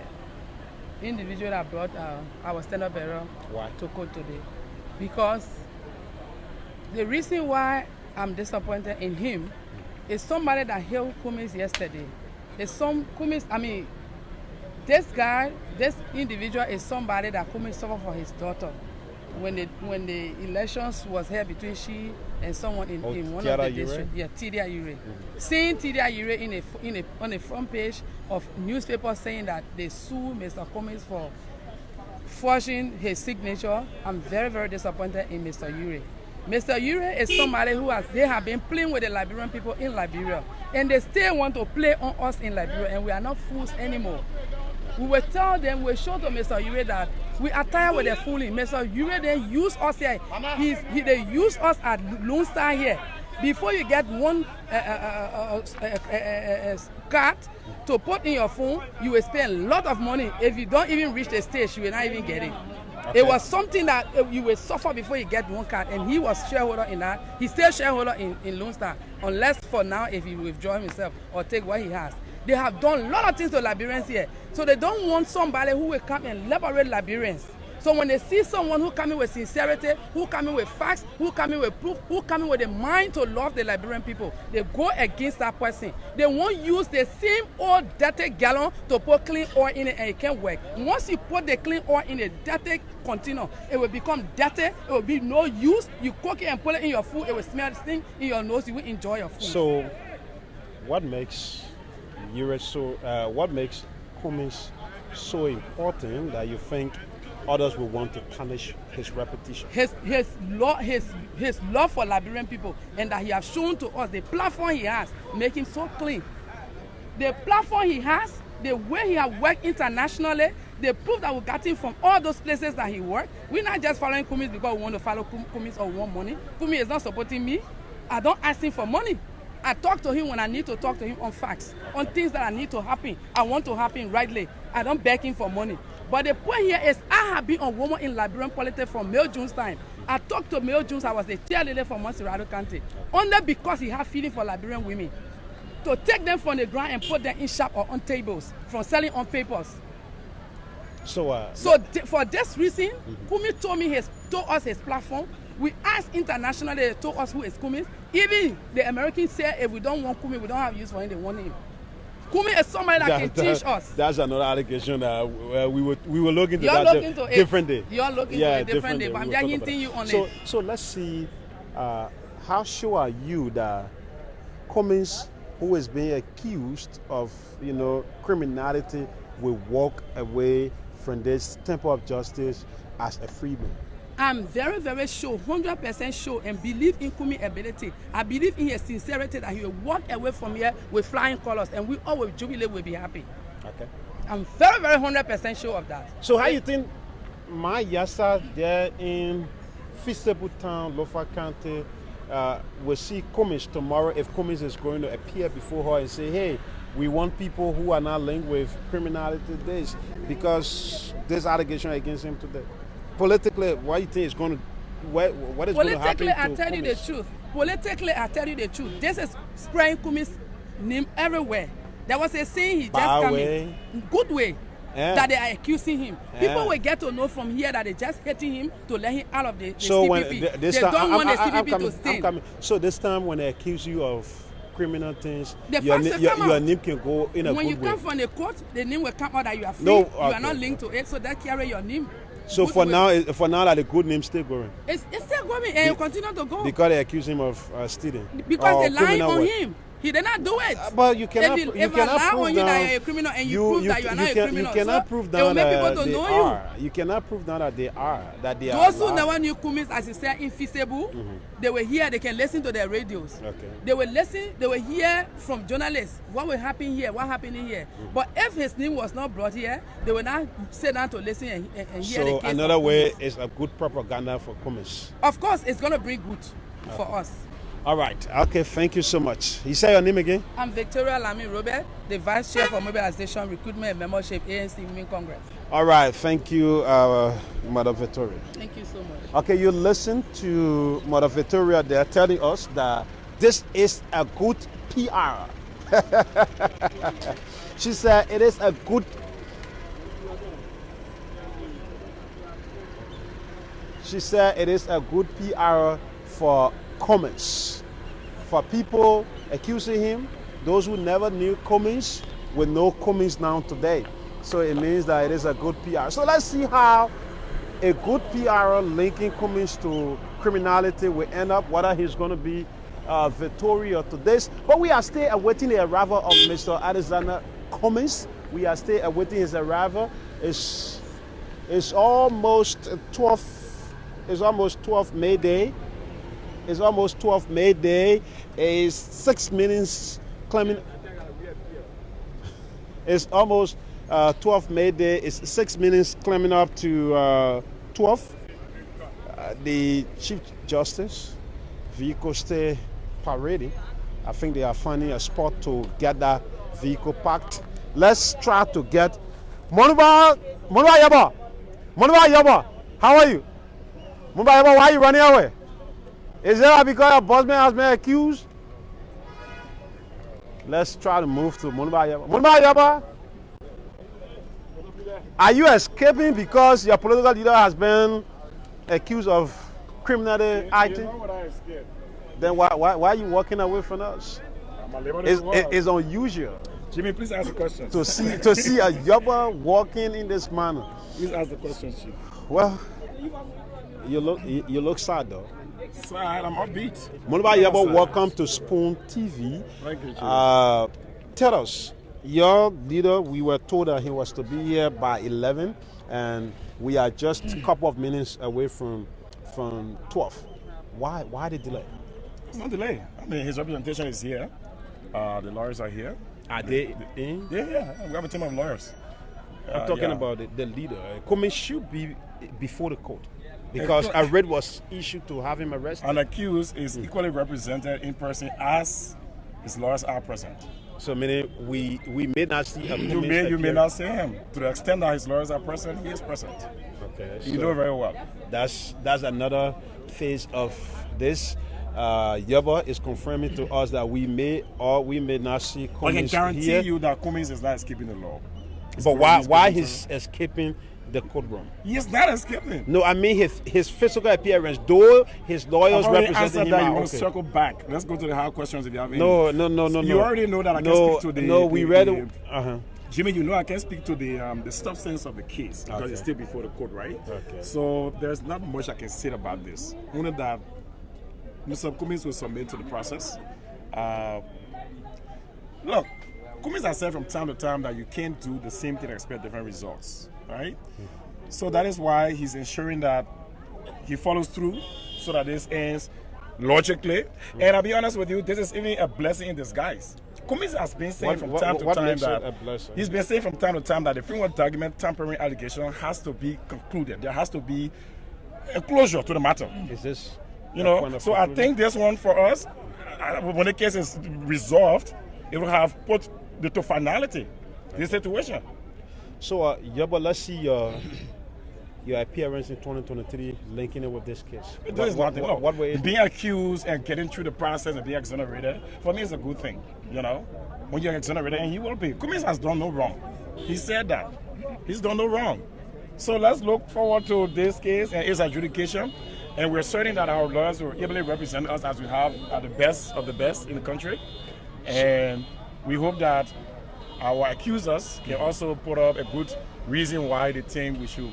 individual that brought our standard bearer to court today. Because the reason why I'm disappointed in him is somebody that hailed Cummings yesterday. This individual is somebody that Cummings suffered for his daughter when the elections was held between she and someone in one of the districts. Yeah, Tidia Ure. Seeing Tidia Ure on the front page of newspapers saying that they sued Mr. Cummings for forging his signature, I'm very, very disappointed in Mr. Ure. Mr. Ure is somebody they have been playing with the Liberian people in Liberia, and they still want to play on us in Liberia, and we are not fools anymore. We will tell them, we will show to Mr. Ure that we are tired with the fooling. Mr. Ure then use us here. They use us at Lone Star here. Before you get one card to put in your phone, you will spend a lot of money. If you don't even reach the stage, you will not even get it. Okay. It was something that you will suffer before you get one card, and he was shareholder in that. He's still shareholder in Lone Star, unless for now if he withdraw himself or take what he has. They have done a lot of things to Liberians here, so they don't want somebody who will come and liberate Liberians. So when they see someone who coming with sincerity, who coming with facts, who coming with proof, who coming with a mind to love the Liberian people, they go against that person. They won't use the same old dirty gallon to put clean oil in it, and it can't work. Once you put the clean oil in a dirty container, it will become dirty, it will be no use. You cook it and put it in your food, it will smell the thing in your nose, you will enjoy your food. So what makes Cummings so important that you think others will want to tarnish his reputation? His love for Liberian people, and that he has shown to us the platform he has, make him so clean. The platform he has, the way he has worked internationally, the proof that we got him from all those places that he worked. We're not just following Cummings because we want to follow Cummings or want money. Cummings is not supporting me. I don't ask him for money. I talk to him when I need to talk to him on facts, on things that I need to happen. I want to happen rightly. I don't beg him for money. But the point here is I have been a woman in Liberian politics from Mel Jones' time. I talked to Mel Jones. I was the cheerleader for Monrovia County. Only because he had feeling for Liberian women. To take them from the ground and put them in shop or on tables, from selling on papers. So for this reason, Cummings told us his platform. We asked internationally, they told us who is Cummings. Even the Americans say if we don't want Cummings, we don't have use for him, they want him. Cummings is somebody that can teach us. That's another allegation that we will look into that different day. You're looking to a different day, but I'm just hinting you on it. So let's see, how sure are you that Cummings, who is being accused of criminality, will walk away from this temple of justice as a free man? I'm very, very sure, 100% sure, and believe in Cummings' ability. I believe in his sincerity that he will walk away from here with flying colors, and we all will jubilate, will be happy. Okay. I'm very, very 100% sure of that. So how you think my Yasa there in Feasible Town, Lofa County, will see Cummings tomorrow if Cummings is going to appear before her and say, hey, we want people who are not linked with criminality this, because this allegation against him today? Politically, what do you think is going to, what is going to happen to Politically, I tell you the truth. Politically, I tell you the truth. This is spraying Cummings' name everywhere. There was a saying he just came in. Good way. that they are accusing him. People will get to know from here that they just hating him to let him out of the So CPP. They don't want the CPP to stay. So this time when they accuse you of criminal things, The your facts will come your out. name can go in a When you good way. come from the court, the name will come out that you are free. No, You are okay. not linked to it, so that carry your name. So Good for way. now, that the good name still going It's still going and you continue to go. because they accuse him of stealing. Because or they lying criminal on work. him. He did not do it. But you cannot. If You I cannot lie prove on you down, that you're a criminal and you prove that you are not a criminal, You cannot so prove they will down make that people to they know are. You cannot prove down that they are. That they are. Those who alive. never knew Cummings, as he said, invisible, they will hear, they can listen to their radios. Okay. They will listen, they will hear from journalists what will happen here, what happening here. But if his name was not brought here, they will not sit down to listen and hear the So case. another of way Cummings. is a good propaganda for Cummings. Of course, it's going to bring good for us. All right. Okay. Thank you so much. You say your name again? I'm Victoria Lamy Robert, the Vice Chair for Mobilization, Recruitment and Membership, ANC Women Congress. All right. Thank you, Mother Victoria. Thank you so much. Okay, you listen to Mother Victoria. They are telling us that this is a good PR. She said it is a good. She said it is a good PR for Cummings. For people accusing him, those who never knew Cummings will know Cummings now today. So it means that it is a good PR. So let's see how a good PR linking Cummings to criminality will end up, whether he's going to be victorious to this. But we are still awaiting the arrival of Mr. Alexander Cummings. We are still awaiting his arrival. It's almost 12 May Day. It's almost 12 May Day. It's 6 minutes climbing. It's almost 12 May Day. It's 6 minutes climbing up to 12. The Chief Justice vehicle stay parading. I think they are finding a spot to get that vehicle parked. Let's try to get Monrovia Yaba. Monrovia Yaba, how are you? Monrovia Yaba, why are you running away? Is it because your bossman has been accused? Let's try to move to Monrovia Yaba. Monrovia Yaba, are you escaping because your political leader has been accused of criminal acting? Why would I escape? Then why are you walking away from us? It's unusual. Jimmy, please ask the question. To see a Yoruba walking in this manner. Please ask the question, Chief. Well, you look sad though. Sad, I'm upbeat. Monrovia Yoruba, welcome to Spoon TV. Thank you, Chief. Tell us, your leader, we were told that he was to be here by 11, and we are just a couple of minutes away from 12. Why the delay? It's no delay. I mean, his representation is here. The lawyers are here. Are they in? Yeah. We have a team of lawyers. I'm talking about the leader. Cummings should be before the court because a writ was issued to have him arrested. An accused is equally represented in person as his lawyers are present. So meaning we may not see a You may not see him. To the extent that his lawyers are present, he is present. Okay. You know very well. That's another phase of this. Yoba is confirming to us that we may or we may not see Cummings. I can guarantee here. you that Cummings is not escaping the law. But why he's escaping the courtroom? He is not escaping. No, I mean his physical appearance. Though his lawyers representing him. That. You want to circle back? Let's go to the hard questions if you have any. No. You already know that I can speak to the. No, we read it. Jimmy, you know I can speak to the substance of the case because it's still before the court, right? Okay. So there's not much I can say about this. Only that Mr. Cummings will submit to the process. Look, Cummings has said from time to time that you can't do the same thing and expect different results, right? So that is why he's ensuring that he follows through so that this ends logically. And I'll be honest with you, this is even a blessing in disguise. Cummings has been saying from time to time that he's been saying from time to time that the framework document tampering allegation has to be concluded. There has to be a closure to the matter. Is this? So I think this one for us, when the case is resolved, it will have put to finality this situation. So, Yoba, let's see your appearance in 2023 linking it with this case. What way? Being accused and getting through the process and being exonerated, for me, is a good thing. When you're exonerated, and you will be. Cummings has done no wrong. He said that. He's done no wrong. So let's look forward to this case and its adjudication. And we're certain that our lawyers will ably represent us as we have at the best of the best in the country. And we hope that our accusers can also put up a good reason why they think we should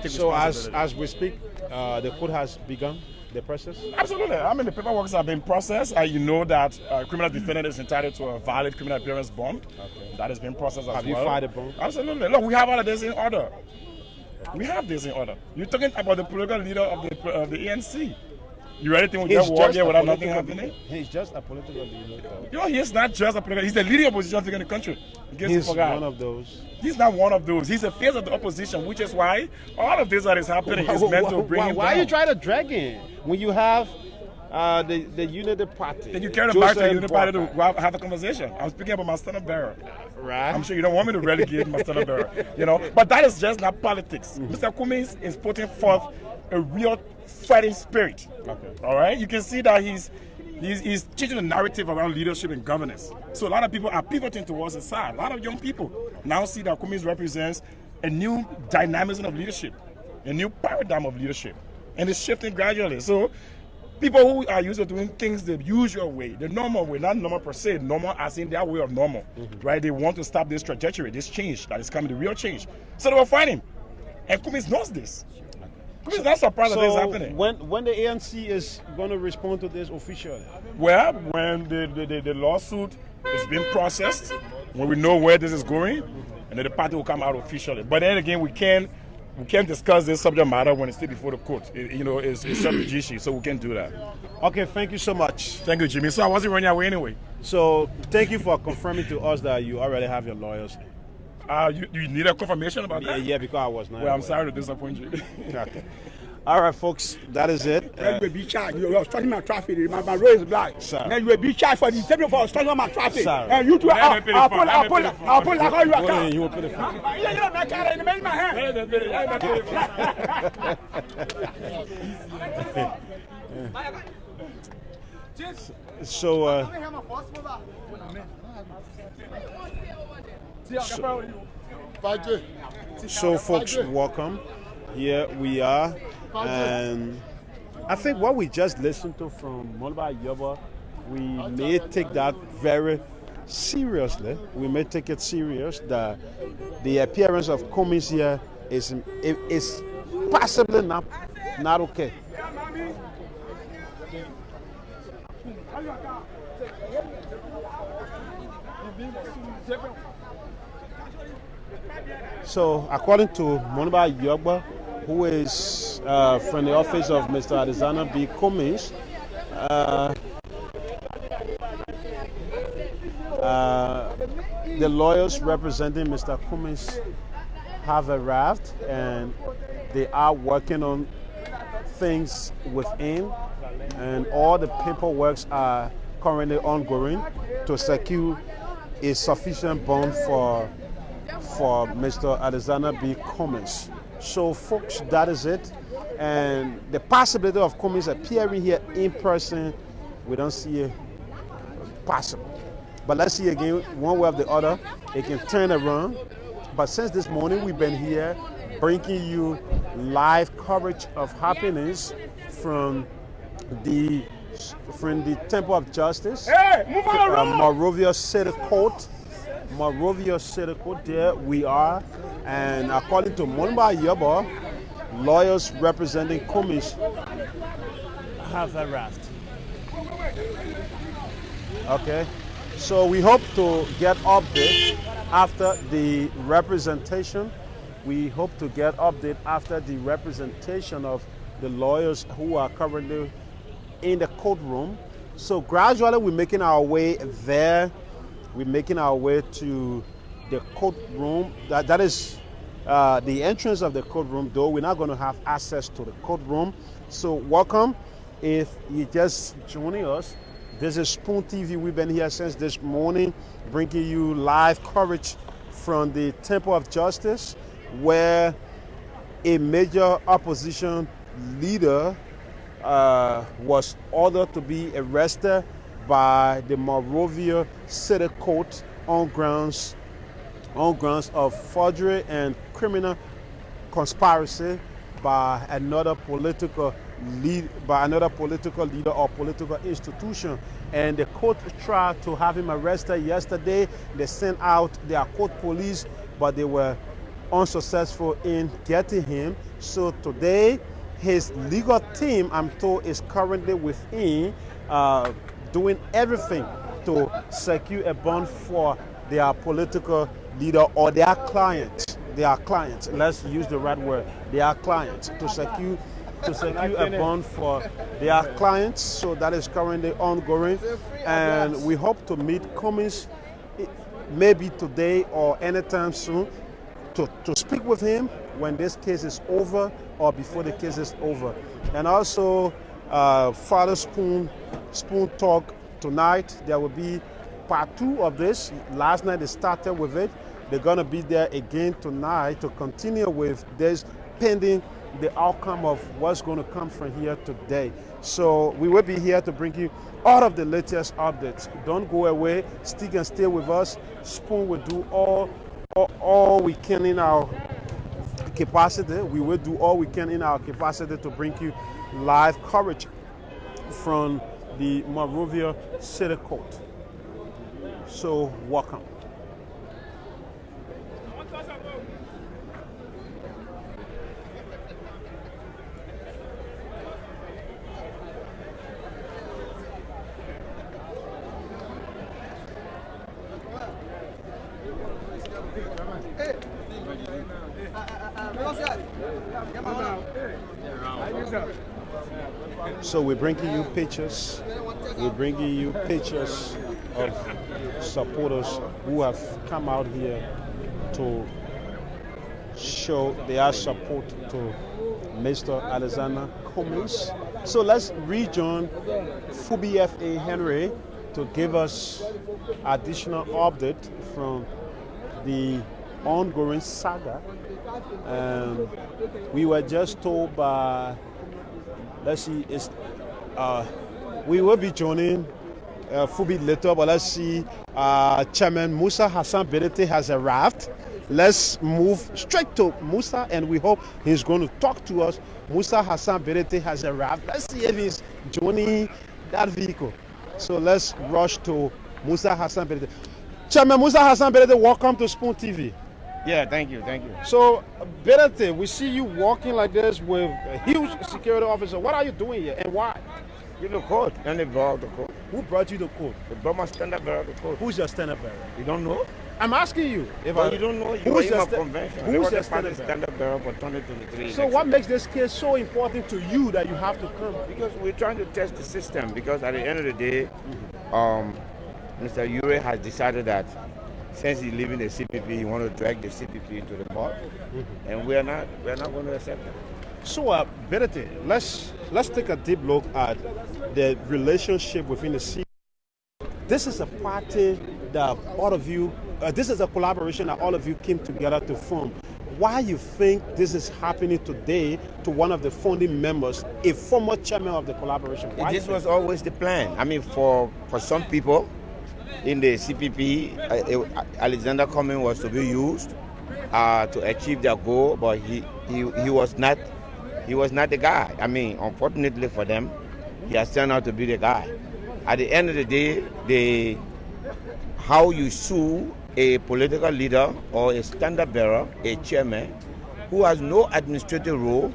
take So responsibility. as we speak, the court has begun the process? Absolutely. I mean, the paperwork have been processed. You know that criminal defendant is entitled to a valid criminal appearance bond. Okay. That has been processed as well. Have you filed a bond? Absolutely. Look, we have all of this in order. We have this in order. You're talking about the political leader of the ANC. You ready to get war here without nothing happening? He's just a political leader. You know, he's not just a political. He's the leading opposition figure in the country. He's one of those. He's not one of those. He's the face of the opposition, which is why all of this that is happening is meant to bring him down. Why are you trying to drag him when you have the Unity Party? Then you carry them back to the Unity Party to have a conversation. I'm speaking about my standard bearer. Right. I'm sure you don't want me to relegate my standard bearer. You know, but that is just not politics. Mr. Cummings is putting forth a real fighting spirit. Okay. All right. You can see that he's changing the narrative around leadership and governance. So a lot of people are pivoting towards his side. A lot of young people now see that Cummings represents a new dynamism of leadership, a new paradigm of leadership, and it's shifting gradually. So people who are used to doing things the usual way, the normal way, not normal per se, normal as in their way of normal, right? They want to stop this trajectory, this change that is coming, the real change. So they will find him. And Cummings knows this. Cummings is not surprised that this is happening. When the ANC is going to respond to this officially? Well, when the lawsuit is being processed, when we know where this is going, and then the party will come out officially. But then again, we can't discuss this subject matter when it's still before the court. It's sub-judice, so we can't do that. Okay, thank you so much. Thank you, Jimmy. So I wasn't running away anyway. So thank you for confirming to us that you already have your lawyers. You need a confirmation about that? Yeah, because I was not. Well, I'm sorry to disappoint you. Okay. All right, folks, that is it. You will be charged. You are starting my traffic. My road is black. Sorry. Then you will be charged for the table for starting my traffic. Sorry. And you two, I'll pull like all you are. You will pay the fine. Yeah, my car in my hand. So folks, welcome. Here we are, and I think what we just listened to from Monrovia Yoba, we may take that very seriously. We may take it serious that the appearance of Cummings here is possibly not okay. So, according to Monrovia Yoba, who is from the office of Mr. Alexander B. Cummings, the lawyers representing Mr. Cummings have arrived and they are working on things within, and all the paperwork are currently ongoing to secure a sufficient bond for Mr. Alexander B. Cummings. So, folks, that is it. And the possibility of Cummings appearing here in person, we don't see it possible. But let's see again, one way or the other, it can turn around. But since this morning, we've been here bringing you live coverage of happenings from the Temple of Justice, Monrovia City Court. Monrovia City Court, there we are. And according to Monrovia Yoba, lawyers representing Cummings have arrived. Okay, so we hope to get update after the representation. We hope to get update after the representation of the lawyers who are currently in the courtroom. So gradually we're making our way there. We're making our way to the courtroom. That is the entrance of the courtroom, though we're not going to have access to the courtroom. So welcome. If you're just joining us, this is Spoon TV. We've been here since this morning, bringing you live coverage from the Temple of Justice, where a major opposition leader was ordered to be arrested by the Monrovia City Court on grounds on grounds of forgery and criminal conspiracy by another political leader or political institution. And the court tried to have him arrested yesterday. They sent out their court police, but they were unsuccessful in getting him. So today, his legal team, I'm told, is currently with him, doing everything to secure a bond for their political leader or their clients. Their clients. Let's use the right word. Their clients to secure a bond for their clients. So that is currently ongoing, and we hope to meet Cummings maybe today or anytime soon to speak with him when this case is over or before the case is over. And also, Father Spoon Talk tonight. There will be part 2 of this. Last night they started with it. They're going to be there again tonight to continue with this pending the outcome of what's going to come from here today. So we will be here to bring you all of the latest updates. Don't go away. Stick and stay with us. Spoon will do all we can in our capacity. We will do all we can in our capacity to bring you live coverage from the Monrovia City Court. So welcome. So we're bringing you pictures. We're bringing you pictures of supporters who have come out here to show their support to Mr. Alexander Cummings. So let's rejoin Fubi F.A. Henry to give us additional update from the ongoing saga. We were just told by, let's see, we will be joining Fubi later, but let's see, Chairman Musa Hassan Berete has arrived. Let's move straight to Musa, and we hope he's going to talk to us. Musa Hassan Berete has arrived. Let's see if he's joining that vehicle. So let's rush to Musa Hassan Berete. Chairman Musa Hassan Berete, welcome to Spoon TV. Yeah, thank you. So, Berete, we see you walking like this with a huge security officer. What are you doing here and why? You the court, and they brought the court. Who brought you to court? They brought my standard bearer to court. Who's your standard bearer? You don't know? I'm asking you. You don't know, you who's are your in a convention. Who's your standard bearer for 2023 So what makes this case so important to you that you have to come? Because we're trying to test the system. Because at the end of the day, Mr. Ure has decided that since he's leaving the CPP, he wants to drag the CPP into the court, and we're not going to accept it. So, Berete, let's take a deep look at the relationship within the CPP. This is a party that all of you, this is a collaboration that all of you came together to form. Why you think this is happening today to one of the founding members, a former chairman of the collaboration? Why This was always the plan. I mean, for some people in the CPP, Alexander Cummings was to be used to achieve their goal, but he was not the guy. I mean, unfortunately for them, he has turned out to be the guy. At the end of the day, how you sue a political leader or a standard bearer, a chairman, who has no administrative role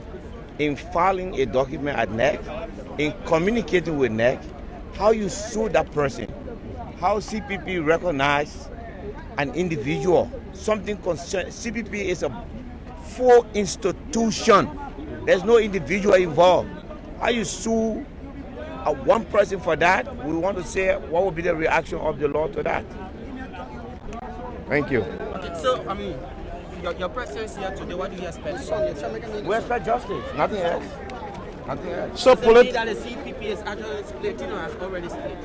in filing a document at NEC, in communicating with NEC, how you sue that person, how CPP recognize an individual, something concerned. CPP is a full institution. There's no individual involved. How you sue one person for that? We want to say what would be the reaction of the law to that. Thank you. Okay, so, I mean, your presence here today, what do you expect? We expect justice, nothing else. Nothing else. So, that the CPP is actually splitting or has already split?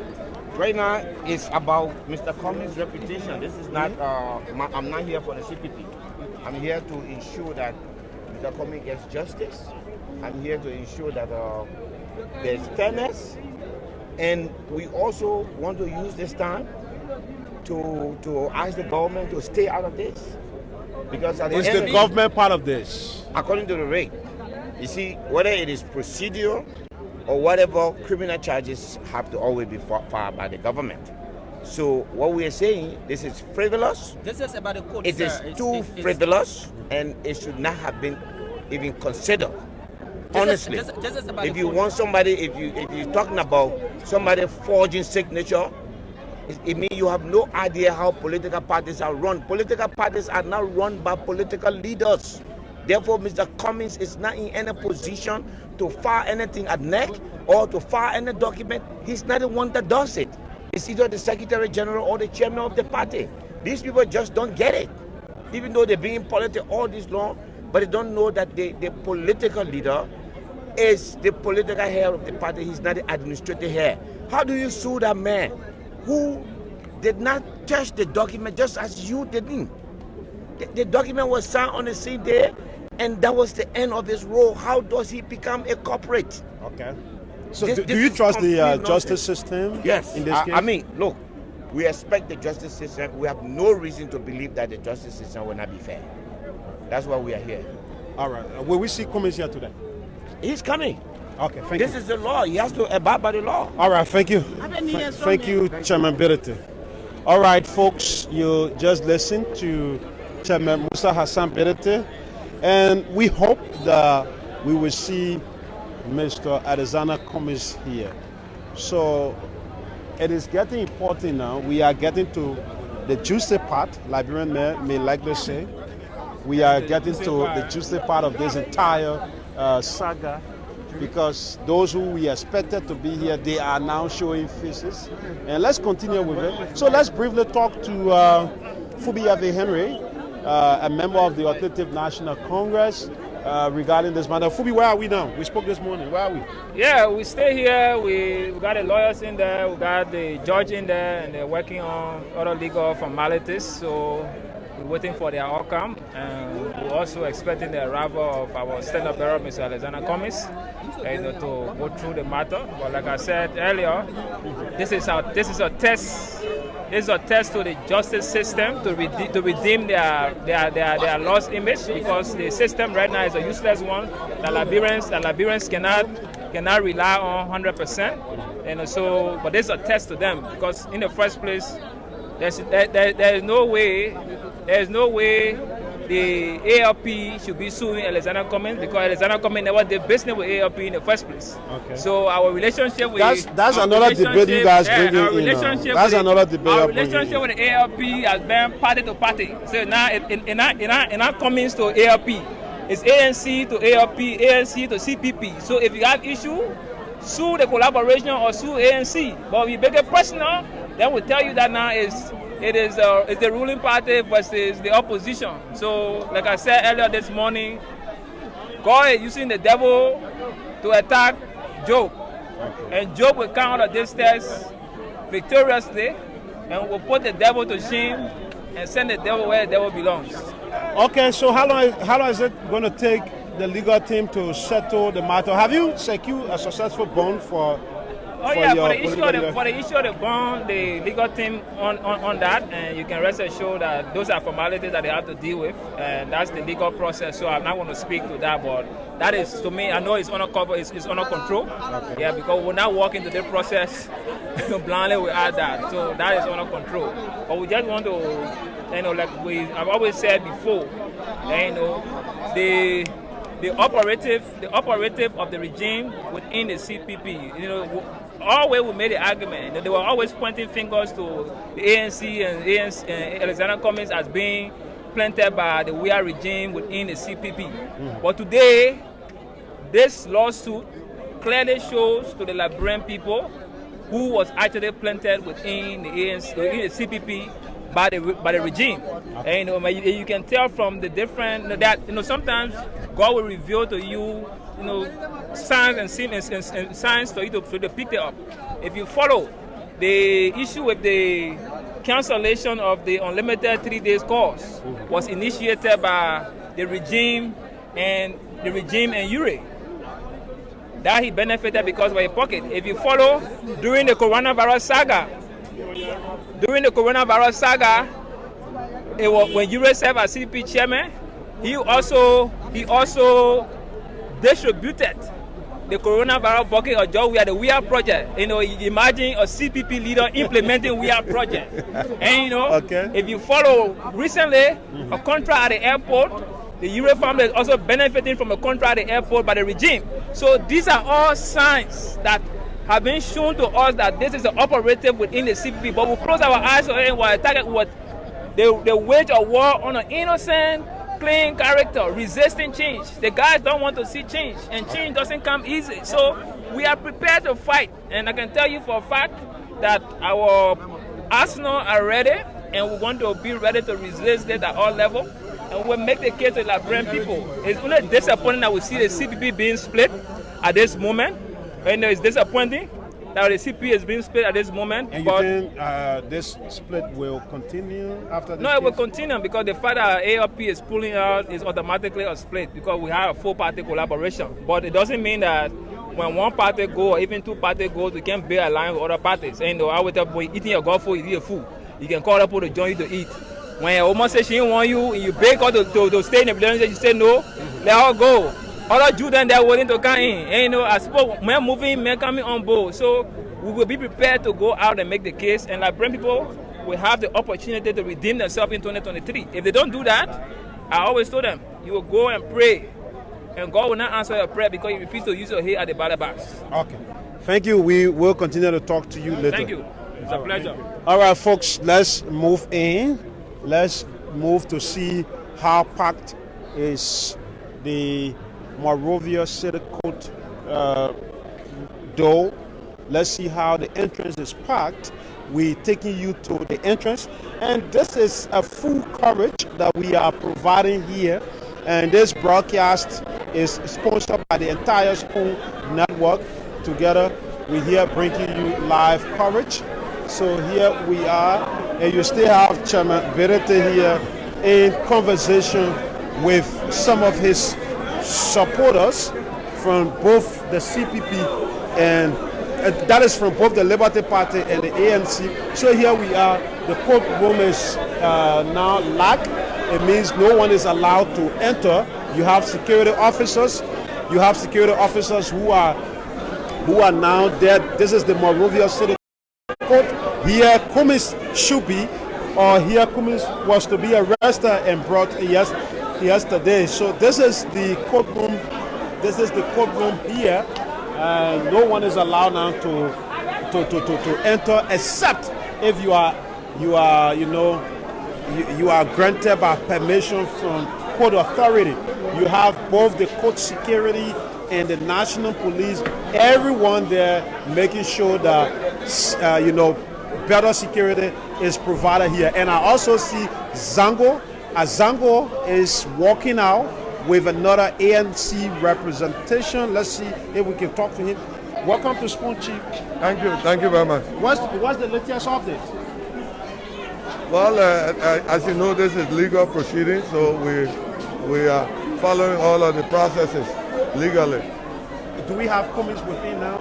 Right now, it's about Mr. Cummings' reputation. This is not, I'm not here for the CPP. I'm here to ensure that Mr. Cummings gets justice. I'm here to ensure that there's fairness. And we also want to use this time to ask the government to stay out of this. Because at Is end the of government part of this? according to the rate, you see, whether it is procedural or whatever, criminal charges have to always be filed by the government. So what we are saying, this is frivolous. This is about the code. It is too frivolous, and it should not have been even considered. Honestly, this is about if the you code. want somebody, if you're talking about somebody forging signature, it means you have no idea how political parties are run. Political parties are not run by political leaders. Therefore, Mr. Cummings is not in any position to file anything at NEC or to file any document. He's not the one that does it. It's either the Secretary General or the chairman of the party. These people just don't get it. Even though they've been in politics all this long, but they don't know that the political leader is the political head of the party. He's not the administrative head. How do you sue that man who did not touch the document just as you didn't? The document was signed on the same day, and that was the end of his role. How does he become a corporate? Okay. So do you trust the justice system? Yes. In this case? I mean, look, we expect the justice system. We have no reason to believe that the justice system will not be fair. That's why we are here. All right. Will we see Cummings here today? He's coming. Okay, thank This you. is the law. He has to abide by the law. All right, thank you. Thank you, Chairman Birite. All right, folks, you just listened to Chairman Musa Hassan Birite, and we hope that we will see Mr. Alexander Cummings here. So it is getting important now. We are getting to the juicy part, Liberian may likely say. We are getting to the juicy part of this entire saga, because those who we expected to be here, they are now showing faces. And let's continue with it. So let's briefly talk to Fubi Ave Henry, a member of the Alternative National Congress, regarding this matter. Fubi, where are we now? We spoke this morning. Where are we? Yeah, we stay here. We got the lawyers in there, we got the judge in there, and they're working on other legal formalities. So we're waiting for their outcome, and we're also expecting the arrival of our stand-up bearer, Mr. Alexander Cummings, to go through the matter. But like I said earlier, this is a test. This is a test to the justice system to redeem their lost image, because the system right now is a useless one that Liberians cannot rely on 100%. And so, but this is a test to them, because in the first place, there is no way the ALP should be suing Alexander Cummings, because Alexander Cummings never did business with ALP in the first place. Okay. So our relationship with that's another debate you guys bring in. That's another debate. Our relationship with the ALP has been party to party. So now it not Cummings to ALP. It's ANC to ALP, ANC to CPP. So if you have issue, sue the collaboration or sue ANC. But if you make it personal, then we tell you that now it's the ruling party versus the opposition. So, like I said earlier this morning, God is using the devil to attack Job. Okay. And Job will come out of this test victoriously, and will put the devil to shame and send the devil where the devil belongs. Okay, so how long is it going to take the legal team to settle the matter? Have you secured a successful bond for? Oh yeah, for the issue of the bond, the legal team on that, and you can rest assured that those are formalities that they have to deal with, and that's the legal process. So I'm not going to speak to that, but that is, to me, I know it's under cover, it's under control. Okay. Yeah, because we're not walking into the process blindly without that. So that is under control. But we just want to, like I've always said before, the operative of the regime within the CPP, always we made the argument. They were always pointing fingers to the ANC and Alexander Cummings as being planted by the WIA regime within the CPP. But today, this lawsuit clearly shows to the Liberian people who was actually planted within the ANC, within the CPP by the regime. And you can tell from the different that sometimes God will reveal to you signs and signs for you to pick it up. If you follow the issue with the cancellation of the unlimited 3 days course was initiated by the regime and Ure. That he benefited because of a pocket. If you follow during the coronavirus saga, during the coronavirus saga, it was when Ure served as CPP chairman, he also distributed the coronavirus bucket of job. We are the We Are project. You know, imagine a CPP leader implementing We Are project. And you know, if you follow recently, a contract at the airport, the Ure family is also benefiting from a contract at the airport by the regime. So these are all signs that have been shown to us that this is an operative within the CPP. But we close our eyes on it while they wage a war on an innocent, clean character, resisting change. The guys don't want to see change, and change doesn't come easy. So we are prepared to fight, and I can tell you for a fact that our arsenal are ready, and we want to be ready to resist it at all levels, and we'll make the case to the Liberian people. It's only disappointing that we see the CPP being split at this moment, and it's disappointing that the CPP is being split at this moment. And you think this split will continue after this? No, it will continue because the fact that ALP is pulling out is automatically a split because we have a full-party collaboration. But it doesn't mean that when one party go or even two parties go, we can build alliance with other parties. And I would tell boy, eating your golf food, you eat a food. You can call up to join you to eat. When your woman says she don't want you, and you beg her to stay in the building, you say no, let her go. Other Jews then they're willing to come in. And you know, I suppose men moving, men coming on board. So we will be prepared to go out and make the case. And Liberian people will have the opportunity to redeem themselves in 2023. If they don't do that, I always told them, you will go and pray. And God will not answer your prayer because you refuse to use your head at the ballot box. Okay. Thank you. We will continue to talk to you later. Thank you. It's a pleasure. All right, folks, let's move in. Let's move to see how packed is the Monrovia City Court door. Let's see how the entrance is packed. We're taking you to the entrance, and this is a full coverage that we are providing here. And this broadcast is sponsored by the entire Spoon Network. Together, we're here bringing you live coverage. So here we are, and you still have Chairman Berete here in conversation with some of his supporters from both the CPP and that is from both the Liberty Party and the ANC. So here we are. The courtroom is now locked. It means no one is allowed to enter. You have security officers. You have security officers who are now there. This is the Monrovia City Court. Here Cummings should be, or here Cummings was to be arrested and brought yesterday. So this is the courtroom. This is the courtroom here. No one is allowed now to enter except if you are granted by permission from court authority. You have both the court security and the national police. Everyone there making sure that better security is provided here. And I also see Zango. Zango is walking out with another ANC representation. Let's see if we can talk to him. Welcome to Spoon, Chief. Thank you very much. What's the latest update? Well, as you know, this is legal proceedings, so we are following all of the processes legally. Do we have Cummings within now?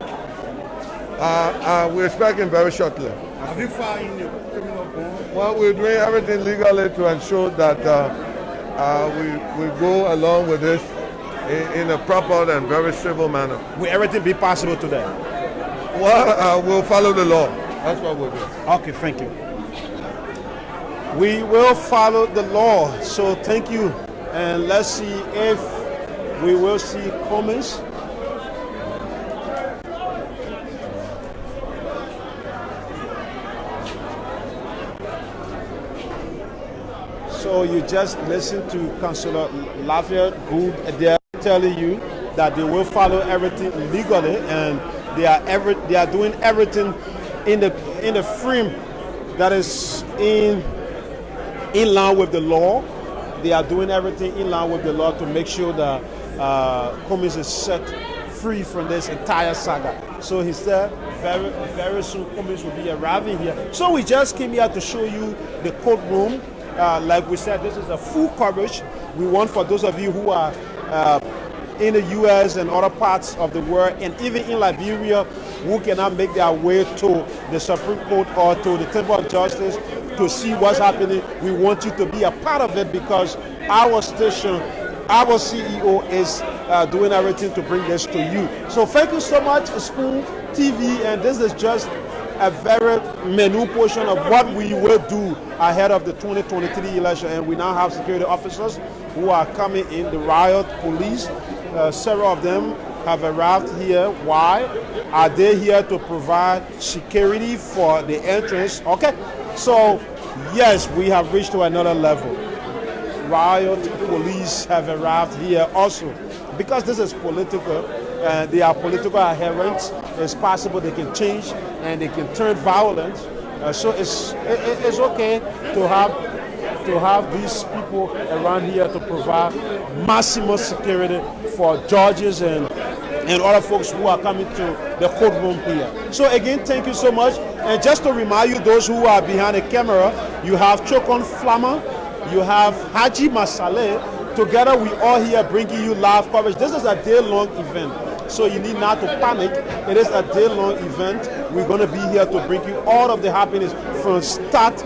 We're expecting very shortly. Have you filed in the criminal bond? Well, we're doing everything legally to ensure that we go along with this in a proper and very civil manner. Will everything be possible today? Well, we'll follow the law. That's what we'll do. Okay, thank you. We will follow the law. So thank you. And let's see if we will see Cummings. So you just listen to Councillor Lafayette Good. They're telling you that they will follow everything legally, and they are doing everything in the frame that is in line with the law. They are doing everything in line with the law to make sure that Cummings is set free from this entire saga. So he said very, very soon Cummings will be arriving here. So we just came here to show you the courtroom. Like we said, this is a full coverage. We want for those of you who are in the U.S. and other parts of the world, and even in Liberia, who cannot make their way to the Supreme Court or to the Temple of Justice to see what's happening, we want you to be a part of it, because our station, our CEO is doing everything to bring this to you. So thank you so much, Spoon TV, and this is just a very minute portion of what we will do ahead of the 2023 election. And we now have security officers who are coming in, the riot police. Several of them have arrived here. Why? Are they here to provide security for the entrance? Okay, so yes, we have reached to another level. Riot police have arrived here also, because this is political. They are political adherents. It's possible they can change and they can turn violent. So it's okay to have these people around here to provide maximum security for judges and other folks who are coming to the courtroom here. So again, thank you so much. And just to remind you, those who are behind the camera, you have Chokon Flama, you have Haji Masale. Together we all here bringing you live coverage. This is a day-long event, so you need not to panic. It is a day-long event. We're going to be here to bring you all of the happiness from start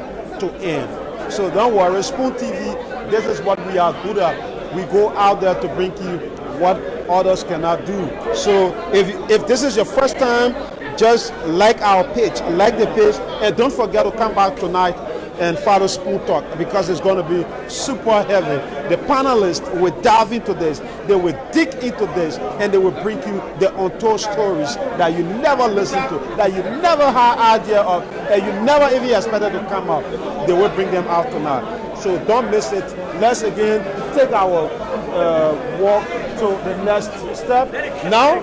to end. So don't worry, Spoon TV, this is what we are good at. We go out there to bring you what others cannot do. So if this is your first time, just like our page, like the page, and don't forget to come back tonight and follow Spoon Talk, because it's going to be super heavy. The panelists will dive into this, they will dig into this, and they will bring you the untold stories that you never listened to, that you never had idea of, and you never even expected to come out. They will bring them out tonight. So don't miss it. Let's again take our walk to the next step. Now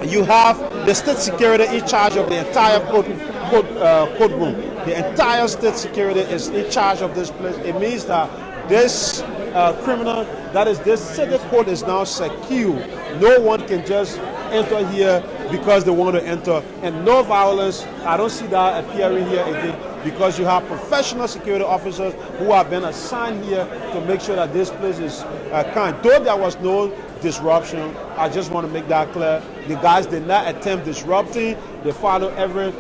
you have the state security in charge of the entire courtroom. The entire state security is in charge of this place. It means that this criminal, that is this city court, is now secure. No one can just enter here because they want to enter, and no violence. I don't see that appearing here again, because you have professional security officers who have been assigned here to make sure that this place is kind. Though there was no disruption, I just want to make that clear. The guys did not attempt disrupting. They followed every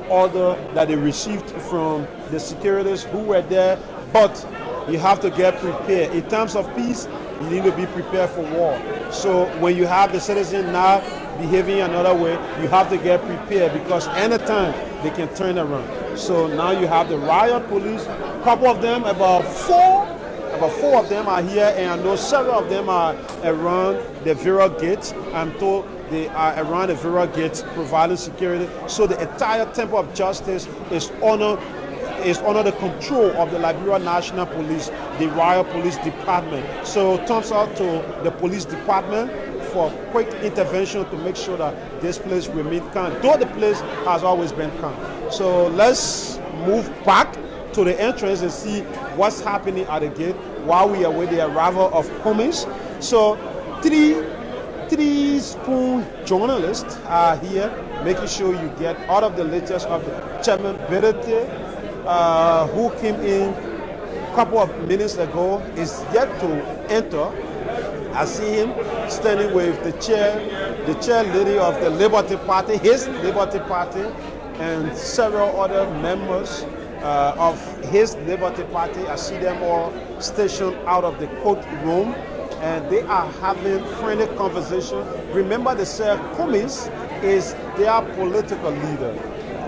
order that they received from the securities who were there. But you have to get prepared. In terms of peace, you need to be prepared for war. So when you have the citizens now behaving another way, you have to get prepared, because anytime they can turn around. So now you have the riot police. A couple of them, about four of them are here, and I know several of them are around the Vera Gate. I'm told they are around the Vera Gate providing security. So the entire Temple of Justice is under the control of the Liberia National Police, the Riot Police Department. So thumbs up to the police department for quick intervention to make sure that this place remains calm, though the place has always been calm. So let's move back to the entrance and see what's happening at the gate while we await the arrival of Cummings. So three Spoon journalists are here, making sure you get all of the latest of the Chairman Berete, who came in a couple of minutes ago, is yet to enter. I see him standing with the chair lady of the Liberty Party, his Liberty Party, and several other members of his Liberty Party. I see them all stationed out of the courtroom, and they are having friendly conversation. Remember, they said Cummings is their political leader.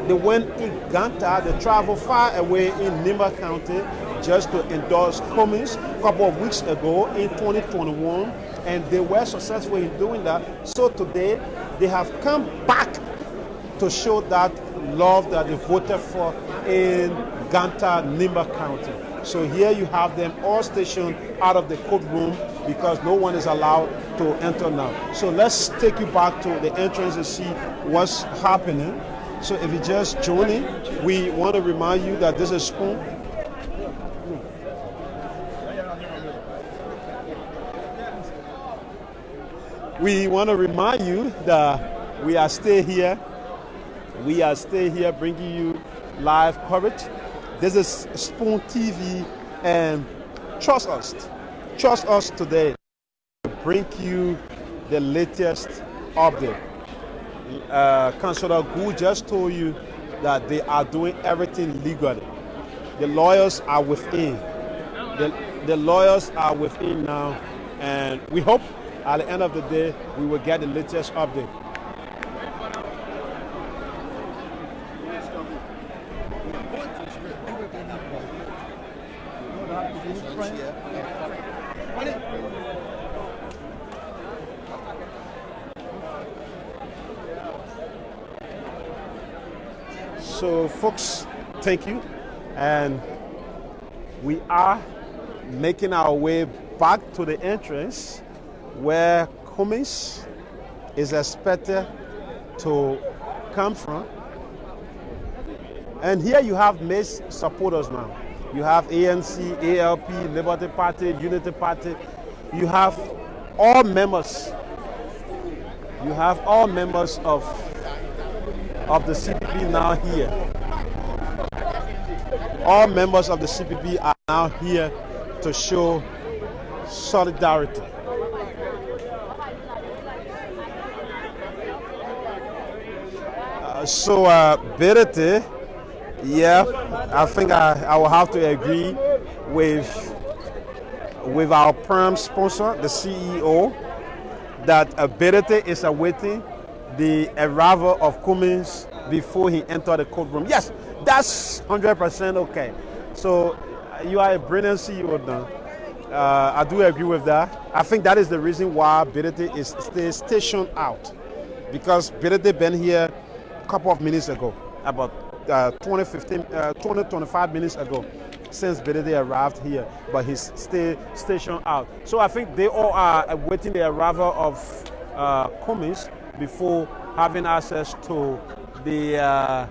They went in Ganta, they traveled far away in Nimba County just to endorse Cummings a couple of weeks ago in 2021, and they were successful in doing that. So today, they have come back to show that love that they voted for in Ganta, Nimba County. So here you have them all stationed out of the courtroom because no one is allowed to enter now. So let's take you back to the entrance and see what's happening. So if you just join in, we want to remind you that this is Spoon. We want to remind you that we are still here. We are still here bringing you live coverage. This is Spoon TV, and trust us today to bring you the latest update. Councillor Gu just told you that they are doing everything legally. The lawyers are within. The lawyers are within now, and we hope at the end of the day we will get the latest update. So, folks, thank you, and we are making our way back to the entrance where Cummings is expected to come from. And here you have maize supporters now. You have ANC, ALP, Liberty Party, Unity Party. You have all members. You have all members of the CPP now here. All members of the CPP are now here to show solidarity. Berete, yeah, I think I will have to agree with our prime sponsor, the CEO, that Berete is awaiting the arrival of Cummings before he entered the courtroom. Yes, that's 100% okay. So you are a brilliant CEO now. I do agree with that. I think that is the reason why Berete is stationed out, because Berete been here a couple of minutes ago, about 25 minutes ago, since Berete arrived here, but he's stationed out. So I think they all are awaiting the arrival of Cummings before having access to the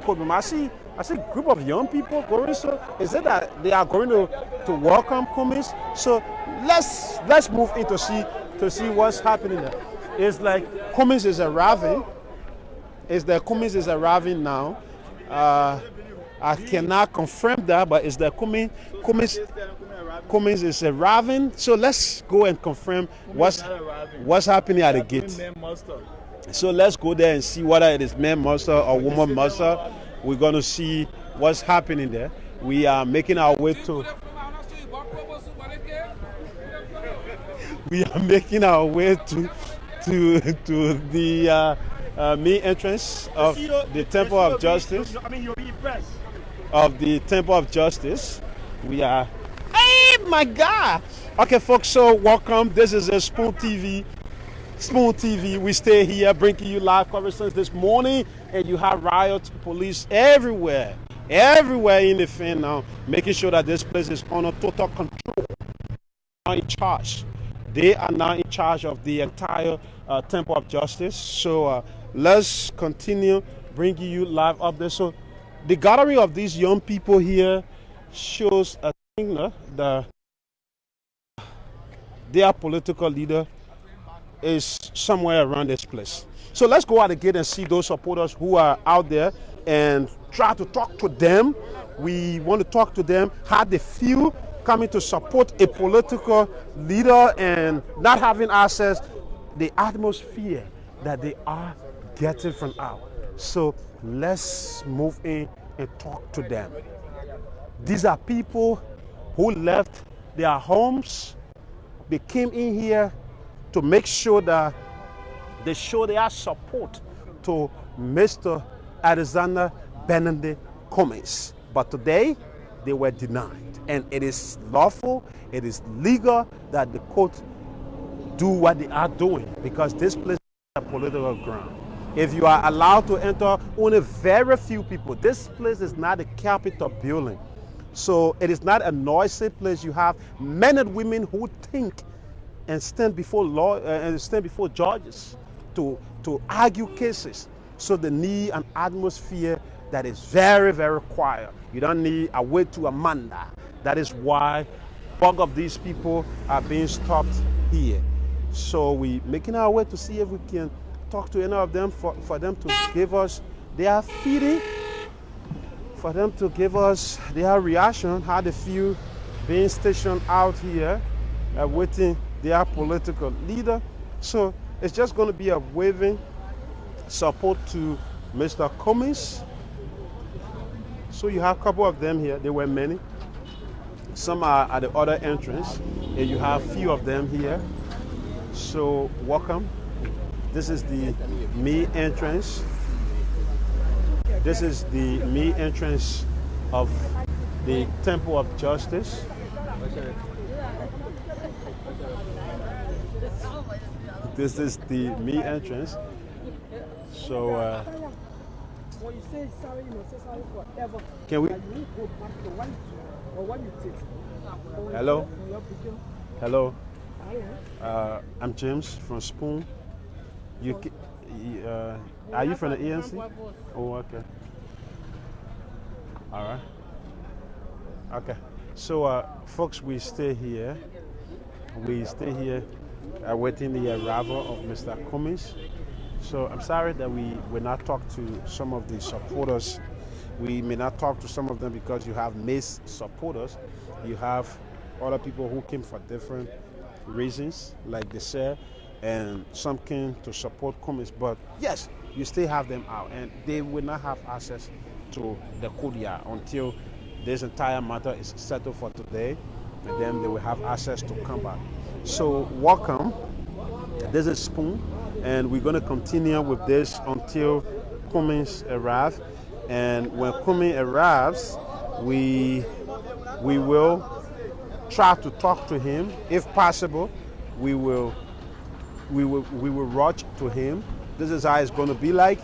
courtroom. I see a group of young people going. So is it that they are going to welcome Cummings? So let's move in to see what's happening there. It's like Cummings is arriving. It's that Cummings is arriving now. I cannot confirm that, but it's that Cummings is arriving. So let's go and confirm what's happening at the gate. So let's go there and see whether it is man muster or woman muster. We're going to see what's happening there. We are making our way to the main entrance of the Temple of Justice. Of the Temple of Justice. We are. Hey, my God! Okay, folks. So welcome. This is a Spoon TV. Spoon TV. We stay here, bringing you live coverage since this morning, and you have riot police everywhere in the fin now, making sure that this place is under total control. In charge. They are now in charge of the entire Temple of Justice. So let's continue bringing you live up there. So the gathering of these young people here shows a thing that their political leader is somewhere around this place. So let's go out the gate and see those supporters who are out there and try to talk to them. We want to talk to them, how they feel coming to support a political leader and not having access the atmosphere that they are getting from out. So let's move in and talk to them. These are people who left their homes. They came in here to make sure that they show their support to Mr. Alexander Benedict Cummings. But today, they were denied. And it is lawful, it is legal that the court do what they are doing, because this place is a political ground. If you are allowed to enter, only very few people. This place is not a Capitol building. So it is not a noisy place. You have men and women who think and stand before law and stand before judges to argue cases. So they need an atmosphere that is very, very quiet. You don't need a way to Amanda. That is why bulk of these people are being stopped here. So we making our way to see if we can talk to any of them for them to give us their feeling, for them to give us their reaction, how they feel being stationed out here, waiting their political leader. So it's just going to be a waving support to Mr. Cummings. So you have a couple of them here. There were many. Some are at the other entrance, and you have few of them here. So welcome. This is the main entrance. This is the main entrance of the Temple of Justice. This is the main entrance. So when you say sorry, say sorry forever. Can we? You go back to what you did. Hello. Hello. I'm James from Spoon. Are you from the ANC? Oh, okay. All right. Okay. So, folks, we stay here. We stay here awaiting the arrival of Mr. Cummings. So I'm sorry that we will not talk to some of the supporters. We may not talk to some of them because you have missed supporters. You have other people who came for different reasons, like they said, and some came to support Cummings. But yes, you still have them out, and they will not have access to the courtyard until this entire matter is settled for today, and then they will have access to come back. So welcome. This is Spoon, and we're going to continue with this until Cummings arrives. And when Cummings arrives, we will try to talk to him. If possible, we will rush to him. This is how it's going to be like.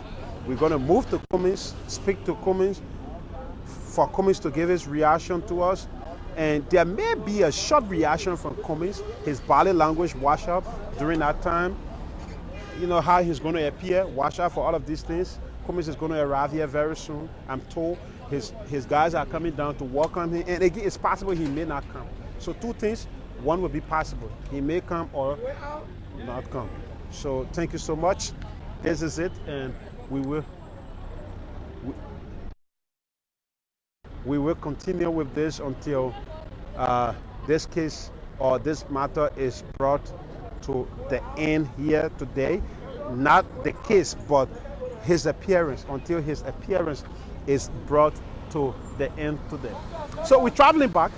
We're going to move to Cummings, speak to Cummings, for Cummings to give his reaction to us. And there may be a short reaction from Cummings, his body language wash up during that time. You know how he's going to appear, wash out for all of these things. Cummings is going to arrive here very soon. I'm told his guys are coming down to welcome him. And again, it's possible he may not come. So two things, one will be possible. He may come or not come. So thank you so much. This is it, and we will continue with this until this case or this matter is brought to the end here today. Not the case, but his appearance, until his appearance is brought to the end today. So we're traveling back.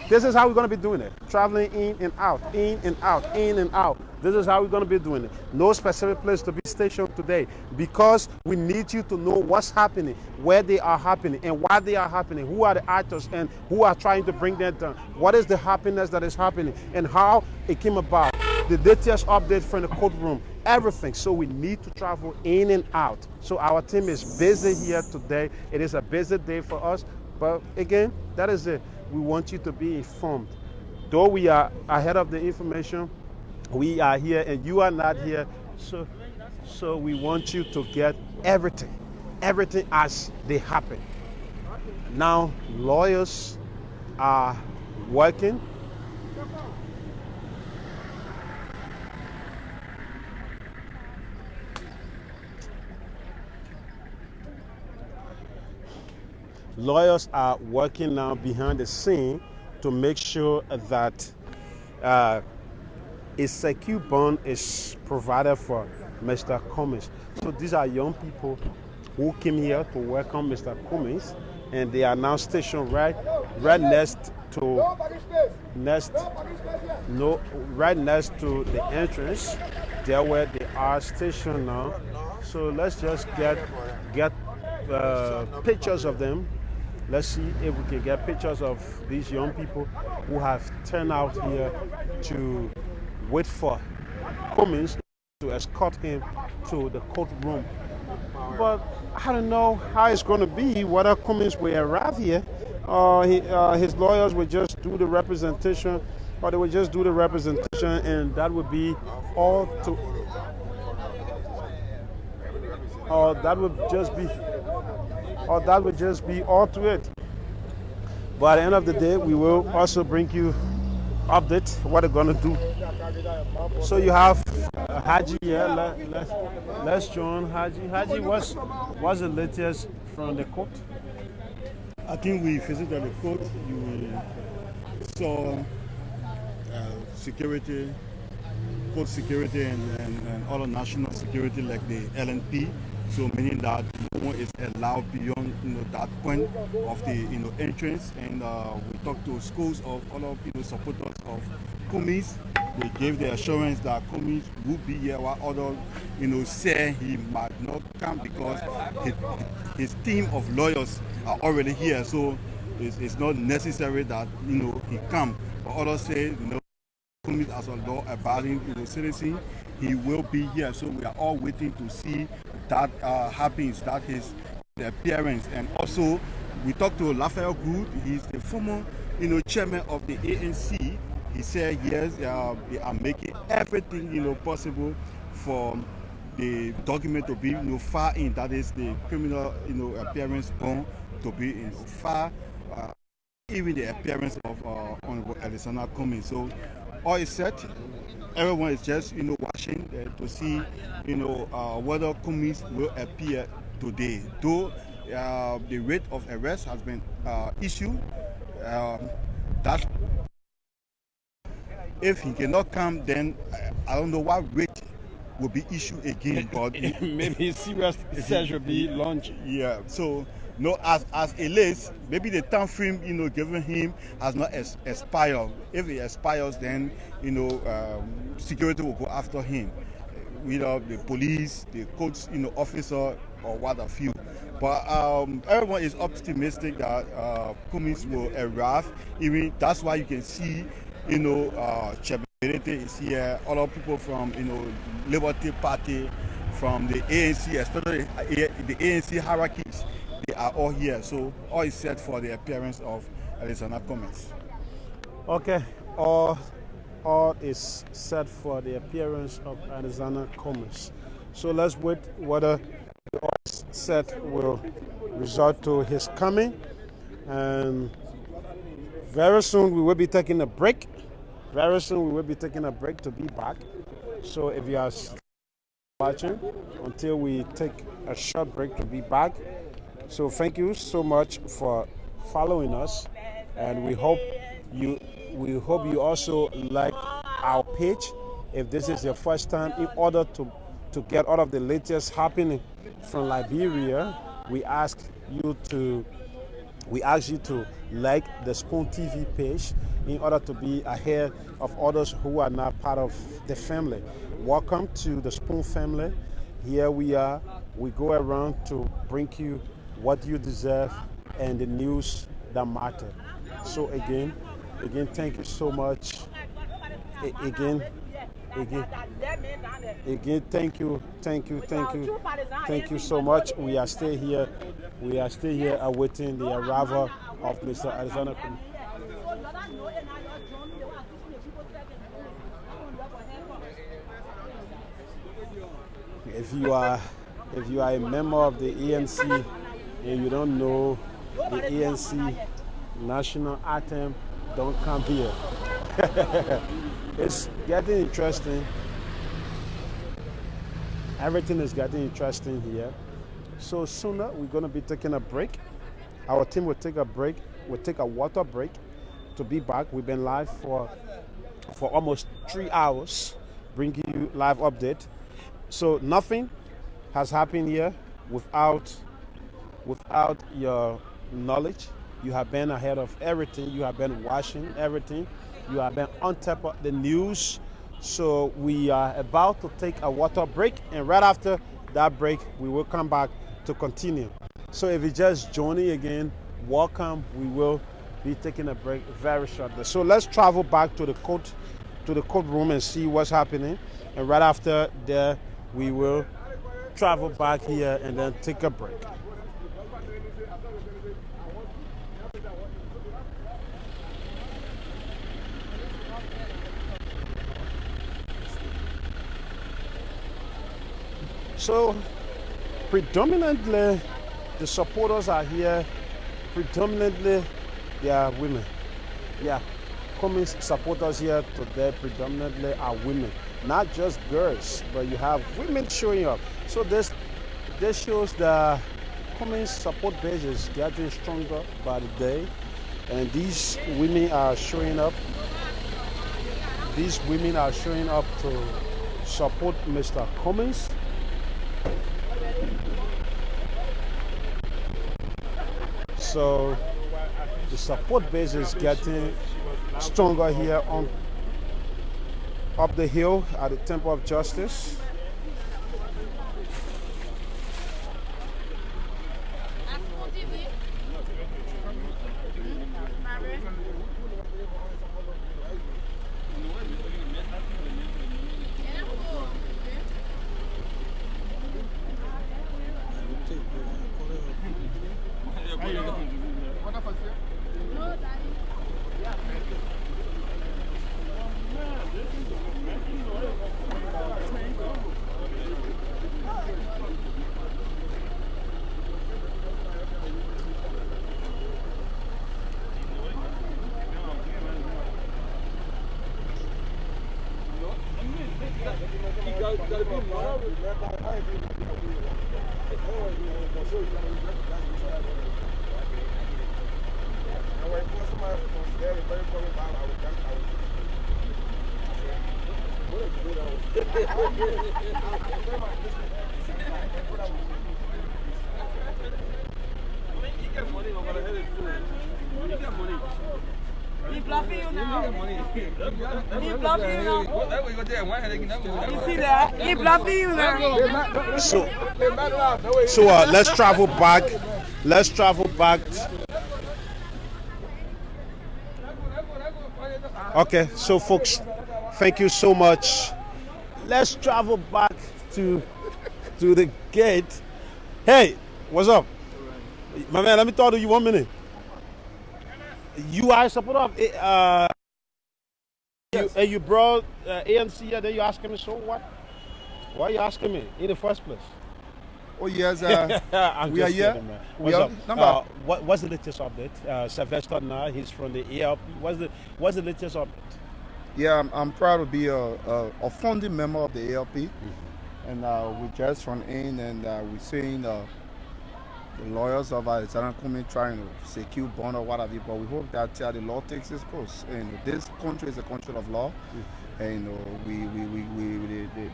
This is how we're going to be doing it. Traveling in and out, in and out, in and out. This is how we're going to be doing it. No specific place to be stationed today, because we need you to know what's happening, where they are happening, and why they are happening, who are the actors and who are trying to bring them down, what is the happiness that is happening, and how it came about, the latest update from the courtroom, everything. So we need to travel in and out. So our team is busy here today. It is a busy day for us, but again, that is it. We want you to be informed. Though we are ahead of the information, we are here and you are not here. So we want you to get everything as they happen. Now, lawyers are working. Lawyers are working now behind the scene to make sure that a secure bond is provided for Mr. Cummings. So these are young people who came here to welcome Mr. Cummings, and they are now stationed right next to the entrance, there where they are stationed now. So let's just get pictures of them. Let's see if we can get pictures of these young people who have turned out here to wait for Cummings to escort him to the courtroom. But I don't know how it's going to be, whether Cummings will arrive here or his lawyers will just do the representation, or they will just do the representation, and that would be all to, or that would just be all to it. But at the end of the day, we will also bring you update what they're going to do. So you have Haji here. Let's join Haji. Haji, what's the latest from the court? I think we visited the court. You saw security court security and other national security like the LNP. So meaning that no one is allowed beyond that point of the entrance. And we talked to schools of other supporters of Cummings. They gave the assurance that Cummings would be here, while others say he might not come because his team of lawyers are already here. So it's not necessary that he come. But others say Cummings as a law-abiding citizen, he will be here. So we are all waiting to see that happens, that his appearance. And also we talked to Raphael Good. He's the former chairman of the ANC. He said yes, they are making everything possible for the document to be far in, that is the criminal appearance bond to be far, even the appearance of Honorable Alexander Cummings. So all is set. Everyone is just watching to see whether Cummings will appear today. Though the rate of arrest has been issued, that's if he cannot come, then I don't know what rate will be issued again. But maybe serious search will be launched. Yeah. So as it is, maybe the time frame given him has not expired. If it expires, then security will go after him, whether the police, the court officer, or what have you. But everyone is optimistic that Cummings will arrive. Even that's why you can see Cheberete is here, other people from Liberty Party, from the ANC, especially the ANC hierarchies, they are all here. So all is set for the appearance of Alexander Cummings. Okay, all is set for the appearance of Alexander Cummings. So let's wait whether the all set will result to his coming, and very soon we will be taking a break. Very soon we will be taking a break to be back. So if you are watching, until we take a short break to be back. So thank you so much for following us, and we hope you also like our page. If this is your first time, in order to get all of the latest happening from Liberia, we ask you to like the Spoon TV page in order to be ahead of others who are not part of the family. Welcome to the Spoon family. Here we are. We go around to bring you what you deserve and the news that matter. So again, thank you so much. Again, thank you so much. We are still here awaiting the arrival of Mr. Alexander Cummings. If you are a member of the ANC and you don't know the ANC national anthem, don't come here. It's getting interesting. Everything is getting interesting here. So sooner we're going to be taking a break. Our team will take a break. We'll take a water break to be back. We've been live for almost 3 hours, bringing you live update. So nothing has happened here without your knowledge. You have been ahead of everything. You have been watching everything. You have been on top of the news. So we are about to take a water break, and right after that break, we will come back to continue. So if you just joining again, welcome. We will be taking a break very shortly. So let's travel back to the courtroom and see what's happening. And right after there, we will travel back here and then take a break. So predominantly the supporters are here. Predominantly they are women. Yeah, Cummings supporters here today predominantly are women. Not just girls, but you have women showing up. So this shows the Cummings support base is getting stronger by the day. And these women are showing up. these women are showing up to support Mr. Cummings. So the support base is getting stronger here on up the hill at the Temple of Justice. He bluffing you now. He bluffing you now. You see that? He bluffing you now. So let's travel back. Let's travel back. Okay, so folks, thank you so much. Let's travel back to the gate. Hey, what's up? My man, let me talk to you 1 minute. You are a supporter of you brought ANC here, then you asking me, so what? Why are you asking me in the first place? Oh yes, we are here. Kidding, What's up? What's the latest update? Sylvester now, he's from the ALP. What's the latest update? Yeah, I'm proud to be a founding member of the ALP, and we just run in and we're seeing the lawyers of Alexander Cummings trying to secure bond or whatever, but we hope that the law takes its course. And this country is a country of law, and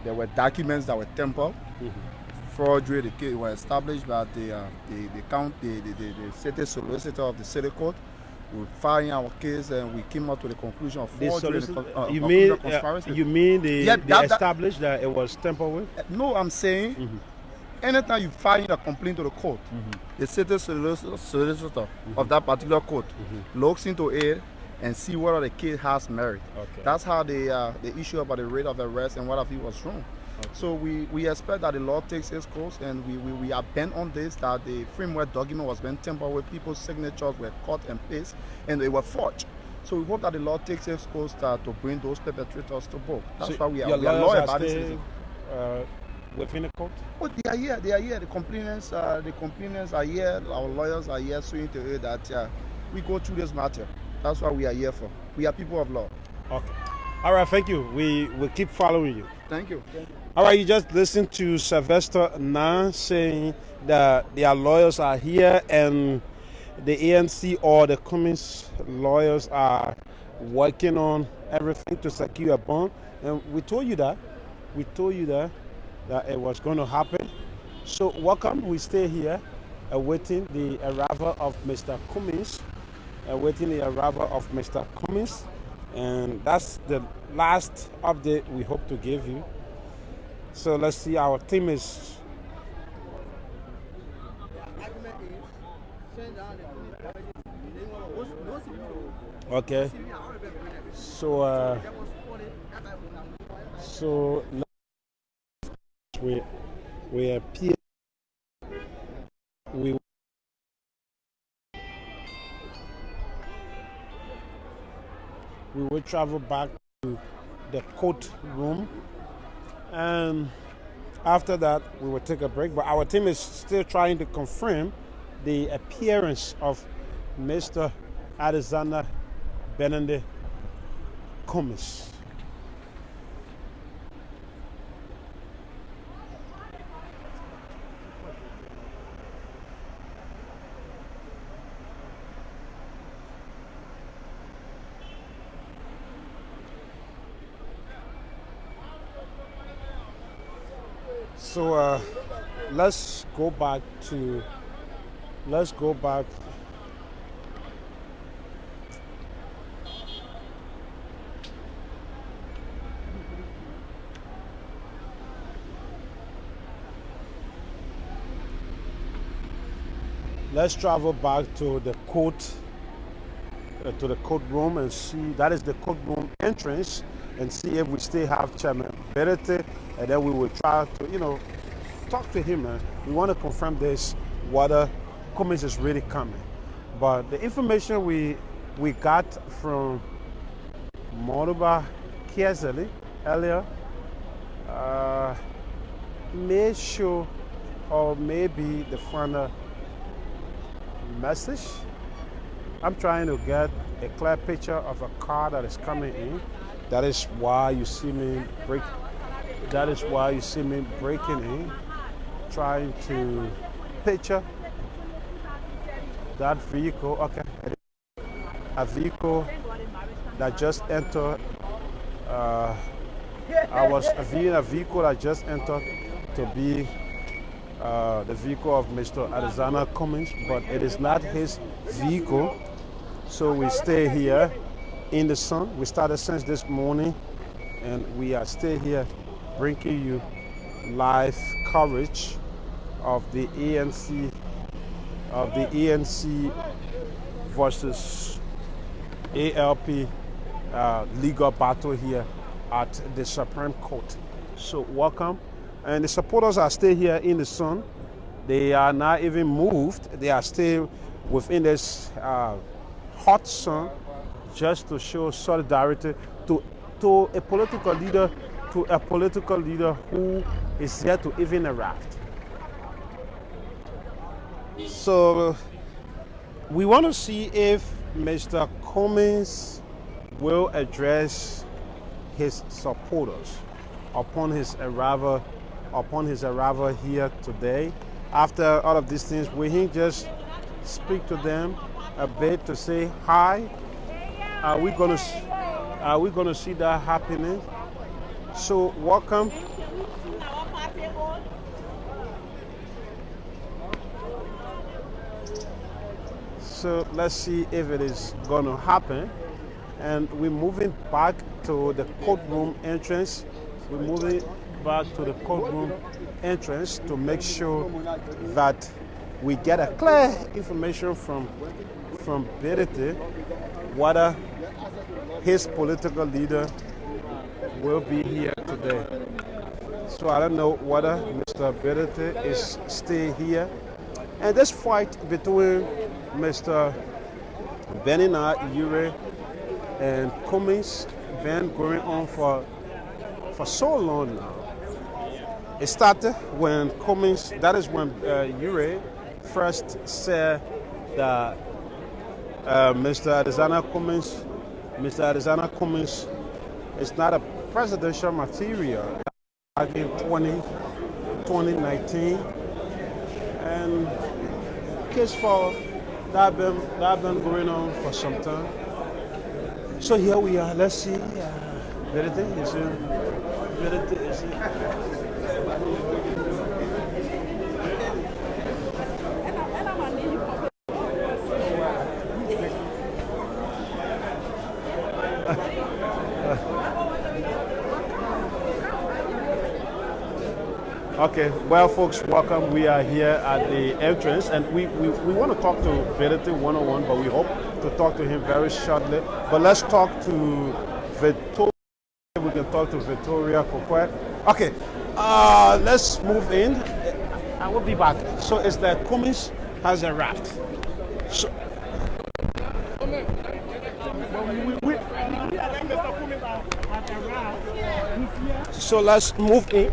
there were documents that were tempered. Forgery, the case were established by the city solicitor of the city court. We filed our case and we came out to the conclusion of forgery. You mean they established that it was tempered with? No, I'm saying anytime you file a complaint to the court, the city solicitor of that particular court looks into it and see whether the case has merit. Okay. That's how the issue about the rate of arrest and what have you was wrong. Okay. So we expect that the law takes its course, and we are bent on this, that the framework document was being tampered with, people's signatures were cut and pasted, and they were forged. So we hope that the law takes its course to bring those perpetrators to book. That's why we are lawyers about this. Within the court? Oh, they are here. The complainants are here. Our lawyers are here, showing to you that we go through this matter. That's what we are here for. We are people of law. Okay. All right, thank you. We will keep following you. Thank you. All right, you just listened to Sylvester Nan saying that their lawyers are here and the ANC or the Cummings lawyers are working on everything to secure a bond. And we told you that. That it was going to happen. So welcome. We stay here awaiting the arrival of Mr. Cummings. And that's the last update we hope to give you. So let's see, our team is okay. So we appear. We will travel back to the court room, and after that we will take a break. But our team is still trying to confirm the appearance of Mr. Alexander Benende Cummings. So let's go back to let's go back. Let's travel back to the court, to the courtroom, and see. That is the courtroom entrance, and see if we still have Chairman Berete, and then we will try to, talk to him. We want to confirm this, whether Cummings is really coming. But the information we got from Monrovia earlier may show, or maybe the final message. I'm trying to get a clear picture of a car that is coming in. That is why you see me breaking in, trying to picture that vehicle. Okay, a vehicle that just entered. I was viewing a vehicle that just entered to be the vehicle of Mr. Alexander Cummings, but it is not his vehicle. So we stay here in the sun. We started since this morning, and we are still here bringing you live coverage of the ANC versus ALP legal battle here at the Supreme Court. So welcome. And the supporters are still here in the sun. They are not even moved. They are still within this hot sun, just to show solidarity to a political leader, who is yet to even arrive. So we want to see if Mr. Cummings will address his supporters upon his arrival here today. After all of these things, will he just speak to them a bit to say hi? Are we gonna see that happening? So welcome. So let's see if it is gonna happen. And we're moving back to the courtroom entrance. We're moving back to the courtroom entrance to make sure that we get a clear information from Berete whether his political leader will be here today. So I don't know whether Mr. Berete is still here. And this fight between Mr. Benina Ure and Cummings been going on for so long now. It started when Cummings, that is when Ure first said that Mr. Alexander Cummings is not a presidential material back in 2019. And case for that been going on for some time. So here we are. Let's see. Berete is here. Berete is here. Okay, well, folks, welcome. We are here at the entrance, and we want to talk to Berete one-on-one, but we hope to talk to him very shortly. But let's talk to Victoria. We can talk to Victoria Kokwet. Okay, let's move in. I will be back. So it's that Cummings has arrived. So let's move in.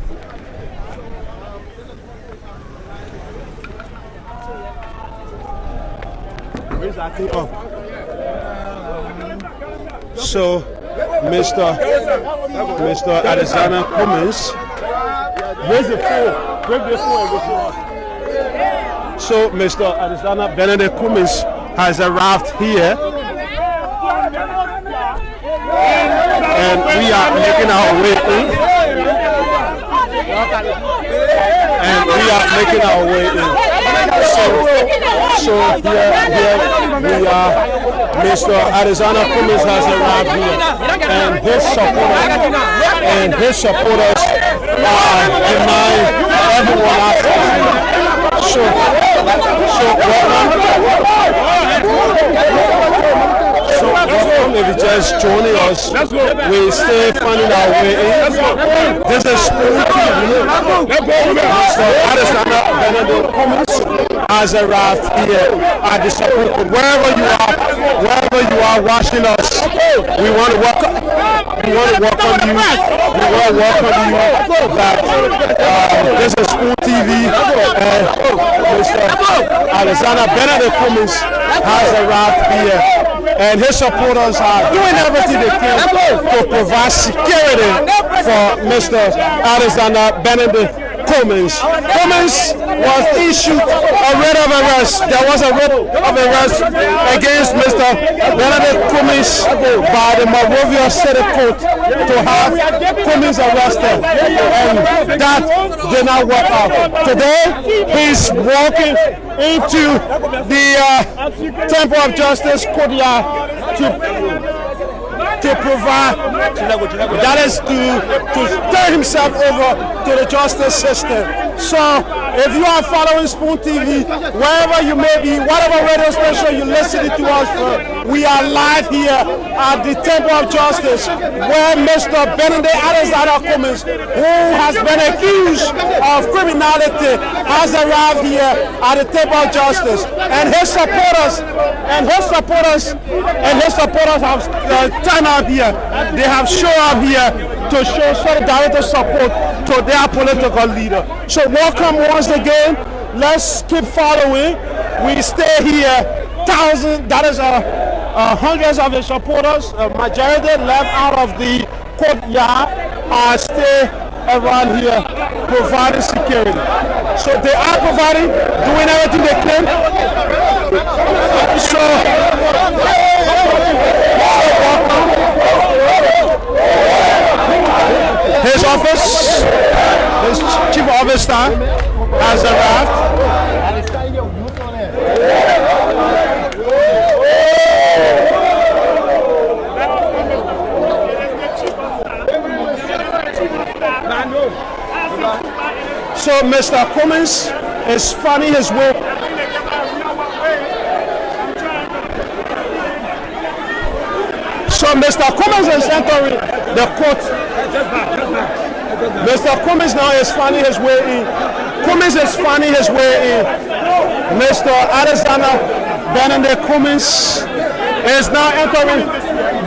So, Mr. Alexander Cummings, where's the phone? Break the phone. So, Mr. Alexander Benedict Cummings has arrived here, and we are making our way in. and we are making our way in. So here we are. Mr. Arizona Cummings has arrived here, and his supporters are denying everyone access. So welcome if you just joining us. We still finding our way in. This is Spoon TV. Mr. Arizona Cummings has arrived here at the Supreme Court. Wherever you are watching us, we want to welcome you. That this is Spoon TV, and Mr. Alexander Benedict Cummings has arrived here, and his supporters are doing everything they can to provide security for Mr. Alexander Benedict Cummings. Cummings was issued a writ of arrest. There was a writ of arrest against Mr. Benedict Cummings by the Monrovia City Court to have Cummings arrested, and that did not work out. Today, he's walking into the Temple of Justice courtyard to provide, that is to turn himself over to the justice system. So if you are following Spoon TV, wherever you may be, whatever radio station you're listening to us from, we are live here at the Temple of Justice, where Mr. Benedict Alexander Cummings, who has been accused of criminality, has arrived here at the Temple of Justice, and his supporters have turned up here. They have shown up here to show solidarity support to their political leader. So welcome once again. Let's keep following. We stay here. Thousands, that is hundreds of the supporters, majority left out of the courtyard, are stay around here providing security. So they are providing, doing everything they can. So his office, his chief officer has arrived. So Mr. Cummings is finding his way. So Mr. Cummings is entering the court. Mr. Cummings now is finding his way in. Cummings is finding his way in. Mr. Alexander Benedict Cummings is now entering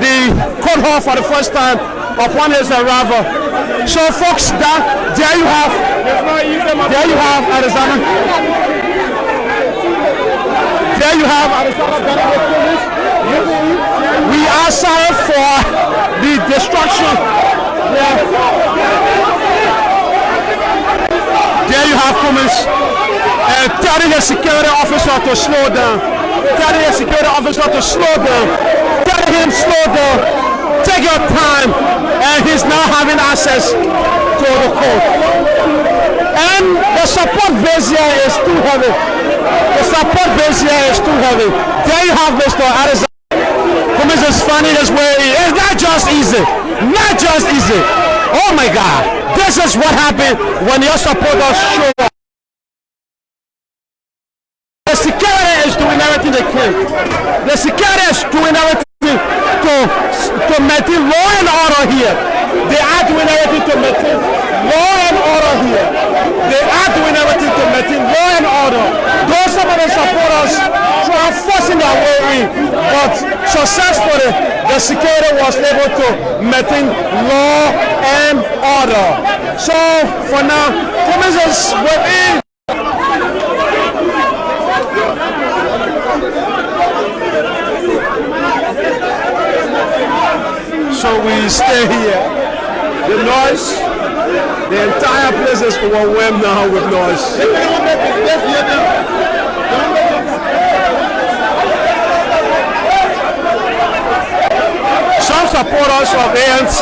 the court hall for the first time upon his arrival. So folks, there you have Alexander. There you have Alexander Benedict Cummings. We are sorry for the destruction. There you have Cummings telling the security officer to slow down. Telling the security officer to slow down. Telling him slow down. Take your time. And he's now having access to the court. And the support base here is too heavy. The support base here is too heavy. There you have Mr. Arizona. Cummings is finding his way in. It's not just easy. Not just easy. Oh my God. This is what happened when your supporters show up. The security is doing everything they can. The security is doing everything to maintain law and order here. They are doing everything to maintain law and order here. They are doing everything to maintain law and order. Those some of the supporters try forcing their way in, but successfully the security was able to maintain law and order. So for now, Cummings is within. So we stay here. The noise, the entire place is overwhelmed now with noise. Some supporters of ANC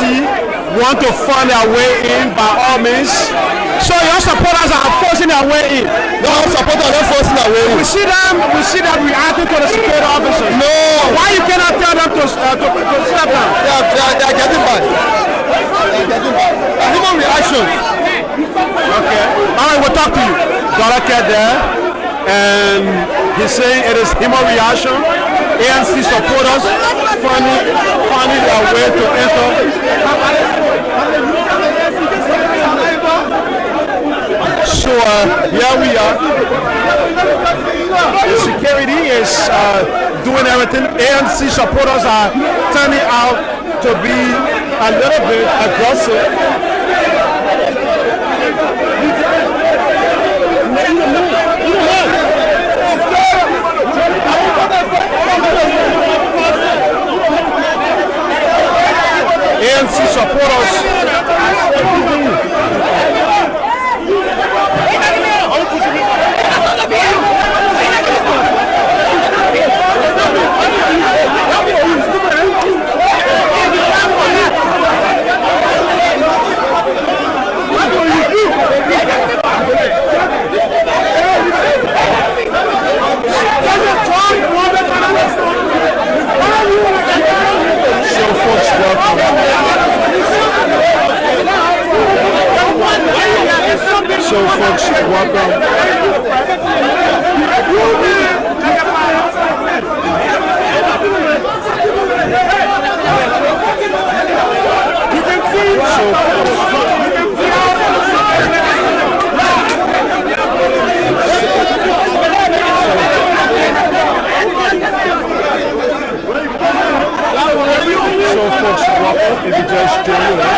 want to find their way in by all means. So your supporters are forcing their way in. No, supporters are not forcing their way in. We see them reacting to the security officers. No. Why you cannot tell them to step down? They are getting bad. They are getting bad. There's even reaction. Okay. All right, we'll talk to you. Dollar Cat there, and he's saying it is human reaction. ANC supporters finding their way to enter. So here we are. The security is doing everything. ANC supporters are turning out to be a little bit aggressive. ANC supporters. So folks, welcome. So folks, welcome. If you just joined us.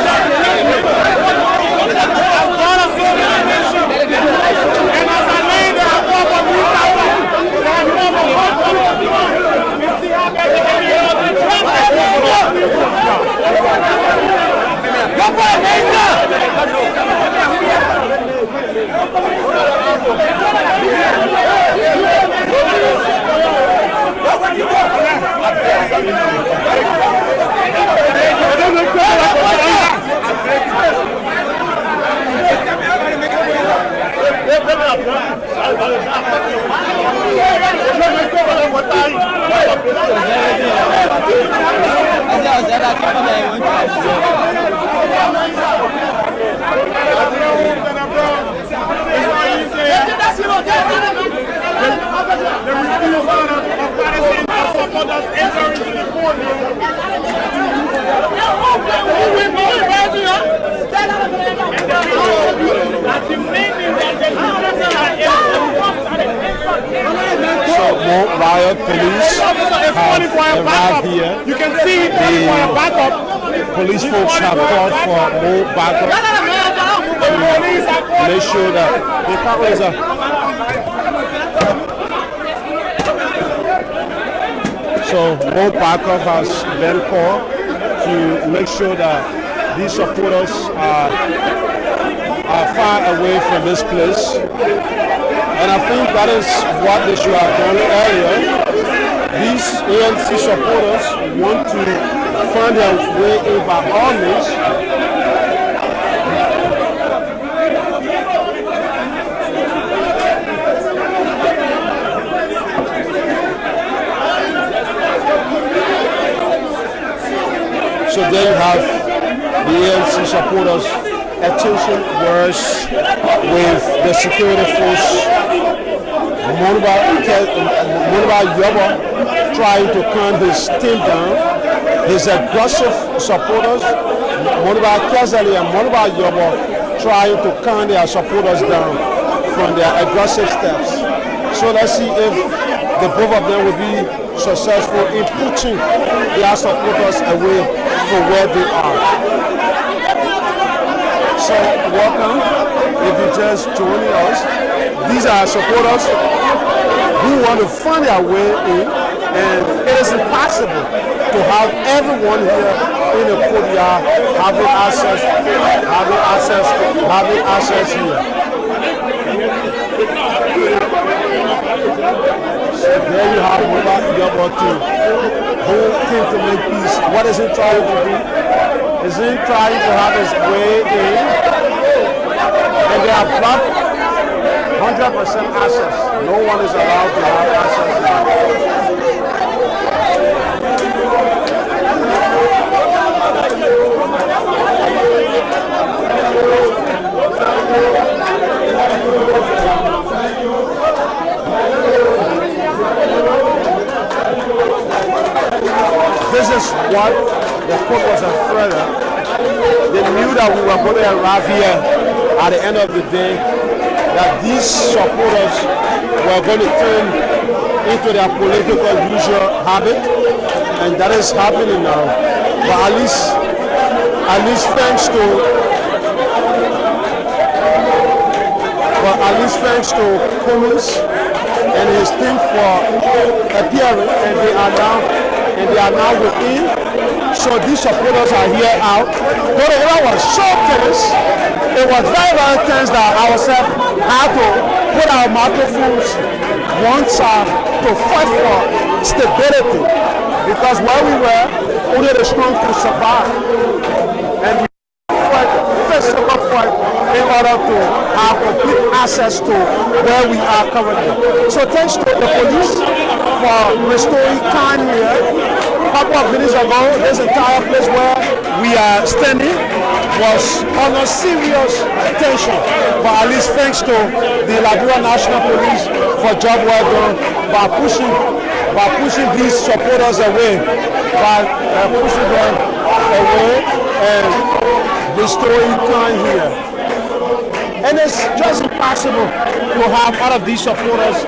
Riot police have arrived here. You can see the backup. Police folks have called for more backup to make sure that the powers are. So more backup has been called to make sure that these supporters are far away from this place. And I think that is what they should have done earlier. These ANC supporters want to find their way in by all means. So there you have the ANC supporters exchanging words with the security force. Monrovia Yoba trying to calm his team down. His aggressive supporters, Monrovia Kazali and Monrovia Yoba, trying to calm their supporters down from their aggressive steps. So let's see if the both of them will be successful in pushing their supporters away from where they are. So welcome, if you just joining us. These are supporters who want to find their way in, and it is impossible to have everyone here in the courtyard having access here. So there you have Yoba who came to make peace. What is he trying to do? Is he trying to have his way in? and they have blocked 100% access. No one is allowed to have access now. This is what the court was afraid of. They knew that we were going to arrive here at the end of the day, that these supporters were going to turn into their political usual habit, and that is happening now. But at least thanks to Cummings and his team for appearing, and they are now within. So these supporters are here out. But it was so tense. It was very, very tense that ourselves had to put our microphones once to fight for stability, because where we were, only the strong could survive. And we fought physical fight in order to have complete access to where we are currently. So thanks to the police for restoring time here. A couple of minutes ago, this entire place where we are standing was under serious tension. But at least thanks to the Liberia National Police for job well done by pushing these supporters away, and restoring time here. And it's just impossible to have all of these supporters.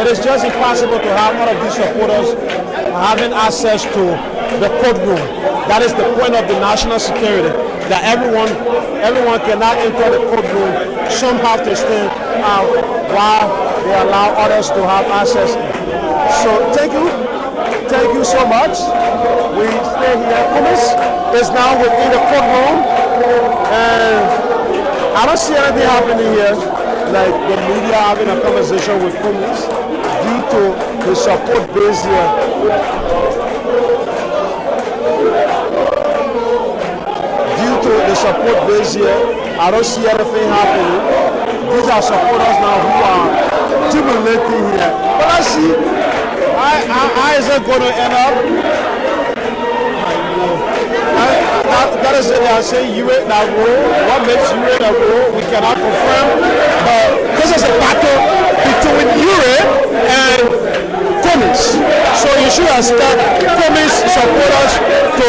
It is just impossible to have all of these supporters having access to the courtroom. That is the point of the national security, that everyone cannot enter the courtroom. Some have to stand out while they allow others to have access. So thank you so much. We stay here. Cummings is now within the courtroom, and I don't see anything happening here, like the media having a conversation with Cummings due to the support base here. Due to the support base here, I don't see anything happening. These are supporters now who are jubilating here. But let's see, how is it going to end up? That is it. They are saying you ain't that rule. What makes you ain't that rule? We cannot confirm. But this is a battle between Ure and Cummings. So you should expect Cummings supporters to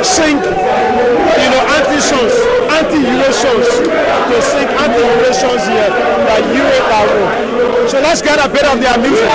sing, anti-songs, anti-Ure songs, to sing anti-Ure songs here, like you ain't that rule. So let's get a bit of their music.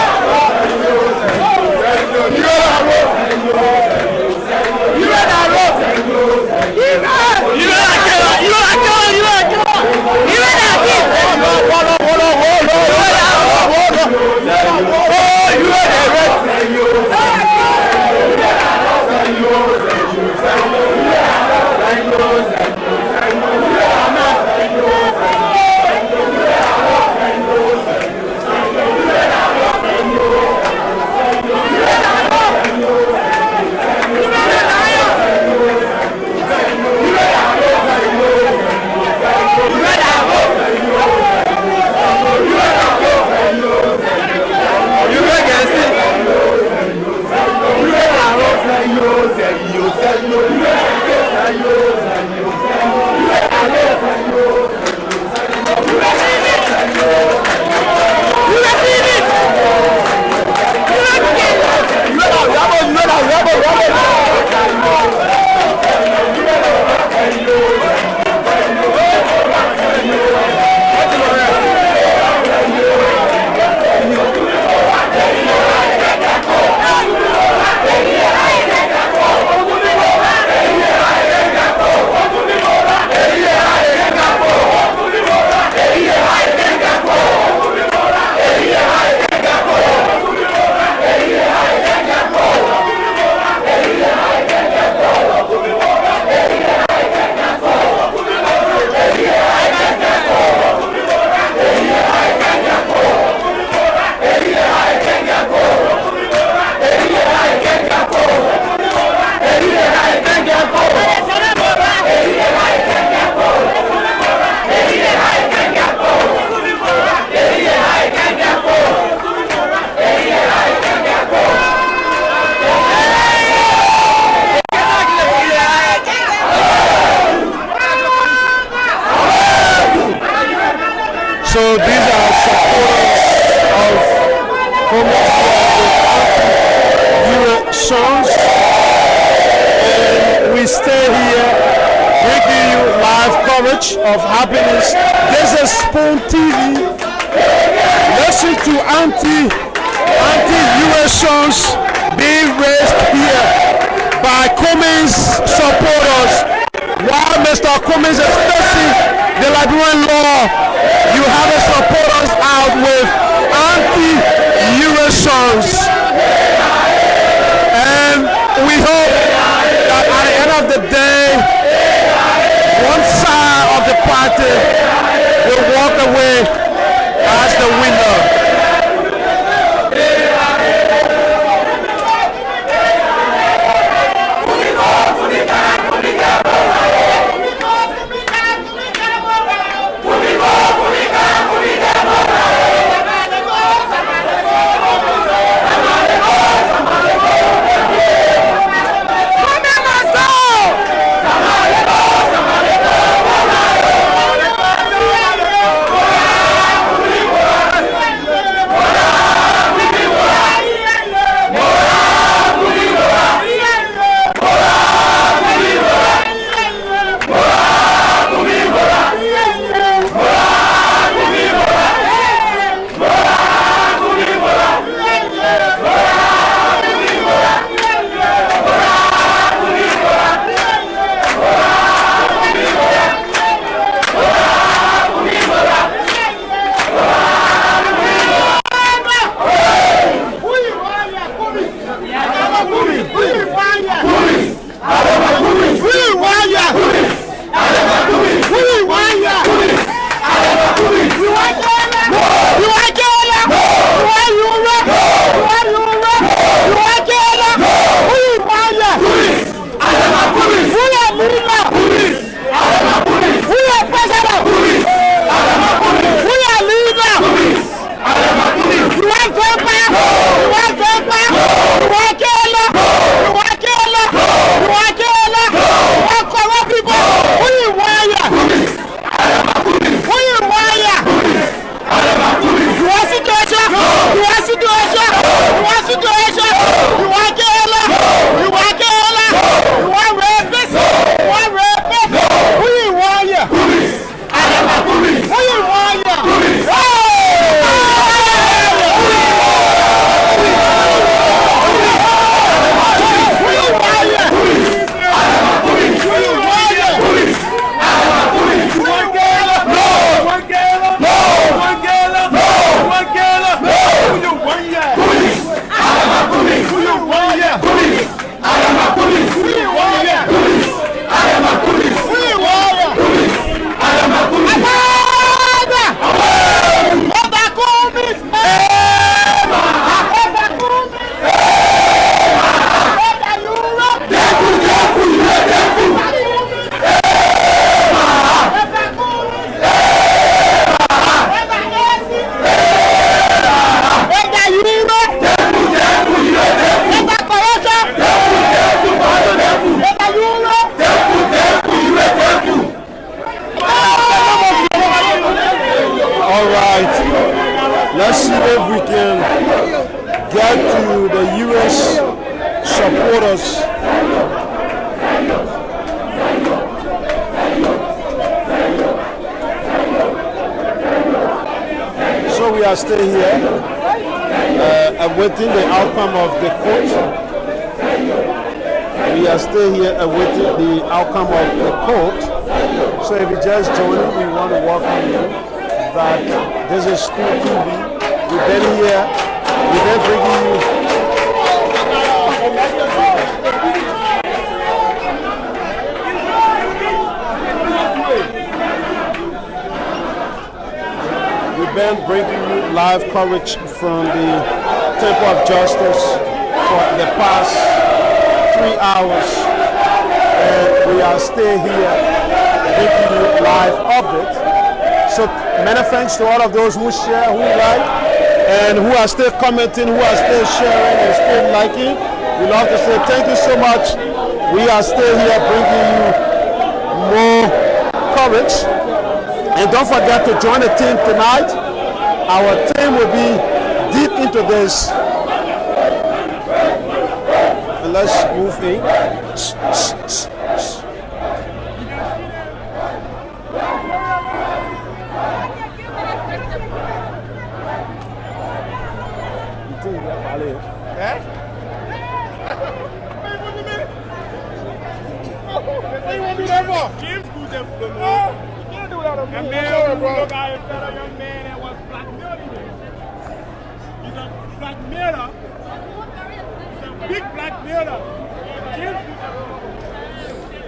So these are supporters of Cummings sons, and we stay here bringing you live coverage of happiness. This is Spoon TV. Listen to anti-US songs being raised here by Cummings supporters. While Mr. Cummings is facing the Liberian law, you have his supporters out with anti-US songs. And we hope that at the end of the day, one side of the party will walk away as the winner. Let's see if we can get to the U.S. supporters. So we are still here, awaiting the outcome of the court. We are still here awaiting the outcome of the court. So if you just joined, we want to welcome you. That this is Spoon TV. We've been here. We've been bringing you. We've been bringing you live coverage from the Temple of Justice for the past 3 hours, and we are still here bringing you live updates. So many thanks to all of those who share, who like, and who are still commenting, who are still sharing and still liking. We love to say thank you so much. We are still here bringing you more coverage. And don't forget to join the team tonight. Our team will be deep into this. And let's move in. What you want to do that for? James Good them for no. You can't do that. A man who look at a fellow young man that was blackmailing him. He's a blackmailer. He's a big blackmailer.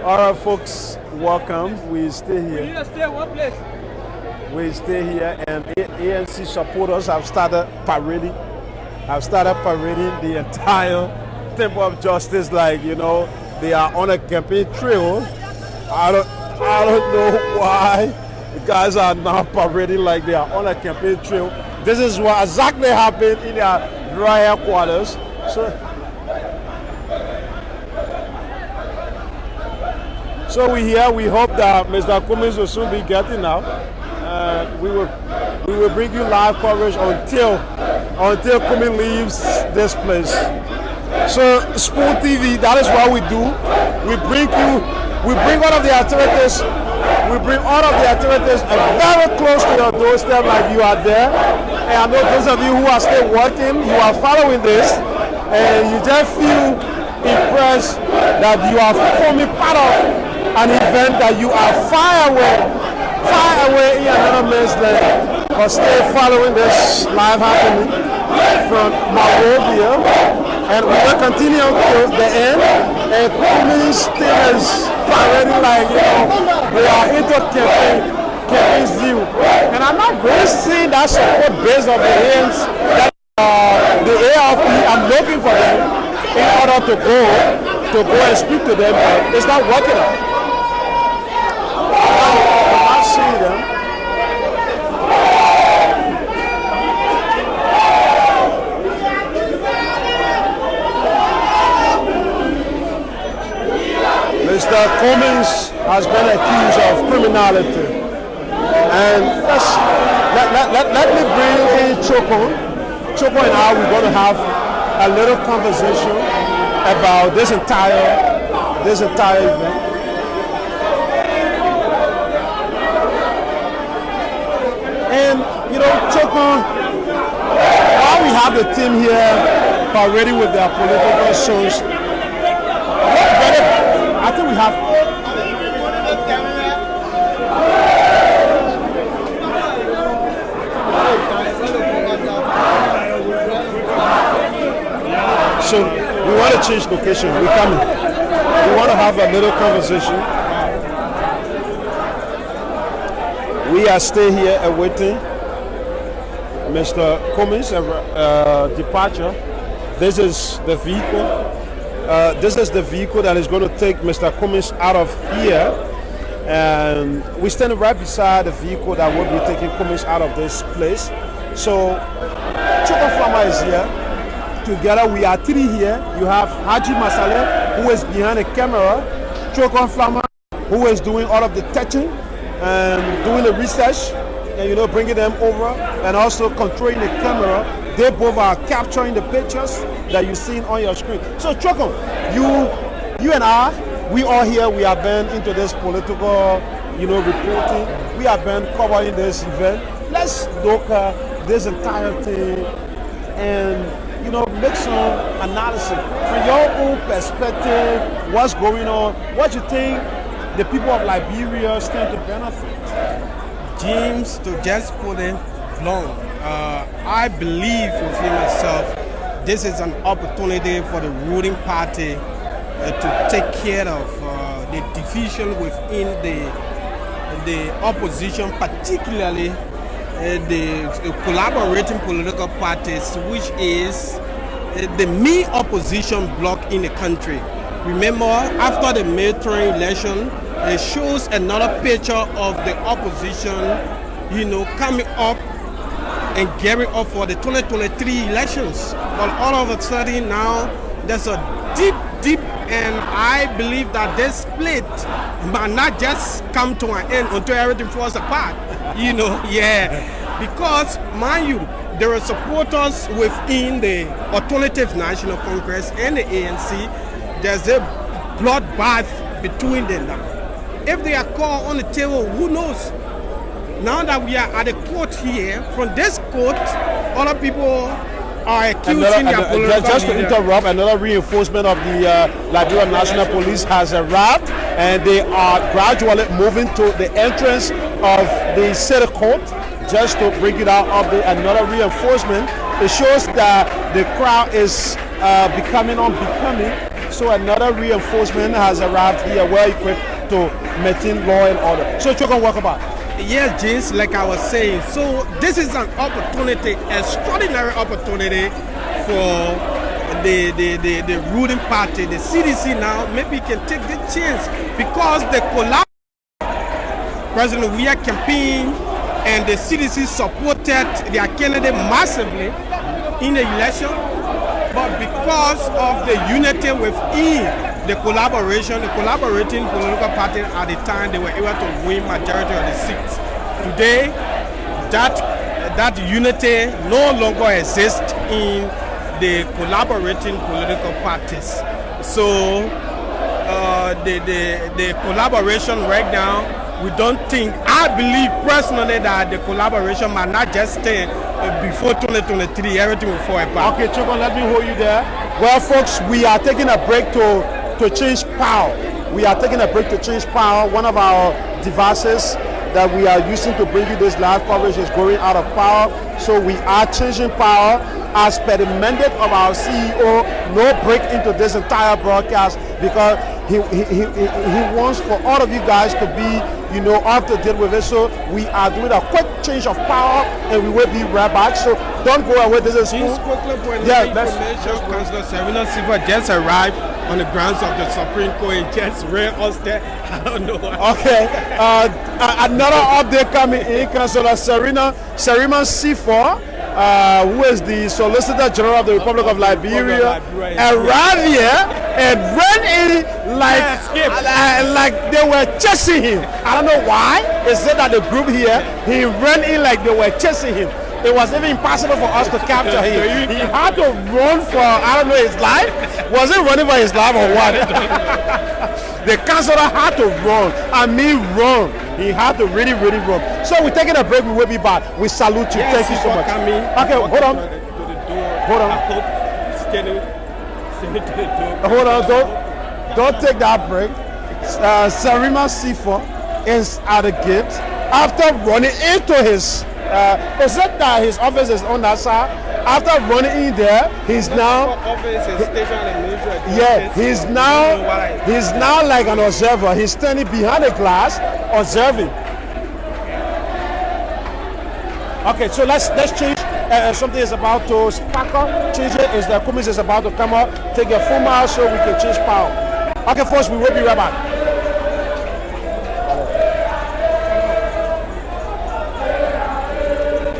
All right, folks, welcome. We stay We need here. to stay in one place. We stay here, and ANC supporters have started parading. The entire Temple of Justice, like, you know, they are on a campaign trail. I don't know why the guys are now parading like they are on a campaign trail. This is what exactly happened in their dry quarters. So we hope that Mr. Cummings will soon be getting out. We will bring you live coverage until Cummings leaves this place. So Spoon TV, that is what we do. We bring all of the activities. We bring all of the activities very close to your doorstep, like you are there. And I know those of you who are still working, you are following this, and you just feel impressed that you are forming part of an event that you are far away in another man's land, but still following this live happening from Monrovia. And we will continue to the end. And Cummings still is parading like, you know, they are into campaign's view. And I'm not really seeing that support base of the hands that the ARP, I'm looking for them in order to go and speak to them, but it's not working out. I'm not seeing them. Mr. Cummings has been accused of criminality. And let me bring in Choco. Choco and I, we're going to have a little conversation about this entire event. And, you know, Choco, while we have the team here already with their political shows, I think we have. So we want to change location. We're coming. We want to have a little conversation. We are staying here awaiting Mr. Cummings' departure. This is the vehicle. This is the vehicle that is going to take Mr. Cummings out of here. And we're standing right beside the vehicle that will be taking Cummings out of this place. So, Choco Flama is here. Together we are three here. You have Haji Masale, who is behind the camera. Choco Flama, who is doing all of the touching and doing the research. And, you know, bringing them over and also controlling the camera. They both are capturing the pictures that you're seeing on your screen. So, Choco, you and I, we all here, we have been into this political, you know, reporting. We have been covering this event. Let's look at this entire thing and, you know, make some analysis. From your own perspective, what's going on? What do you think the people of Liberia stand to benefit? James, to just put it blunt, I believe within myself, this is an opportunity for the ruling party to take care of the division within the opposition, particularly the collaborating political parties, which is the main opposition bloc in the country. Remember, after the midterm election, it shows another picture of the opposition, you know, coming up and gearing up for the 2023 elections. But all of a sudden now, there's a deep And I believe that this split might not just come to an end until everything falls apart. Because, mind you, there are supporters within the Alternative National Congress and the ANC. There's a bloodbath between them now. If they are called on the table, who knows? Now that we are at the court here, from this court, other people are accusing their political just to interrupt, another reinforcement of the Liberian National Police has arrived, and they are gradually moving to the entrance of the city court just to bring it out of another reinforcement. It shows that the crowd is becoming unbecoming, so another reinforcement has arrived here, well equipped to maintain law and order. So you can walk about. Yes, James, like I was saying, so this is an opportunity, extraordinary opportunity for the ruling party, the CDC now. Maybe can take the chance because the President Weah campaign and the CDC supported their candidate massively in the election, but because of the unity within the collaborating political party at the time, they were able to win majority of the seats. Today, that unity no longer exists in the collaborating political parties. So the collaboration right now, we don't think, I believe personally that the collaboration might not just stay before 2023, everything will fall apart. Okay, Choco, let me hold you there. Well, folks, we are taking a break to change power. We are taking a break to change power. One of our devices that we are using to bring you this live coverage is going out of power. So we are changing power as per the mandate of our CEO. No break into this entire broadcast because he wants for all of you guys to be, up to date with it. So we are doing a quick change of power and we will be right back. So don't go away. This is Just quickly for information, Councillor Serena Silva just arrived on the grounds of the Supreme Court. He just ran us there. I don't know why. Okay. Another update coming in. Councillor Serena C4, who is the Solicitor General of the Republic of Liberia, arrived here and ran in like they were chasing him. I don't know why. They said that the group here, he ran in like they were chasing him. It was even impossible for us to capture him. He had to run for, I don't know, his life. Was he running for his life or what? The councillor had to run. Run. He had to really run. So we're taking a break. We will be back. We salute you. Thank you so much. Okay, hold on. Hold on. Don't take that break. Sarima Sifa is at the gate after running into his. They said that his office is on that side. After running in there, he's now. He's now like an observer. He's standing behind the glass, observing. Okay, so let's change. Something is about to spark up. Change it. Is the Cummings is about to come up. Take a full mile so we can change power. Okay, folks, we will be right back.